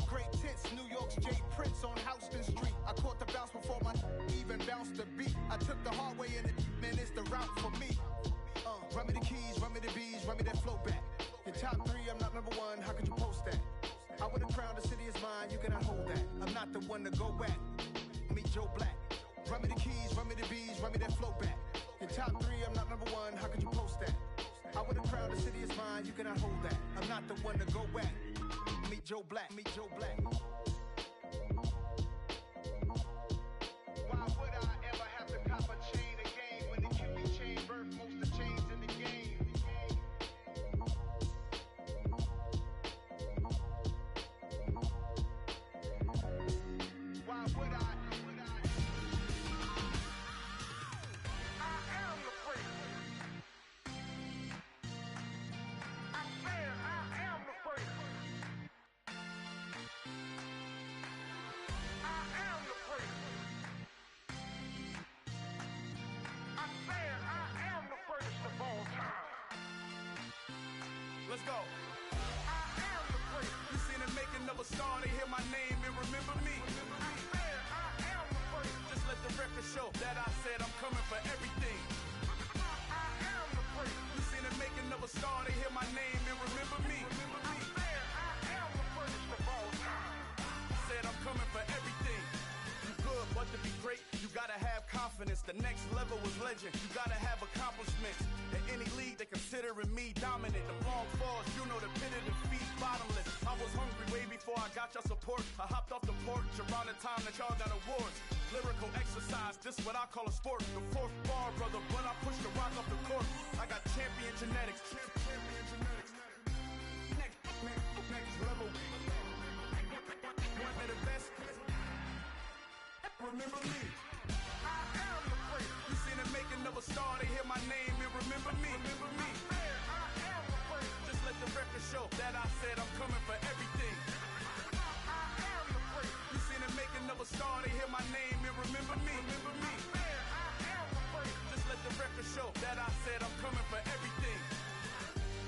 [SPEAKER 7] Great tents, New York's J. Prince on Houston Street. I caught the bounce before my even bounced the beat. I took the hard way in it, man, it's the route for me. Run me the keys, run me the bees, run me that flow back. Your top 3, I'm not number 1, how could you post that? I would've crowned the city is mine, you cannot hold that. I'm not the one to go at. Meet Joe Black. Run me the keys, run me the bees, run me that flow back. Your top 3, I'm not number 1, how could you post that? I would've crowned the city is mine, you cannot hold that. I'm not the one to go at. Meet Joe Black, meet Joe Black. Why would I ever have to cop a chain again when the QB chain birthed most of chains in the game? Why would I? I am the free. I said I am the free. I am the free. I said I am the first of all time. Let's go. I am the free. You seen it making of a star, they hear my name and remember me. I said I am the free. Just let the record show that I said I'm coming for everything. I am the free. You seen it making of a star, they hear my name and remember me. I said I am confidence. The next level was legend. You gotta have accomplishments. In any league, they considering me dominant. The long falls, you know the pit of defeat, bottomless. I was hungry way before I got your support. I hopped off the porch around the time that y'all got awards. Lyrical exercise, this what I call a sport. The fourth bar, brother, when I push the rock off the court. I got champion genetics. Champion genetics. Next level. One of the best. Remember me. I am the great. You seen the making of a star, they hear my name and remember me. Remember me. I am the great. Just let the record show that I said I'm coming for everything. I am the great. You seen the making of a star, they hear my name and remember me. Remember me. I am the great. Just let the record show that I said I'm coming for everything.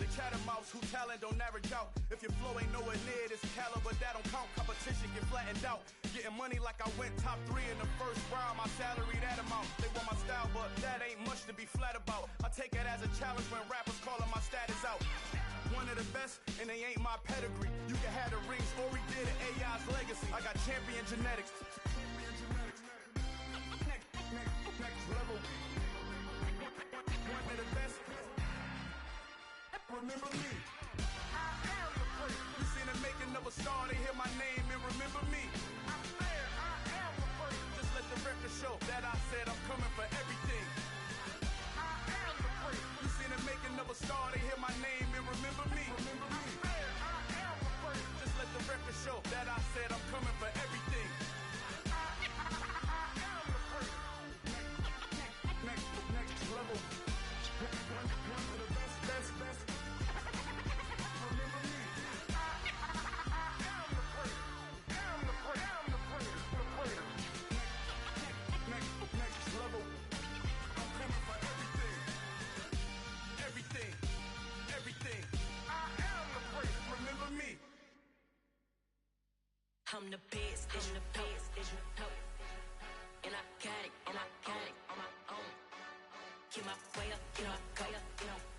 [SPEAKER 7] The catamounts who talent don't average out. If your flow ain't nowhere near this caliber, that don't count. Competition get flattened out. Getting money like I went top 3 in the first round. My salary that amount. They want my style, but that ain't much to be flat about. I take it as a challenge when rappers calling my status out. One of the best, and they ain't my pedigree. You can have the rings, or we did an AI's legacy. I got champion genetics. Next level. One of the best. Remember me. I am the great. You seen the making of a star, they hear my name and remember me. I am the great. Just let the record show that I said I'm coming for everything. I am the great. You seen the making of a star, they hear my name and remember me. Remember me. I am the great. Just let the record show that I said I'm coming for everything. I am the great. Next level. One of the best. Remember me. I am the great. Next level. I'm coming for everything. I am the great. Remember me.
[SPEAKER 1] I'm the best, I'm the best, and I got it on my own. Get my way up, get my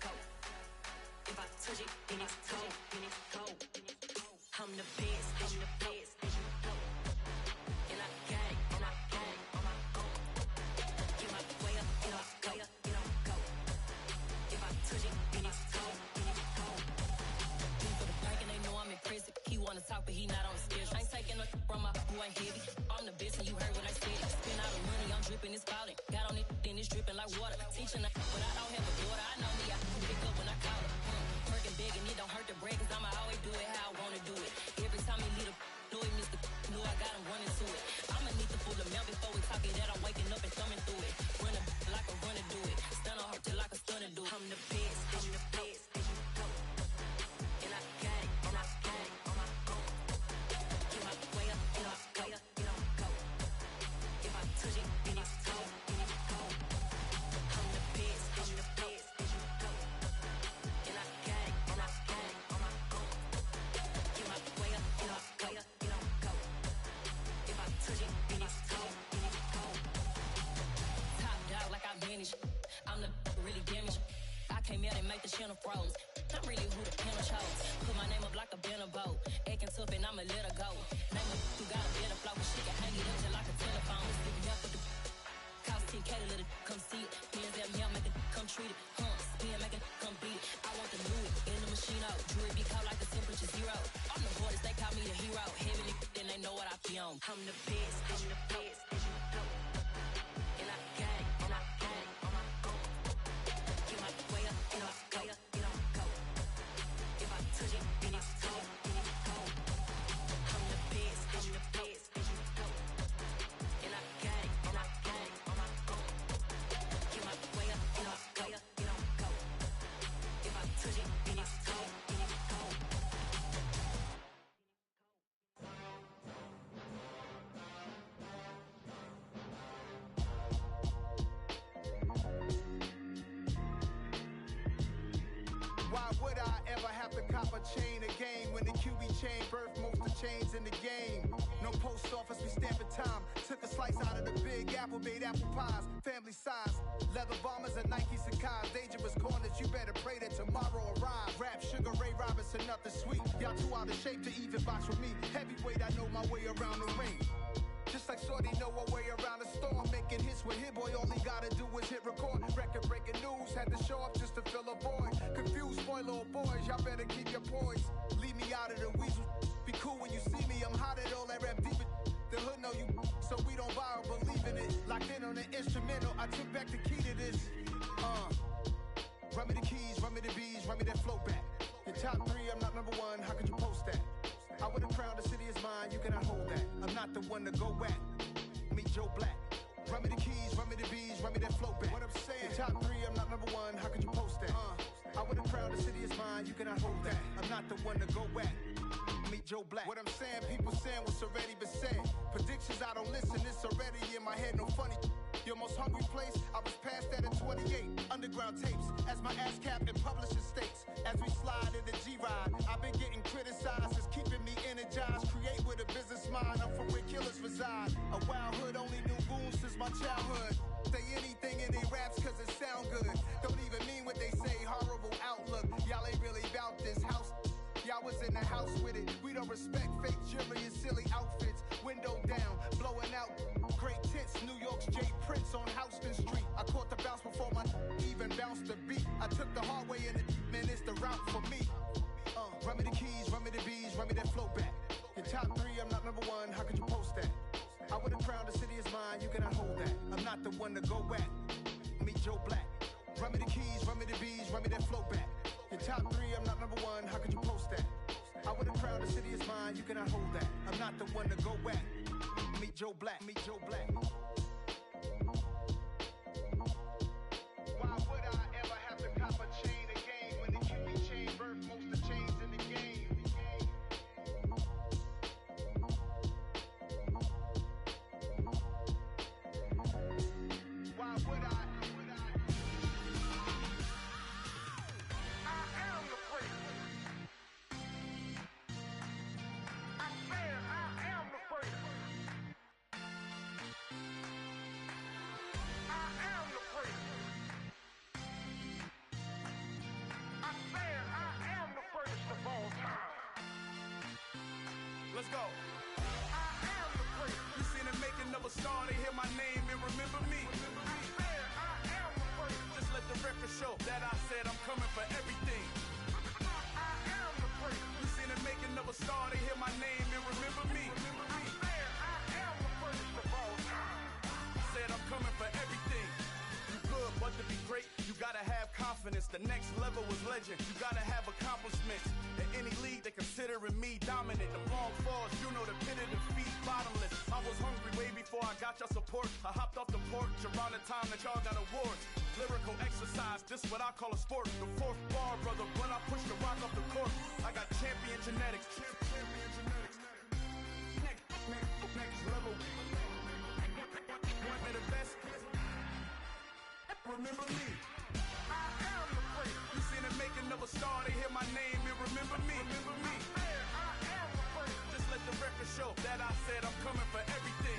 [SPEAKER 1] go. If I touch it, then it's cold. I'm the best, and I got it on my own. Get my way up, get my go. If I touch it, then it's cold. For the bank and they know I'm impressive. He wanna talk, but he not on the schedule. I ain't taking a from my boy ain't heavy. I'm the best, and you heard what I said. Spend all the money, I'm dripping, it's spouting. Got on it, then it's dripping like water. Teaching, but I don't have a daughter. I know me, I can pick up when I call her. Working big and it don't hurt the break, cause I'ma always do it how I wanna do it. Every time he lead a know he missed the know I got him running to it. I'ma need the full amount before we talk it that I'm waking up and thumbing through it. Running like a runner do it. Stun on her till like a stunner do it. I'm the best, and I got it on my own. Get my way up, get my go. If I touch it, then it's cold. I'm the best, and I got it on my own. Get my way up, get my go. If I touch it, then it's cold. Top dog like I manage. I'm the really damaged. I came out and make the channel froze. I'm really who the panel chose. Put my name up like a banner boat. Acting tough and I'ma let her go. Name her who got a better flow, but she can hang it up just like a telephone. Stick for the cost 10K to let it come see it. Hands at me, I'll make it come treat it. Spin, make it come beat it. I want the Louis in the machine out. Jewelry be caught like the temperature 0. I'm the hardest, they call me the hero. Heaven, then they know what I be on. I'm the best, and I got it on my own. Get my way up, get my go. If I touch it, then it's cold. I'm the best, and I got it on my own. Get my way up, get my go. If I touch it, then it's cold.
[SPEAKER 7] Why would I ever have to cop a chain again when the QB chain birthed most of chains in the game? No post office, we stamping time. Took a slice out of the big apple, made apple pies, family size. Leather bombers and Nike Sacai's. Dangerous corners, you better pray that tomorrow arrives. Rap, Sugar Ray Robinson, nothing sweet. Y'all too out of shape to even box with me. Heavyweight, I know my way around the ring. Just like Shorty know her way around the storm. Making hits with Hit Boy, all gotta do is hit record. Record breaking news, had to show up just to fill a void. Confused, boy, little boys, y'all better keep your poise. Leave me out of the weasel. Be cool when you see me, I'm hot at all that rap deep. The hood know you, so we don't buy or believe in it. Locked in on the instrumental, I took back the key to this. Run me the keys, run me the bees, run me that flow back. Your top 3, I'm not number 1, how could you post that? I would've crowned the city is mine, you cannot hold that. I'm not the one to go back. Meet Joe Black. Run me the keys, run me the bees, run me that flow back. What I'm saying, your top 3, I'm not number 1, how could you post that? I would've crowned the city is mine, you cannot hold that. I'm not the one to go back. Meet Joe Black. What I'm saying, people saying what's already been said. Predictions, I don't listen, it's already in my head, no funny. Your most hungry place, I was past that at 28. Underground tapes, as my ass cap in publishing states. As we slide in the G-Ride, I've been getting criticized, it's keeping me energized. Create with a business mind, I'm from where killers reside. A wild hood, only knew goons since my childhood. Say anything in their raps cause it sound good. Don't even mean what they say, horrible outlook. Y'all ain't really about this house. Y'all was in the house with it. We don't respect fake jewelry and silly outfits. Window down, blowing out great tits. New York's J. Prince on Houston Street. I caught the bounce before my even bounced the beat. I took the hard way in it, man, it's the route for me. Run me the keys, run me the bees, run me that flow back. Your top 3, I'm not number 1, how could you post that? I would've crowned the city is mine, you cannot hold that. I'm not the one to go back. Meet Joe Black. Run me the keys, run me the bees, run me that flow back. Your top 3, I'm not number 1, how could you post that? I would've crowned the city is mine, you cannot hold that. I'm not the one to go back. Meet Joe Black, meet Joe Black. Why would I ever have to cop a chain again when the QB chain birthed most of the chains in the game? Why would I?
[SPEAKER 12] Let's go. You seen the making of a star, they hear my name and remember me. Just let the record show that I said I'm coming for everything. You seen the making of a star, they hear my name and remember me. Said I'm coming for everything. Good, but to be great, you gotta have confidence. The next level was legend. You gotta have accomplishments. In any league, they considering me dominant. The long falls, you know the pit of defeat, bottomless. I was hungry way before I got your support. I hopped off the porch around the time that y'all got awards. Lyrical exercise, this what I call a sport. The 4th bar, brother, when I push the rock off the court. I got champion genetics. Champion genetics. Next level. One of the best. Remember me. I am the great. You seen the making of a star, they hear my name and remember me. Remember me. I am the great. Just let the record show that I said I'm coming for everything.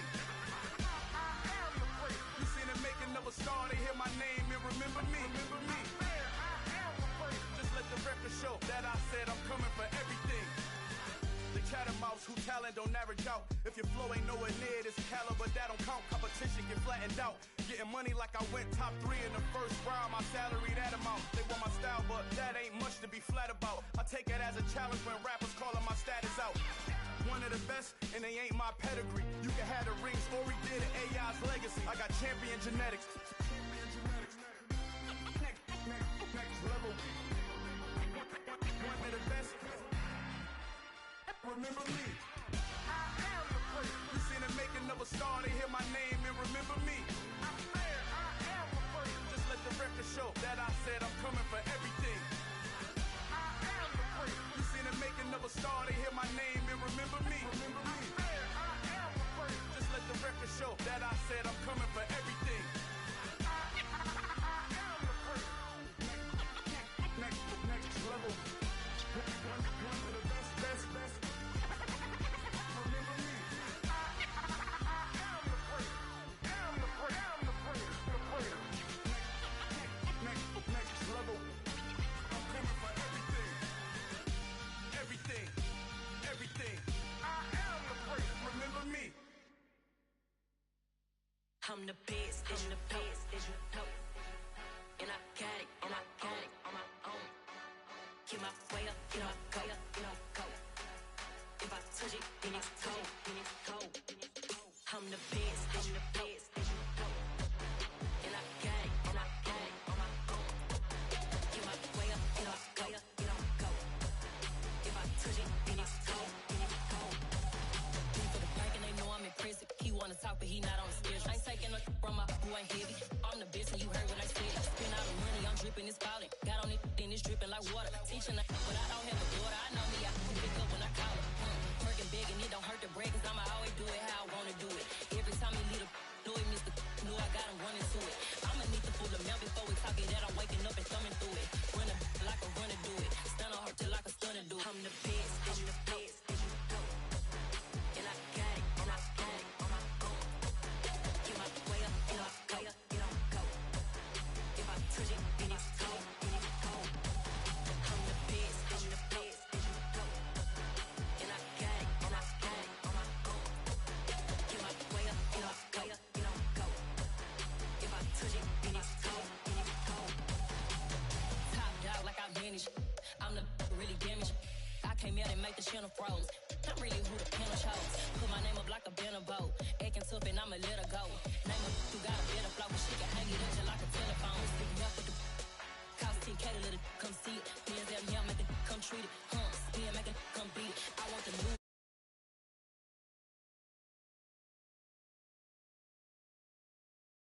[SPEAKER 12] I am the great. You seen the making of a star, they hear my name and remember me. Remember me. I am the great. Just let the record show that I said I'm coming for everything. The chattermouths who talent don't average out. If your flow ain't nowhere near this caliber, that don't count. Competition get flattened out. Getting money like I went top 3 in the first round. My salary that amount. They want my style, but that ain't much to be flat about. I take it as a challenge when rappers calling my status out. One of the best, and they ain't my pedigree. You can have the ring, story did it, AI's legacy. I got champion genetics. Next level. One of the best. Remember me. I am the great. You seen the making of a star, they hear my name and remember me. I am the great. Just let the record show that I said I'm coming for everything. I am the great. You seen the making of a star, they hear my name and remember me. Remember me. I am the great. Just let the record show that I said I'm coming for everything. I am the great. Next level. One of the best. Remember me. I am the great.
[SPEAKER 1] I'm the best, I'm the best, as you know. And I got it, and I got it on my own. Get my way up, get my go, get my go. If I touch it, then it's cold, then it's cold. I'm the best, as you know. And I got it, and I got it on my own. Get my way up, get my go, get my go. If I touch it, then it's cold, then it's cold. For the bank and they know I'm impressive. He wanna talk, but he not on the schedule. I ain't taking no from my who ain't heavy. I'm the best and you heard what I said. Spend all the money, I'm dripping, it's falling. Got on it, then it's dripping like water. Teaching but I don't have a daughter. I know me, I can pick up when I call her. Working big and it don't hurt to break, cause I'ma always do it how I wanna do it. Every time he lead a know it, Mr. Knew I got him running to it. I'ma need the full amount before we talk it that I'm waking up and thumbing through it. Run like a runner do it. Stun on her till like a stunner do it. I'm the best, I'm the best, and you know. And I got it, and I got it on my own. Get my way up, get my go, get on go. If I touch it, then it's cold, then it's cold. I'm the best, and you know. And I got it, and I got it on my own. Get my way up, get my go, get on go. If I touch it, then it's cold, then it's cold. Top dog like I manage. I'm the really damaged. I came out and make the channel froze. I'm really who the panel chose. Put my name up like a banner boat. Acting tough and I'ma let her go. Name her who got a better flow, but she can hang it up just like a telephone. Sticking up with the cost 10K to let it come see it. Hands down here, make it come treat it. Spin, make it come beat it. I want the new